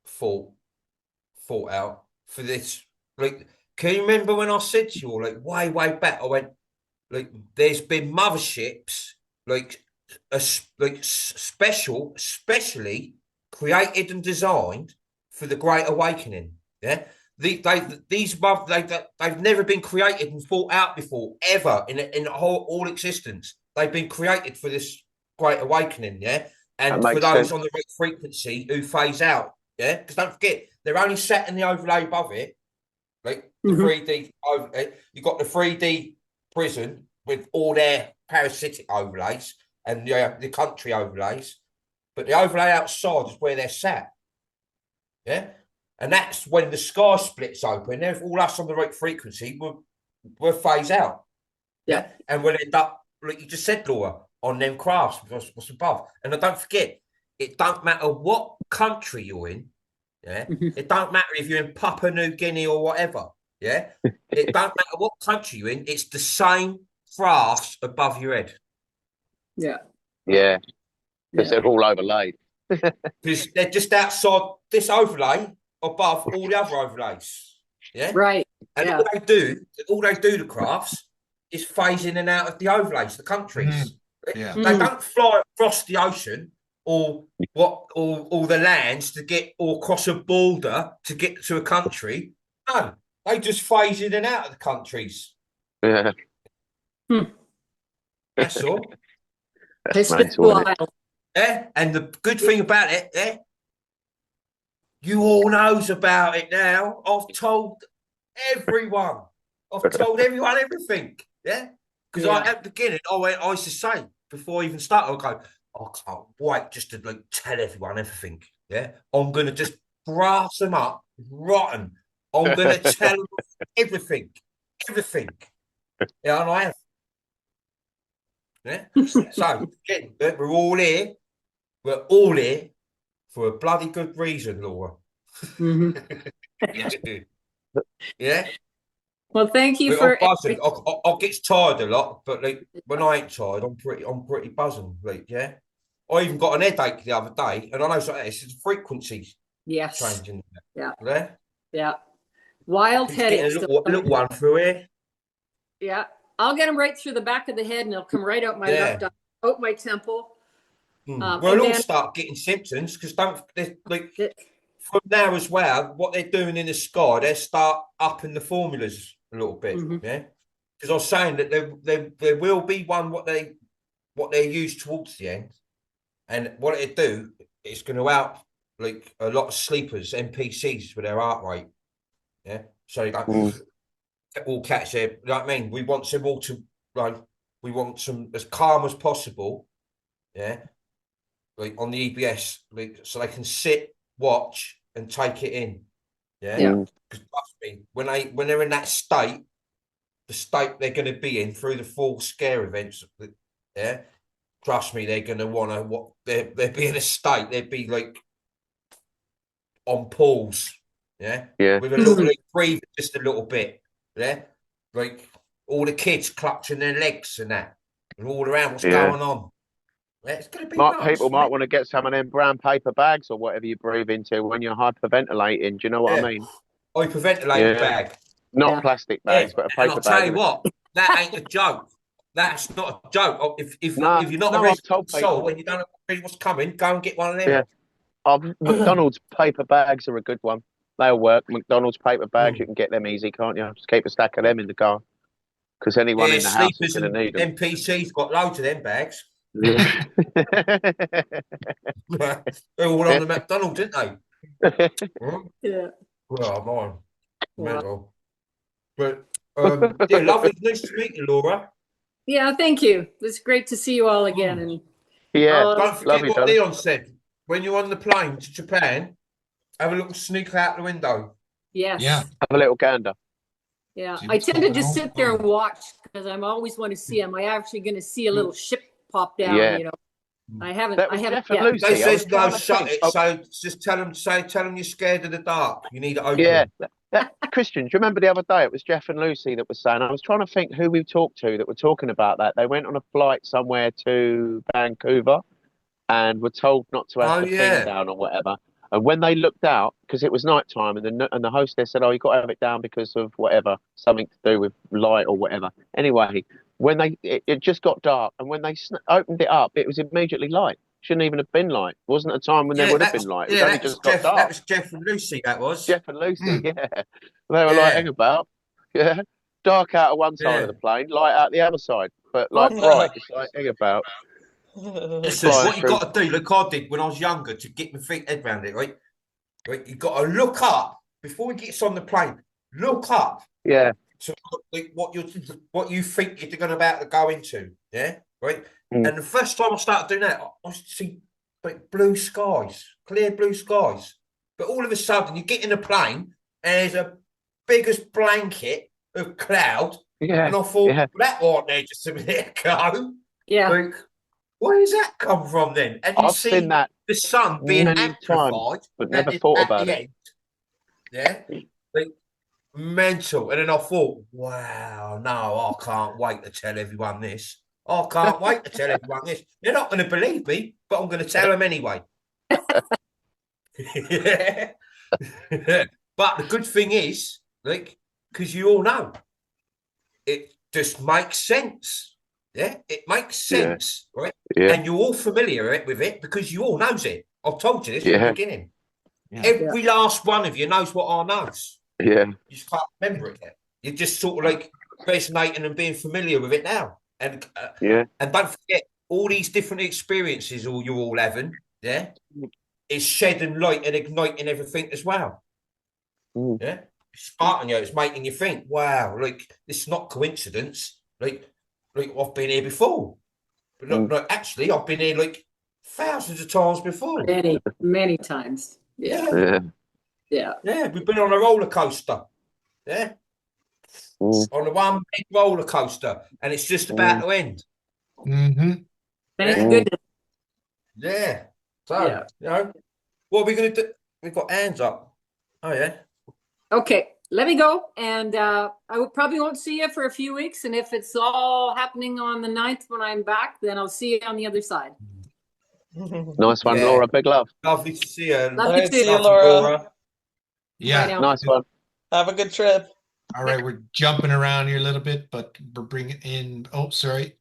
I: fought out for this. Like, can you remember when I said to you all, like, way back, I went, like, there's been motherships, specially created and designed for the Great Awakening. Yeah, they've never been created and fought out before, ever in all existence. They've been created for this Great Awakening. Yeah, and for those on the right frequency who phase out. Yeah, because don't forget, they're only set in the overlay above it. Like the 3D, you got the 3D prison with all their parasitic overlays and the country overlays, but the overlay outside is where they're sat. Yeah, and that's when the sky splits open. If all us on the right frequency, we'll phase out. Yeah, and we'll end up like you just said, Laura, on them crafts what's above. And don't forget, it don't matter what country you're in. Yeah, it don't matter if you're in Papua New Guinea or whatever. Yeah, it don't matter what country you're in. It's the same crafts above your head.
K: Yeah.
F: Yeah. because they're all overlaid.
I: Because they're just outside this overlay above all the other overlays. Yeah.
K: Right.
I: And all they do, the crafts, is phase in and out of the overlays, the countries.
C: Yeah.
I: They don't fly across the ocean or the lands to get or cross a border to get to a country. No, they just phase in and out of the countries.
F: Yeah.
I: That's all.
F: That's mental, isn't it?
I: Yeah, and the good thing about it, yeah, you all knows about it now. I've told everyone. I've told everyone everything. Yeah, because at the beginning, I used to say before I even started, I go, I can't wait just to like tell everyone everything. Yeah, I'm gonna just brass them up, rotten. I'm gonna tell them everything. Yeah, and I have. Yeah. So again, we're all here. We're all here for a bloody good reason, Laura. Yeah.
K: Well, thank you
I: I'm buzzing. I get tired a lot, but like when I ain't tired, I'm pretty buzzing. Like, yeah. I even got an headache the other day, and I know it's a frequency changing.
K: Yeah. Wild headaches.
I: A little one through here.
K: Yeah. I'll get them right through the back of the head, and they'll come right out my left eye, out my temple.
I: We'll all start getting symptoms because from now as well, what they're doing in the sky, they start upping the formulas a little bit. Yeah, because I was saying that there will be one what they use towards the end, and what it do, it's going to out like a lot of sleepers, NPCs with their heart rate. Yeah, so all cats there. You know what I mean? We want them all to we want them as calm as possible. Yeah. Like on the EBS, like, so they can sit, watch, and take it in. Yeah. Because trust me, when they're in that state, the state they're going to be in through the full scare events. Yeah. Trust me, they're going to want to. They'd be in a state. They'd be like on pause. Yeah. Yeah. With a little breathe, just a little bit. Yeah. Like all the kids clutching their legs and that, and all around what's going on. It's going to be nice,
F: people might want to get some of them brown paper bags or whatever you breathe into when you're hyperventilating. Do you know what I mean?
I: Hyperventilating bag.
F: Not plastic bags, but a paper bag.
I: I'll tell you what, that ain't a joke. That's not a joke. If you're not a resident soul when you don't know what's coming, go and get one of them.
F: Yeah. McDonald's paper bags are a good one. They'll work. McDonald's paper bags, you can get them easy, can't you? Just keep a stack of them in the car. Because anyone in the house is going to need them.
I: NPC's got loads of them bags. Yeah. They're all on the McDonald's, didn't they?
K: Yeah.
I: Well, mental. But lovely. Nice to meet you, Laura.
K: Yeah, thank you. It's great to see you all again. And
I: don't forget what Leon said. When you're on the plane to Japan, have a little sneak out the window.
K: Yes.
F: Yeah. Have a little gander.
K: Yeah. I tend to just sit there and watch because I'm always want to see. Am I actually going to see a little ship pop down? You know, I haven't.
I: They says no, shut it. So just tell them you're scared of the dark. You need it open.
F: Yeah. Christian, do you remember the other day? It was Jeff and Lucy that was saying. I was trying to think who we talked to that were talking about that. They went on a flight somewhere to Vancouver and were told not to have the thing down or whatever. And when they looked out, because it was night time, and the hostess said, "Oh, you got to have it down because of whatever, something to do with light or whatever." Anyway, when it just got dark, and when they opened it up, it was immediately light. Shouldn't even have been light. It wasn't a time when there would have been light. It only just got dark.
I: That was Jeff and Lucy. That was
F: Jeff and Lucy. Yeah, they were like, "Hang about, dark out of one side of the plane, light out the other side, but like bright." It's like, hang about.
I: Listen, what you got to do, like I did when I was younger, to get my head around it, right? You got to look up before he gets on the plane. Look up, to like, what you think you're going about to go into, right? And the first time I started doing that, I see like blue skies, clear blue skies. But all of a sudden, you get in a plane and there's a biggest blanket of cloud, and I thought that wasn't there just a minute ago.
K: Yeah.
I: Like, where does that come from then? And you see that the sun being amplified,
F: but never thought about it.
I: Yeah, like mental. And then I thought, wow, no, I can't wait to tell everyone this. I can't wait to tell everyone this. They're not going to believe me, but I'm going to tell them anyway. But the good thing is, like, because you all know, it just makes sense. Yeah, it makes sense, right?
F: Yeah.
I: And you're all familiar with it because you all knows it. I've told you this from the beginning.
C: Yeah.
I: Every last one of you knows what I knows.
F: Yeah.
I: You just can't remember it yet. You're just sort of like resonating and being familiar with it now. And and don't forget, all these different experiences you're all having, is shedding light and igniting everything as well. Yeah, it's sparking you. It's making you think. Wow, like this is not coincidence. Like I've been here before, but look, actually, I've been here like thousands of times before.
K: Many times.
I: Yeah. We've been on a roller coaster. Yeah, on the one big roller coaster, and it's just about to end.
K: Thank goodness.
I: Yeah. So you know, what are we going to do? We've got hands up. Oh yeah.
K: Okay, let me go. And I probably won't see you for a few weeks. And if it's all happening on the 9th when I'm back, then I'll see you on the other side.
F: Nice one, Laura. Big love.
I: Lovely to see you.
K: Love you too.
B: See you, Laura.
C: Yeah.
F: Nice one.
B: Have a good trip.
C: All right, we're jumping around here a little bit, but we're bringing in. Oh, sorry.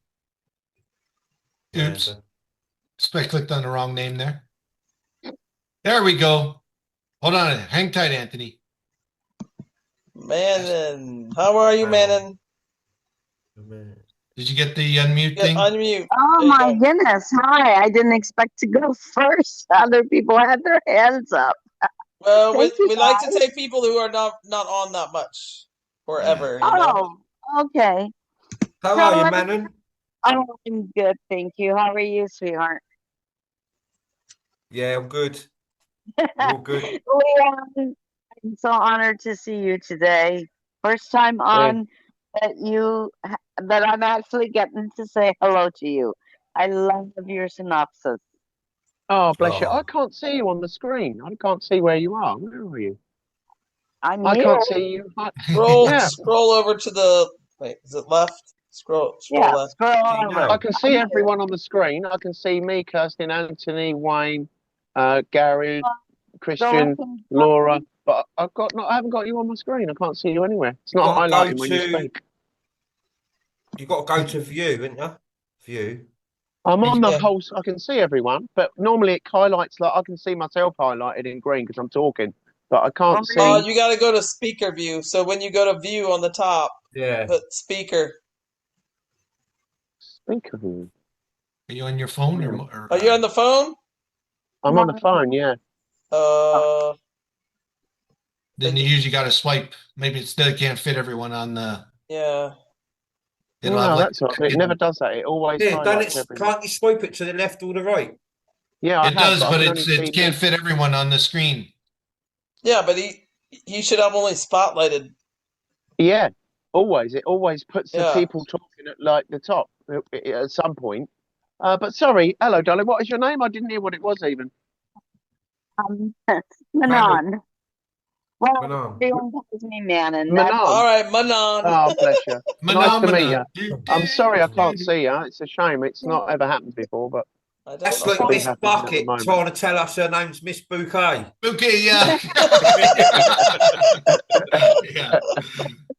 C: Oops. I clicked on the wrong name there. There we go. Hold on. Hang tight, Anthony.
B: Manon, how are you, Manon?
C: Did you get the unmute thing?
B: Unmute.
L: Oh my goodness. Hi. I didn't expect to go first. Other people had their hands up.
B: Well, we like to take people who are not on that much or ever. You know?
L: Okay.
I: How are you, Manon?
L: Oh, I'm good, thank you. How are you, sweetheart?
I: Yeah, I'm good. All good.
L: Leon, I'm so honored to see you today. First time on that I'm actually getting to say hello to you. I love your synopsis.
F: Oh, bless you. I can't see you on the screen. I can't see where you are. Where are you?
L: I
F: can't see you.
B: Scroll over to the. Wait, is it left? Scroll left.
L: Scroll
F: I can see everyone on the screen. I can see me, Kirsten, Anthony, Wayne, Gary, Christian, Laura. But I haven't got you on my screen. I can't see you anywhere. It's not highlighting when you speak.
I: You've got to go to view, haven't you? View.
F: I'm on the whole. I can see everyone, but normally it highlights like I can see myself highlighted in green because I'm talking, but I can't see.
B: Oh, you got to go to speaker view. So when you go to view on the top, put speaker.
F: Speaker view.
C: Are you on your phone or
B: Are you on the phone?
F: I'm on the phone. Yeah.
C: Then you usually got to swipe. Maybe it still can't fit everyone on the.
B: Yeah.
F: No, that's right. It never does that. It always highlights everyone.
I: Can't you swipe it to the left or the right?
F: Yeah,
C: it does, but it can't fit everyone on the screen.
B: Yeah, but he should have only spotlighted.
F: Yeah, always. It always puts the people talking at like the top at some point. But sorry, hello, darling. What is your name? I didn't hear what it was even.
L: Manon. Well, everyone calls me Manon.
B: All right, Manon.
F: Oh, bless you. Nice to meet
C: Manon.
F: you. I'm sorry I can't see you. It's a shame. It's not ever happened before, but.
I: That's like Miss Bucket trying to tell us her name's Miss Bouquet.
C: Bouquet, yeah.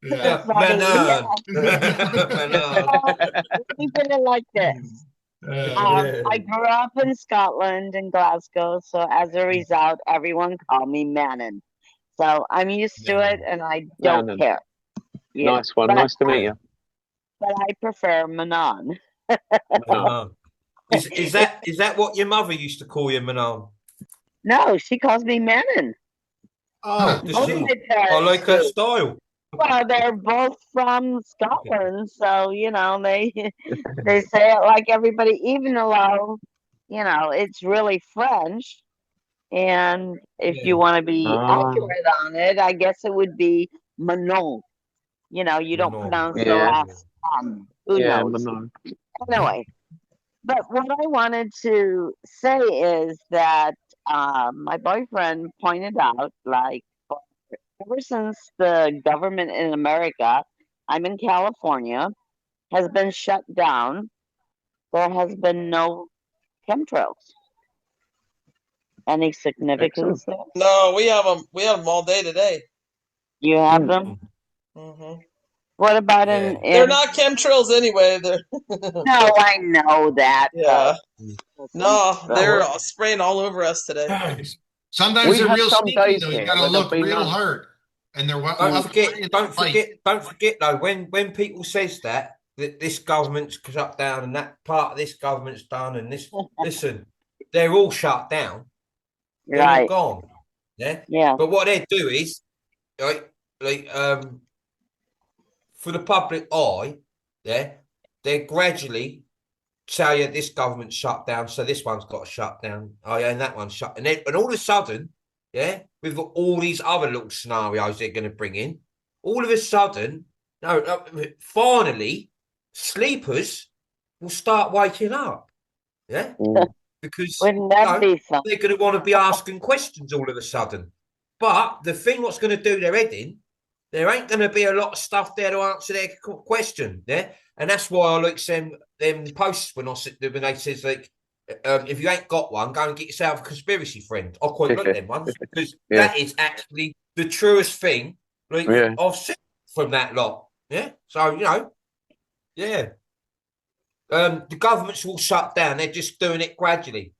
I: Manon.
L: We put it like this. I grew up in Scotland, in Glasgow, so as a result, everyone called me Manon. So I'm used to it, and I don't care.
F: Yeah. Nice one. Nice to meet you.
L: But I prefer Manon.
I: Is that what your mother used to call you, Manon?
L: No, she calls me Manon.
I: Oh, I like her style.
L: Well, they're both from Scotland, so you know they say it like everybody, even though it's really French. And if you want to be accurate on it, I guess it would be Manon. You don't pronounce the last who knows?
F: Manon.
L: Anyway, but what I wanted to say is that my boyfriend pointed out, like, ever since the government in America, I'm in California, has been shut down, there has been no chemtrails. Any significance there?
B: No, we have them. We have them all day today.
L: You have them?
B: Hmm.
L: What about
B: They're not chemtrails anyway. They're
L: No, I know that.
B: yeah. No,
L: So-
B: they're spraying all over us today.
C: Sometimes
F: We
C: they're
F: have
C: real
F: some
C: sneaky
F: days
C: though. You
F: here
C: gotta
F: where there'll
C: look
F: be
C: real
F: none.
C: hard. And they're
I: Don't forget though, when people says that this government's shut down and that part of this government's done and this listen, they're all shut down. They're all
L: Right.
I: gone. Yeah.
L: Yeah.
I: But what they do is like for the public eye, yeah, they gradually tell you this government's shut down, so this one's got to shut down. Oh yeah, and that one's shut. And then and all of a sudden, yeah, with all these other little scenarios they're going to bring in, all of a sudden, finally, sleepers will start waking up. Yeah, because
L: Wouldn't that be something?
I: they're going to want to be asking questions all of a sudden. But the thing what's going to do their head in, there ain't going to be a lot of stuff there to answer their question. Yeah, and that's why I like them posts when they says like, if you ain't got one, go and get yourself a conspiracy friend. I quite like them ones because that is actually the truest thing I've seen from that lot. Yeah, so yeah. The governments will shut down. They're just doing it gradually,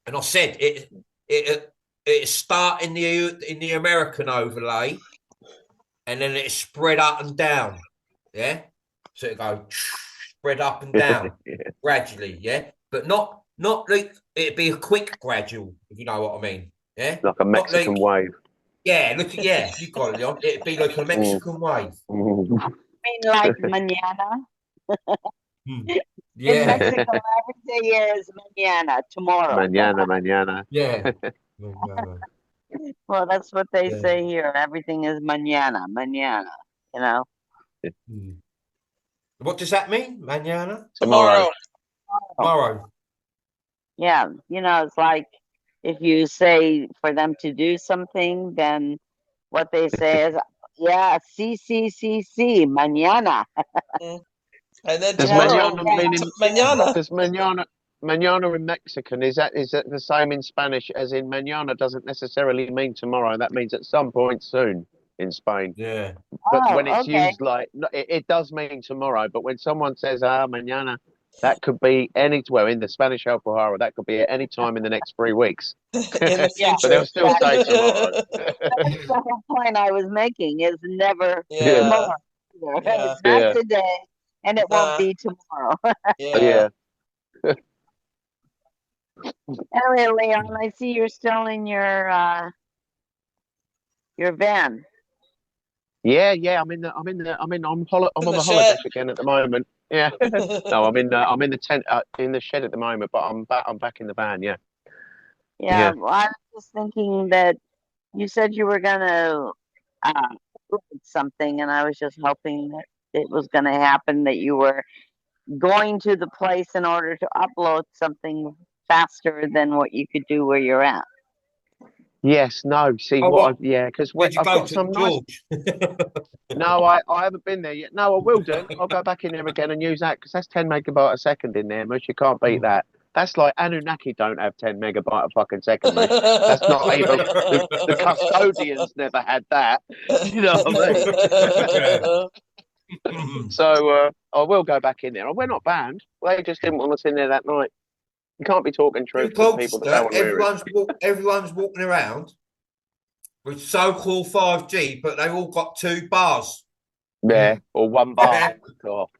I: and I said it start in the American overlay, and then it spread up and down. Yeah, so it go spread up and down gradually. Yeah, but not like it'd be a quick gradual, if you know what I mean. Yeah,
F: Like a Mexican wave.
I: Yeah, you got it, Leon. It'd be like a Mexican wave.
L: I mean, like mañana.
I: Yeah.
L: In Mexico, every day is mañana, tomorrow.
F: Mañana.
I: Yeah.
L: Well, that's what they say here. Everything is mañana. You know.
I: What does that mean? Mañana?
B: Tomorrow.
L: Yeah, it's like if you say for them to do something, then what they say is, sí, mañana.
B: And then
F: Does
B: tomorrow,
F: mañana Does mañana in Mexican is that the same in Spanish as in mañana doesn't necessarily mean tomorrow? That means at some point soon in Spain.
I: Yeah.
F: But when it's used like it does mean tomorrow. But when someone says mañana, that could be in the Spanish Alpujarra, that could be at any time in the next 3 weeks.
B: in the future.
F: But they'll still say tomorrow.
L: That's the whole point I was making is never tomorrow.
B: Yeah.
L: It's not today, and it won't be tomorrow.
F: Yeah.
L: Anyway, Leon, I see you're still in your van.
F: Yeah. I'm on the holiday again at the moment. Yeah. No, I'm in the tent in the shed at the moment, but I'm back in the van. Yeah.
L: Yeah. Well, I was just thinking that you said you were gonna upload something, and I was just hoping that it was gonna happen, that you were going to the place in order to upload something faster than what you could do where you're at.
F: Yes, no. See because I've got some nice. No, I haven't been there yet. No, I will do. I'll go back in there again and use that because that's 10 megabyte a second in there, Mush. You can't beat that. That's like Anunnaki don't have 10 megabyte a fucking second, Mush. That's not even the custodians never had that. You know what I mean? So I will go back in there. We're not banned. They just didn't want us in there that night. You can't be talking truth to people that don't want to hear it.
I: Everyone's walking around with so-called 5G, but they've all got 2 bars.
F: Yeah, or 1 bar.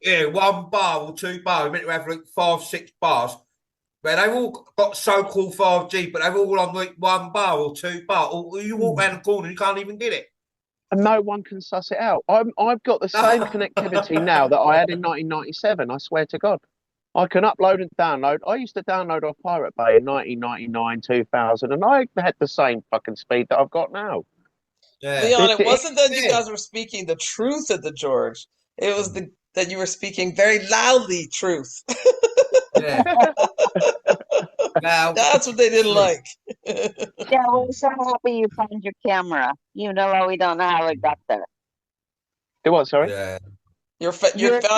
I: Yeah, 1 bar or 2 bars. We're meant to have like 5, 6 bars. But they've all got so-called 5G, but they've all on like 1 bar or 2 bar. Or you walk around the corner and you can't even get it.
F: And no one can suss it out. I've got the same connectivity now that I had in 1997. I swear to God. I can upload and download. I used to download off Pirate Bay in 1999, 2000, and I had the same fucking speed that I've got now.
I: Yeah.
B: Leon, it wasn't that you guys were speaking the truth at the George. It was that you were speaking very loudly truth.
I: Yeah. Now,
B: that's what they didn't like.
L: Yeah, we're so happy you found your camera. You know, we don't know how it got there.
F: Do what, sorry?
I: Yeah.
B: You found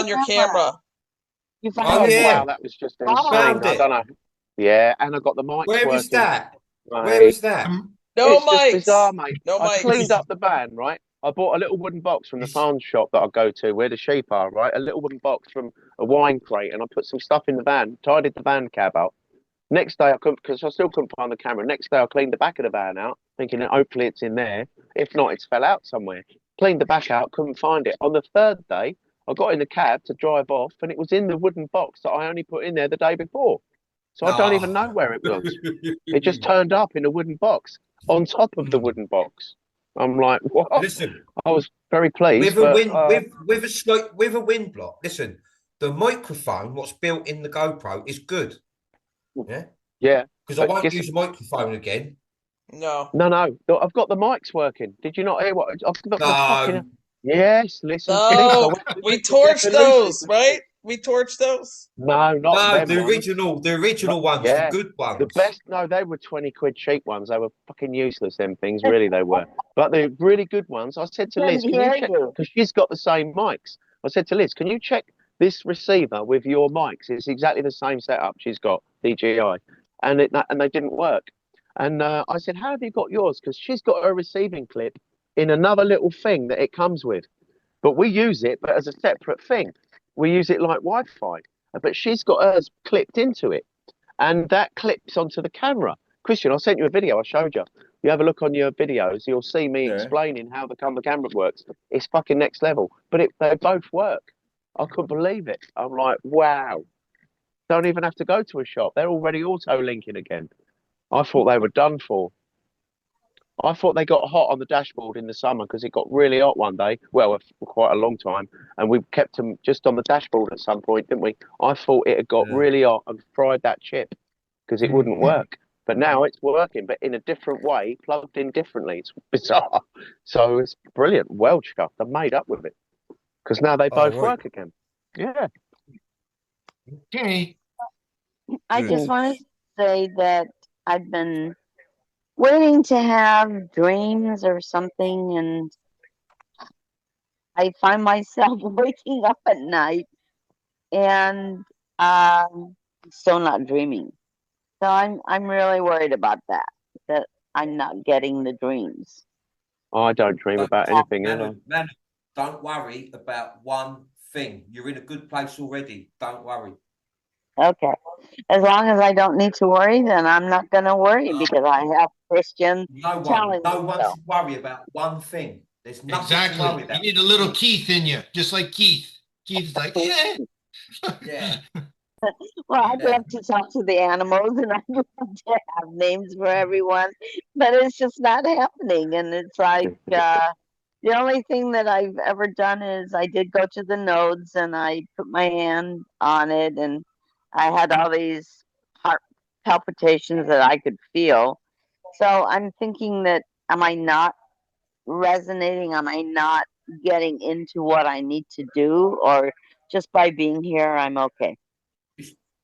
B: your camera.
L: You
F: Oh,
L: found it?
F: wow, that was just insane.
I: Found
F: I
I: it.
F: don't know. Yeah, and I got the mics
I: Where
F: working.
I: is that?
F: Mate.
I: Where is that?
B: No
F: It's just
B: mics.
F: bizarre, mate.
B: No
F: I
B: mics.
F: cleaned up the van, right? I bought a little wooden box from the farm shop that I go to where the sheep are, right? A little wooden box from a wine crate, and I put some stuff in the van, tidied the van cab up. Next day, I couldn't, because I still couldn't find the camera. Next day, I cleaned the back of the van out, thinking that hopefully it's in there. If not, it's fell out somewhere. Cleaned the back out, couldn't find it. On the third day, I got in the cab to drive off, and it was in the wooden box that I only put in there the day before. So I don't even know where it was. It just turned up in a wooden box on top of the wooden box. I'm like, what?
I: Listen,
F: I was very pleased.
I: with a
F: but,
I: wind, with a wind block. Listen, the microphone, what's built in the GoPro, is good. Yeah,
F: yeah.
I: Because I won't use a microphone again.
B: No.
F: No. I've got the mics working. Did you not hear what? I've got the fucking. Yes, listen.
B: No, we torched those, right? We torched those.
F: No, not them
I: the
F: ones.
I: original ones,
F: Yeah,
I: the good ones.
F: The best. No, they were 20 quid cheap ones. They were fucking useless. Them things, really, they were. But the really good ones. I said to Liz, can you check? Because she's got the same mics. I said to Liz, can you check this receiver with your mics? It's exactly the same setup she's got, DJI, and they didn't work. And I said, how have you got yours? Because she's got her receiving clip in another little thing that it comes with, but we use it, but as a separate thing. We use it like Wi-Fi, but she's got hers clipped into it, and that clips onto the camera. Christian, I sent you a video. I showed you. You have a look on your videos, you'll see me explaining how the camera works. It's fucking next level, but they both work. I couldn't believe it. I'm like, wow. Don't even have to go to a shop. They're already auto-linking again. I thought they were done for. I thought they got hot on the dashboard in the summer because it got really hot one day. Well, for quite a long time. And we kept them just on the dashboard at some point, didn't we? I thought it had got really hot and fried that chip because it wouldn't work. But now it's working, but in a different way, plugged in differently. It's bizarre. So it's brilliant. Well chuffed. I'm made up with it because now they both work again. Yeah.
C: Okay.
L: I just want to say that I've been waiting to have dreams or something, and I find myself waking up at night and still not dreaming. So I'm really worried about that I'm not getting the dreams.
F: I don't dream about anything ever.
D: Man, don't worry about one thing. You're in a good place already. Don't worry.
L: Okay. As long as I don't need to worry, then I'm not going to worry because I have Christian.
D: No one should worry about one thing. There's nothing to worry about.
C: You need a little Keith in you, just like Keith. Keith's like, yeah.
D: Yeah.
L: Well, I'd love to talk to the animals and I'd love to have names for everyone, but it's just not happening. And it's like the only thing that I've ever done is I did go to the nodes and I put my hand on it and I had all these heart palpitations that I could feel. So I'm thinking that am I not resonating? Am I not getting into what I need to do? Or just by being here, I'm okay?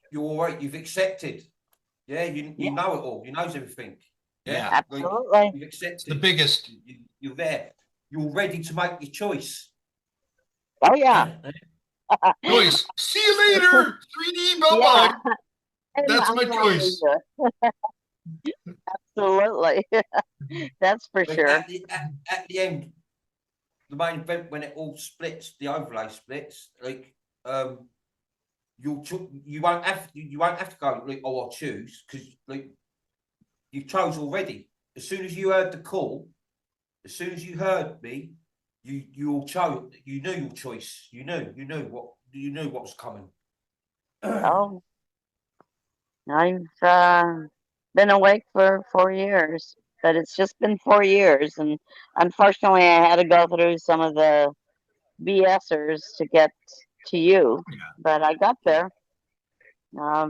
D: You're all right. You've accepted. Yeah, you know it all. You knows everything. Yeah,
L: absolutely.
D: You've accepted.
C: The biggest.
D: You're there. You're ready to make your choice.
L: Oh yeah.
C: Choice. See you later. 3D bye-bye.
L: Yeah.
C: That's my choice.
L: Absolutely. That's for sure.
D: At the end, the main event when it all splits, the overlay splits, like you won't have to go like, oh, I'll choose, because like you chose already. As soon as you heard the call, as soon as you heard me, you all chose. You knew your choice. You knew what was coming.
L: Oh, I've been awake for 4 years, but it's just been 4 years, and unfortunately, I had to go through some of the BSers to get to you, but I got there. I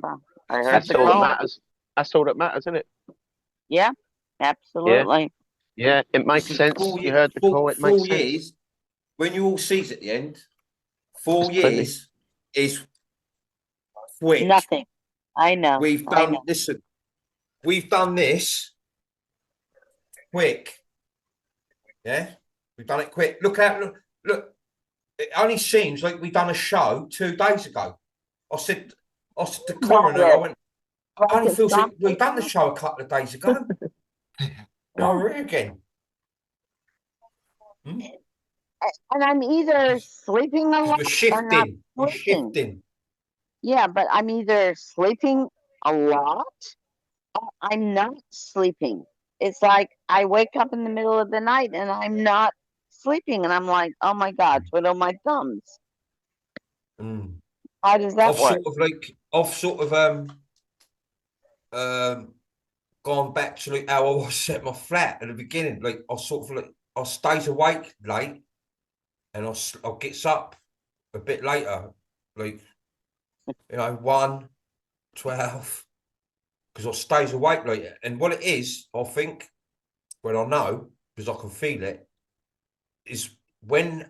L: heard
F: That's
L: the
F: all that
L: call.
F: matters. That's all that matters, isn't it?
L: Yeah, absolutely.
F: Yeah, it makes sense. You heard the call. It makes
D: 4
F: sense.
D: years. When you all sees at the end, 4 years is quick.
L: Nothing. I know.
D: We've done. Listen, we've done this quick. Yeah, we've done it quick. Look. It only seems like we've done a show 2 days ago.
I: I said to coroner, I went, I only feel like we done the show a couple of days ago. Now we're here again.
L: And I'm either sleeping a lot
I: We're
L: or not
I: shifting. We're
L: sleeping.
I: shifting.
L: Yeah, but I'm either sleeping a lot or I'm not sleeping. It's like I wake up in the middle of the night and I'm not sleeping, and I'm like, oh my God, twiddle my thumbs. How does that work?
I: I've sort of gone back to like how I was set my flat at the beginning. Like I sort of like I stays awake late, and I gets up a bit later, like 1, 12, because I stays awake late. And what it is, I think, when I know, because I can feel it, is when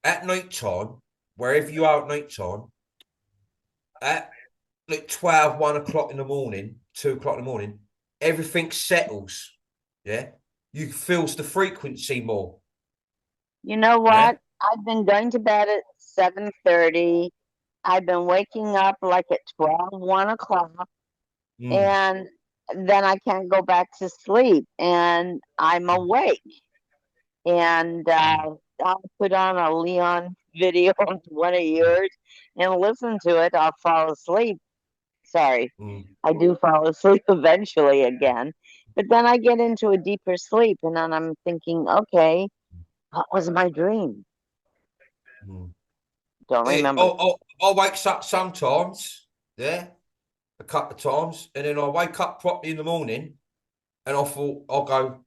I: at night time, wherever you are at night time, at like 12, 1 o'clock in the morning, 2 o'clock in the morning, everything settles. Yeah. You feels the frequency more.
L: You know what? I've been going to bed at 7:30. I've been waking up like at 12, 1 o'clock. And then I can't go back to sleep. And I'm awake. And I'll put on a Leon video on one of yours and listen to it. I'll fall asleep. Sorry. I do fall asleep eventually again. But then I get into a deeper sleep, and then I'm thinking, okay, what was my dream? Don't remember.
I: I wake up sometimes, a couple of times, and then I wake up properly in the morning, and I'll go,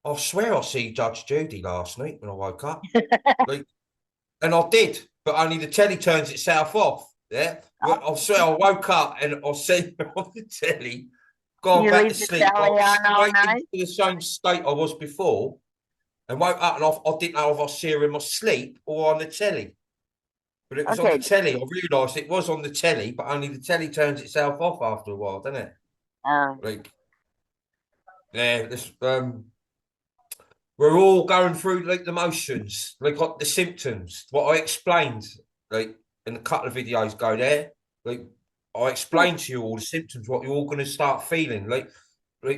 I: I swear I see Judge Judy last night when I woke up. And I did, but only the telly turns itself off. Yeah, I swear I woke up and I see her on the telly, gone back to sleep, into the same state I was before, and woke up and I didn't know if I was seeing her in my sleep or on the telly. But it was on the telly. I realised it was on the telly, but only the telly turns itself off after a while, doesn't it? This we're all going through like the motions, like the symptoms. What I explained, like in a couple of videos ago there, like I explained to you all the symptoms, what you're all going to start feeling. Like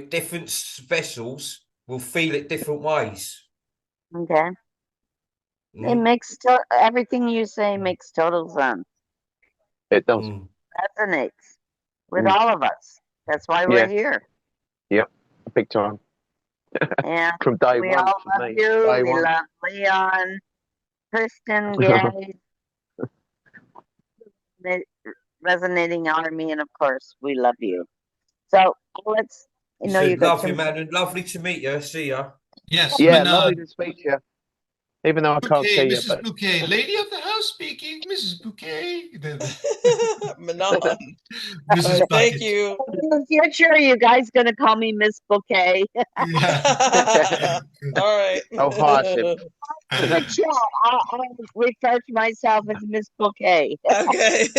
I: different vessels will feel it different ways.
L: Okay. It makes everything you say makes total sense.
F: It does.
L: Resonates with all of us. That's why we're here.
F: Yep, big time.
L: And
F: from day
L: we
F: one.
L: all love you. We love Leon, Kristen, Gary, Resonating Army, and of course, we love you. So let's. You know, you
I: love you, man. Lovely to meet you. See ya.
C: Yes.
F: Yeah, lovely to speak to you. Even though I can't see you.
C: Mrs. Bouquet, lady of the house speaking, Mrs. Bouquet.
B: Manon.
C: Mrs.
B: Thank you.
L: In the future, you guys gonna call me Miss Bouquet.
B: All right.
F: Oh, awesome.
L: In the chat, I'll refer to myself as Miss Bouquet.
B: Okay.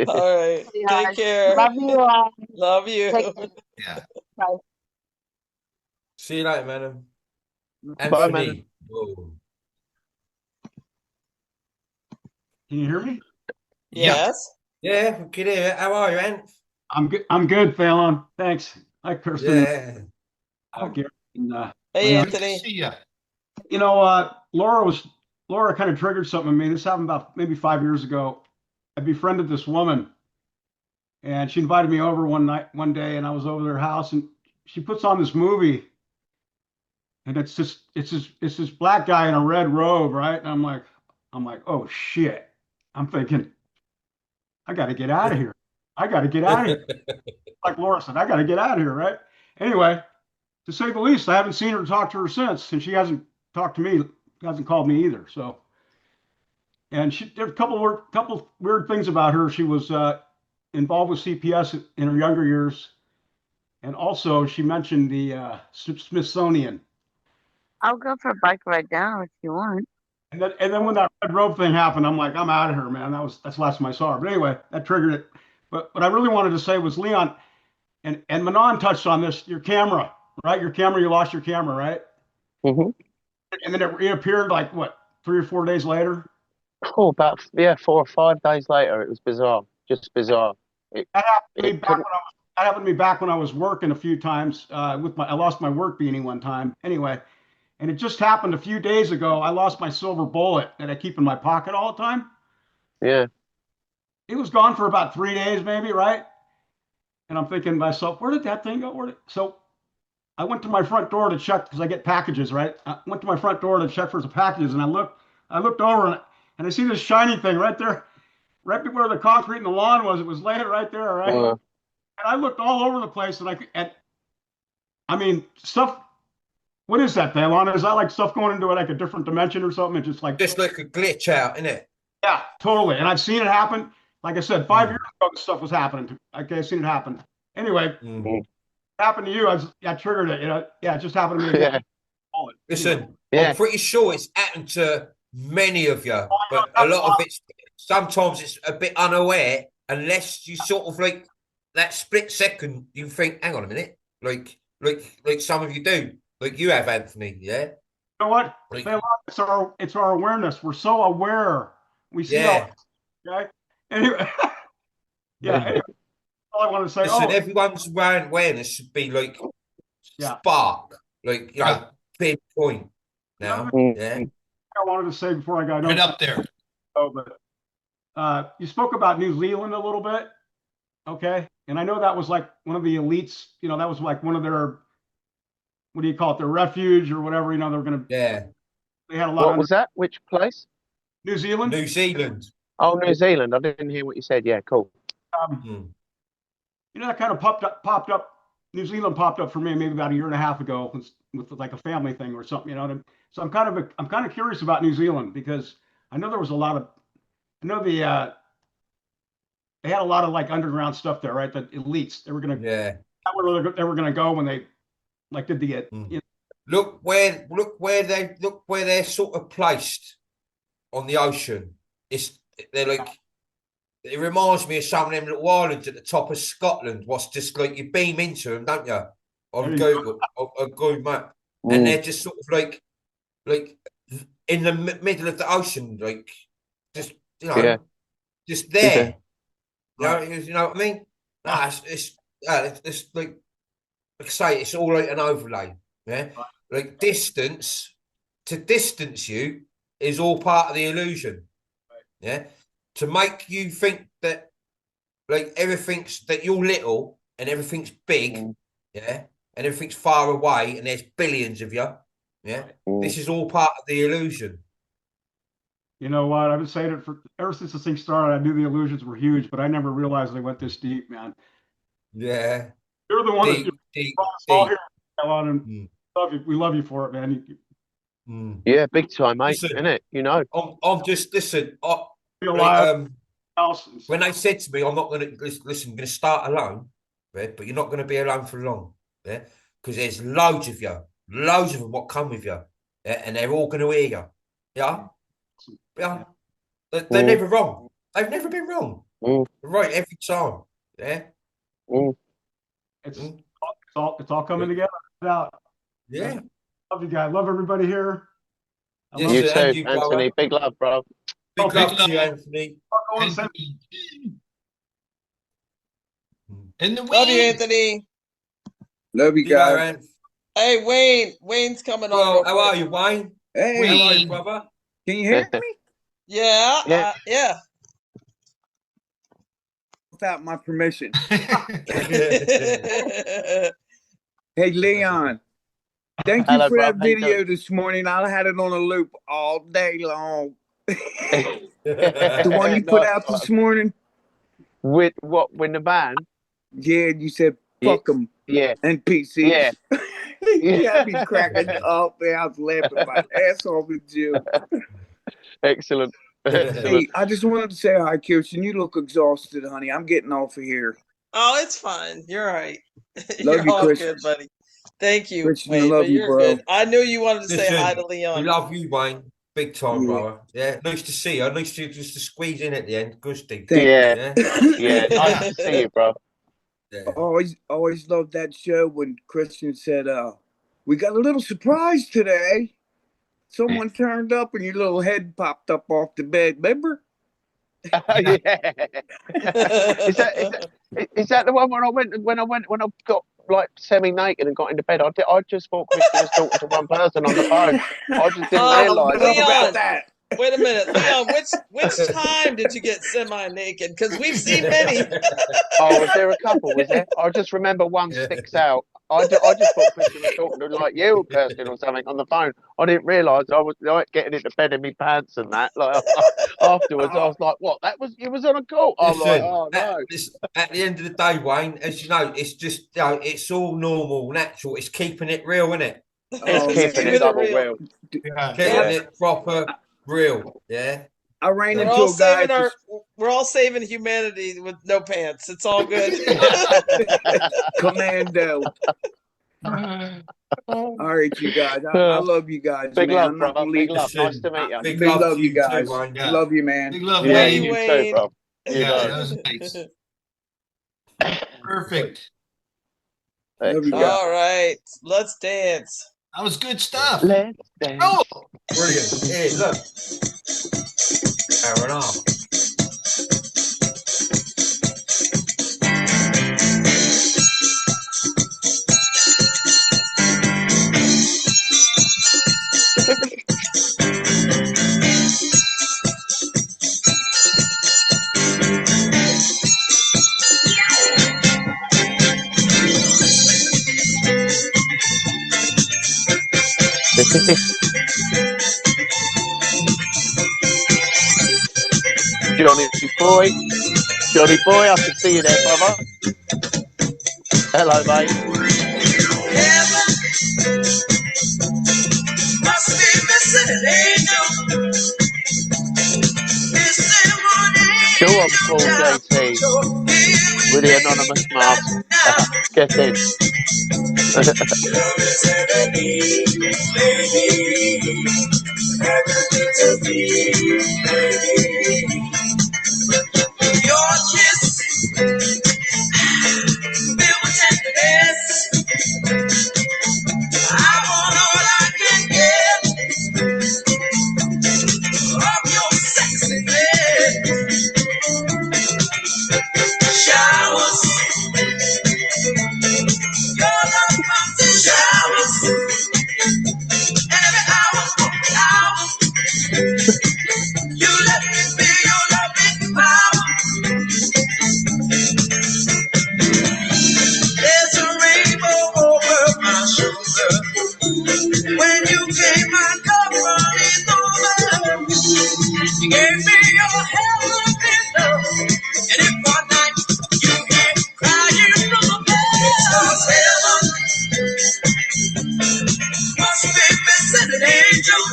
B: All right. Take care.
L: Love you all.
B: Love you.
C: Yeah.
L: Bye.
I: See you later, madam.
F: Bye, man.
M: Can you hear me?
B: Yes.
I: Yeah, we can hear it. How are you, Ant?
M: I'm good. I'm good, Phelan. Thanks. Hi, Kirsten.
I: Yeah.
M: Gary, and,
B: hey, Anthony.
C: See ya.
M: You know, Laura kind of triggered something in me. This happened about maybe 5 years ago. I befriended this woman, and she invited me over one day, and I was over their house, and she puts on this movie. And it's this black guy in a red robe, right? And I'm like, oh shit. I'm thinking, I got to get out of here. I got to get out of here. Like Laura said, I got to get out of here, right? Anyway, to say the least, I haven't seen her, talked to her since, and she hasn't talked to me, hasn't called me either. So, and there's a couple weird things about her. She was involved with CPS in her younger years, and also she mentioned the Smithsonian.
L: I'll go for a bike ride now if you want.
M: And then when that red robe thing happened, I'm like, I'm out of here, man. That's the last time I saw her. But anyway, that triggered it. But what I really wanted to say was, Leon, and Manon touched on this, your camera, right? Your camera, you lost your camera, right?
F: Mm-hmm.
M: And then it reappeared like, what, 3 or 4 days later?
F: Oh, about 4 or 5 days later, it was bizarre, just bizarre.
M: That happened to me back when I was working a few times. I lost my work beanie one time. Anyway, and it just happened a few days ago. I lost my silver bullet that I keep in my pocket all the time.
F: Yeah.
M: It was gone for about 3 days, maybe, right? And I'm thinking to myself, where did that thing go? So I went to my front door to check because I get packages, right? I went to my front door to check for some packages, and I looked over and I see this shiny thing right there, right where the concrete and the lawn was. It was laying right there, right? And I looked all over the place, and I mean, stuff. What is that, Thelon? Is that like stuff going into like a different dimension or something? It's just like
I: a glitch out, isn't it?
M: Yeah, totally. And I've seen it happen. Like I said, 5 years ago, this stuff was happening. Okay, I've seen it happen. Anyway, it happened to you. I triggered it. Yeah, it just happened to me.
F: Yeah.
I: Listen, I'm pretty sure it's happened to many of you, but a lot of it's sometimes it's a bit unaware unless you sort of like that split second you think, hang on a minute, like some of you do, like you have, Anthony. Yeah.
M: You know what? Like, it's our awareness. We're so aware. We see all. Okay. Anyway. Anyway, all I want to say.
I: Listen, everyone's awareness should be like spark, like pinpoint. Now,
M: I wanted to say before I got
C: right up there.
M: Oh, but you spoke about New Zealand a little bit, okay? And I know that was like one of the elites. You know, that was like one of their, what do you call it, their refuge or whatever. You know, they're gonna.
F: Yeah.
M: They had a lot.
F: What was that? Which place?
M: New Zealand.
I: New Zealand.
F: Oh, New Zealand. I didn't hear what you said. Yeah, cool.
M: You know, that kind of popped up. New Zealand popped up for me maybe about a year and a half ago with like a family thing or something. You know, so I'm kind of curious about New Zealand because I know there was a lot of, I know they had a lot of like underground stuff there, right? The elites, they were gonna, they were gonna go when they like did the, you know,
I: look where they're sort of placed on the ocean. They're like, it reminds me of some of them little islands at the top of Scotland. What's just like you beam into them, don't you? On Google, on Google Map, and they're just sort of like in the middle of the ocean, like just just there. You know what I mean? Nah, it's like I say, it's all like an overlay. Yeah, like distance you is all part of the illusion. Yeah, to make you think that like everything's that you're little and everything's big. Yeah, and everything's far away and there's billions of you. Yeah, this is all part of the illusion.
M: You know what? I've been saying it ever since this thing started. I knew the illusions were huge, but I never realized they went this deep, man.
I: Yeah,
M: you're the one that brought us all here, Alan, and we love you for it, man.
F: Yeah, big time, mate. Isn't it? You know,
I: I'm just listen. When they said to me, I'm not going to listen. I'm going to start alone, right? But you're not going to be alone for long, yeah? Because there's loads of you, loads of them what come with you, yeah? And they're all going to hear you, yeah. Yeah, they're never wrong. They've never been wrong. Right every time, yeah.
M: It's all coming together.
F: Yeah.
M: Love you guys. Love everybody here.
F: You too, Anthony. Big love, bro.
I: Big love to you, Anthony.
B: Love you, Anthony.
N: Love you guys.
B: Hey, Wayne's coming on.
I: How are you, Wayne?
N: Hey,
I: how are you, brother?
N: Can you hear me?
B: Yeah.
N: Without my permission. Hey, Leon. Thank you for that video this morning. I had it on a loop all day long. The one you put out this morning.
F: With what? With the band?
N: Yeah, you said fuck them.
F: Yeah.
N: And PCs.
F: Yeah.
N: Yeah, I'd be cracking up there. I was laughing my ass off with you.
F: Excellent.
N: Hey, I just wanted to say hi, Kirsten. You look exhausted, honey. I'm getting off of here.
B: Oh, it's fine. You're all right.
N: Love you,
B: all
N: Christian.
B: good, buddy. Thank you.
N: Christian, I love you, bro.
B: Good. I knew you wanted to say hi to Leon.
I: We love you, Wayne. Big time, brother. Yeah, nice to see you. Nice to just to squeeze in at the end. Good, Steve.
F: Yeah. Nice to see you, bro.
N: Yeah. Always loved that show when Christian said, "We got a little surprise today." someone turned up and your little head popped up off the bed. Remember?
F: Yeah. Is that the one when I got like semi-naked and got into bed? I just thought Christian was talking to one person on the phone. I just didn't realise
B: Leon,
N: that.
B: Wait a minute, Leon. Which time did you get semi-naked? Because we've seen many.
F: Oh, was there a couple? Was there? I just remember one sticks out. I just thought Christian was talking to like you, Kirsten, or something on the phone. I didn't realise I was like getting into bed in my pants and that. Like afterwards, I was like, "What? You was on a call?" I'm like, "Oh no."
I: At the end of the day, Wayne, as you know, it's just it's all normal, natural. It's keeping it real, isn't it?
F: It's keeping it double real.
I: Keeping it proper real. Yeah.
N: I ran into a guy.
B: We're all saving humanity with no pants. It's all good.
N: Commando. All right, you guys. I love you guys.
F: Big
N: man.
F: love, brother. Big love. Nice to meet you.
N: Big love, you guys.
C: Too, yeah.
N: Love you, man.
C: Big love,
F: yeah,
C: Wayne.
F: you too, bro.
C: Yeah, that was nice. Perfect.
N: Love you guys.
B: All right, let's dance.
C: That was good stuff.
F: Let's dance.
C: Oh,
I: Brilliant. Here, look. Hour and a half.
F: Johnny boy, I can see you there, brother. Hello, mate. Go on, Paul JT. With the anonymous mask. Get in.
O: Your kiss filled with tenderness. I want all I can get of your sexiness. Showers, your love comes in showers. Every hour, you let me feel your loving power. There's a rainbow over my shoulder. When you came, my love running over. You gave me your heavenly love. And if one night you came crying from the bed, must be missing an angel.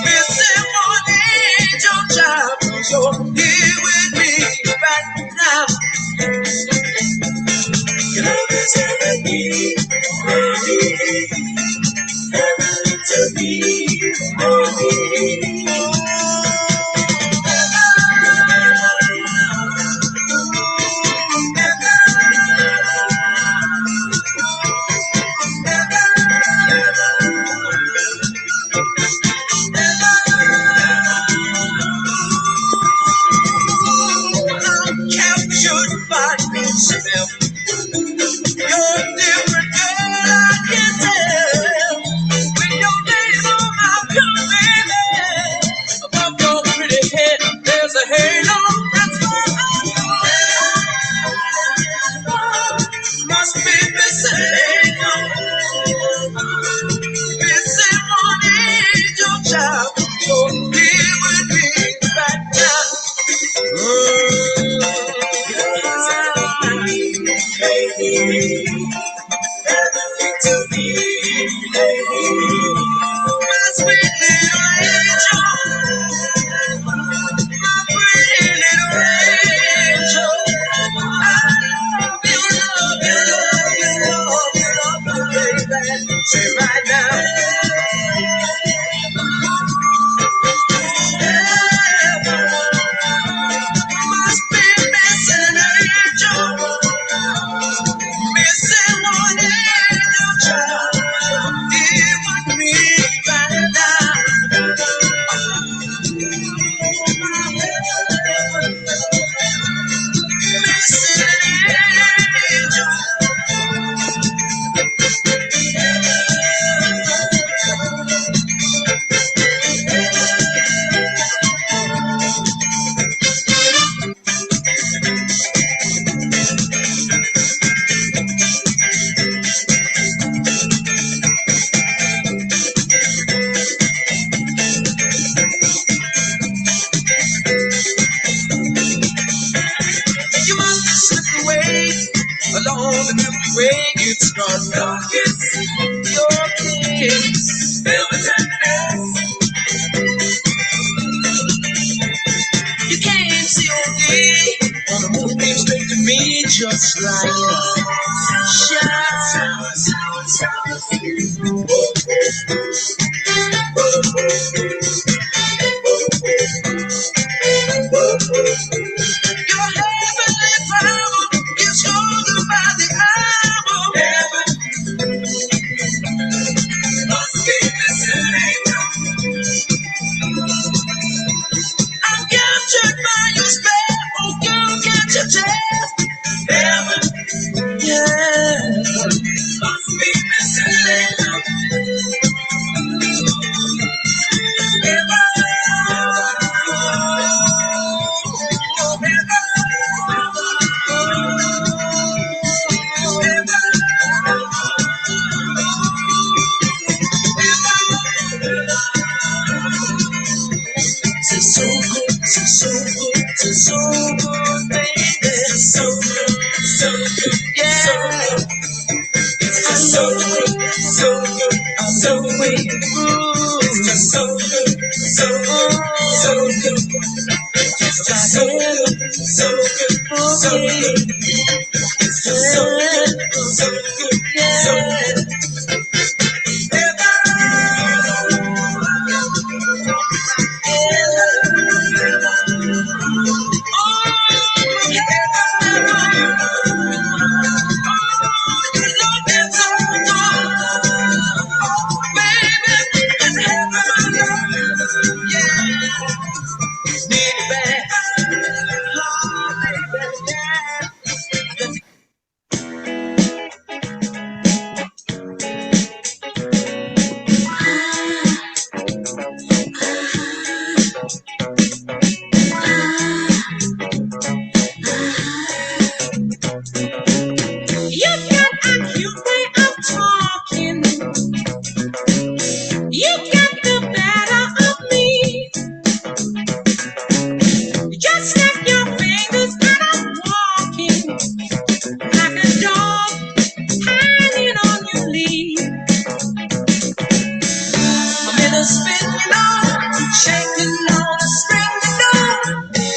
O: Missing one angel child. You're here with me right now. Your love is heavenly, heavenly to me. I'm captured by your spell. You're a different girl, I can tell. When your days on my pillow, baby, above your pretty head, there's a halo that's must be missing an angel. Missing one angel child. So here with me right now. Heavenly to me, my sweet little angel, my pretty little angel. I love you, baby. Say right now. Velvet tenderness. You can't see all day on the moonbeam straight to me, just like your heavenly power is stronger by the hour. Heaven must be listening. I'm captured by your spell. Oh, girl, can't you tell? Heaven, yeah, must be listening. So good, so good, baby, so good, yeah. So good, so good, it's just so good, so good, it's just so good, it's just so good, yeah. You got a cute way of talking. You got the better of me. You just snap your fingers and I'm walking like a dog hanging on your lead. I'm in a spin, you know, shaking on a string, you know.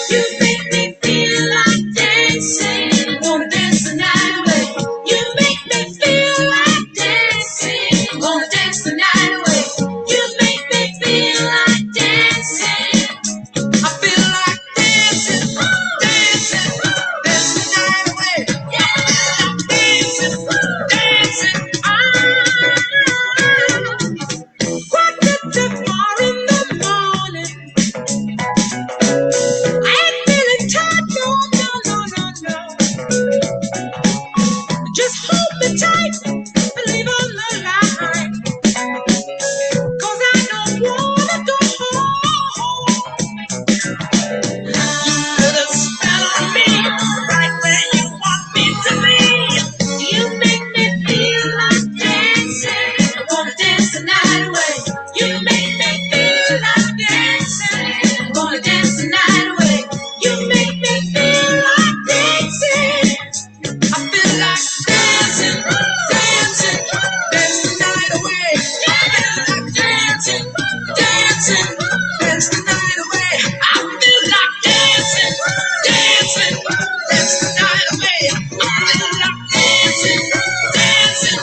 O: You make me feel like dancing. Wanna dance the night away. You make me feel like dancing. Wanna dance the night away. You make me feel like dancing. I feel like dancing, dancing, dance the night away. Yeah, dancing, dancing. Quarter to 4 in the morning. I ain't feeling tired, no. Just hold me tight, believe on the line. 'Cause I don't wanna go home. You put a spell on me, right where you want me to be. You make me feel like dancing. I wanna dance the night away. You make me feel like dancing. I wanna dance the night away. You make me feel like dancing. I feel like dancing, dancing, dance the night away. I feel like dancing, dancing, dance the night away. I feel like dancing, dancing, dance the night away. I feel like dancing, dancing.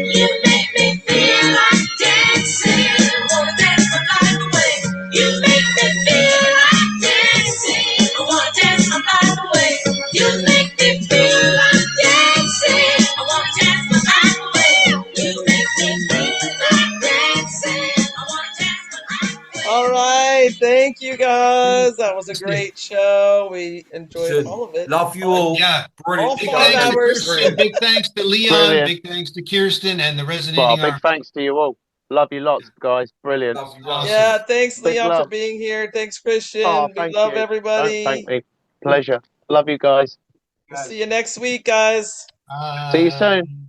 O: You make me feel like dancing. Wanna dance the night away. You make me feel like dancing. I wanna dance the night away. You make me feel like dancing. I wanna dance the night away. You make me feel like dancing. I wanna dance the night away.
B: All right, thank you guys. That was a great show. We enjoyed all of it.
I: Love you all.
C: Yeah.
B: All
C: Big
B: 5
C: thanks to
B: hours.
C: Kirsten, big thanks to Leon,
F: Brilliant.
C: big thanks to Kirsten and the
F: Well,
C: resonating
F: big
C: army.
F: thanks to you all. Love you lots, guys. Brilliant.
B: Yeah, thanks
F: Big
B: Leon for
F: love.
B: being here. Thanks Christian.
F: Oh,
B: We
F: thank
B: love
F: you.
B: everybody.
F: Don't thank me. Pleasure. Love you guys.
B: See you next week, guys.
F: See you soon.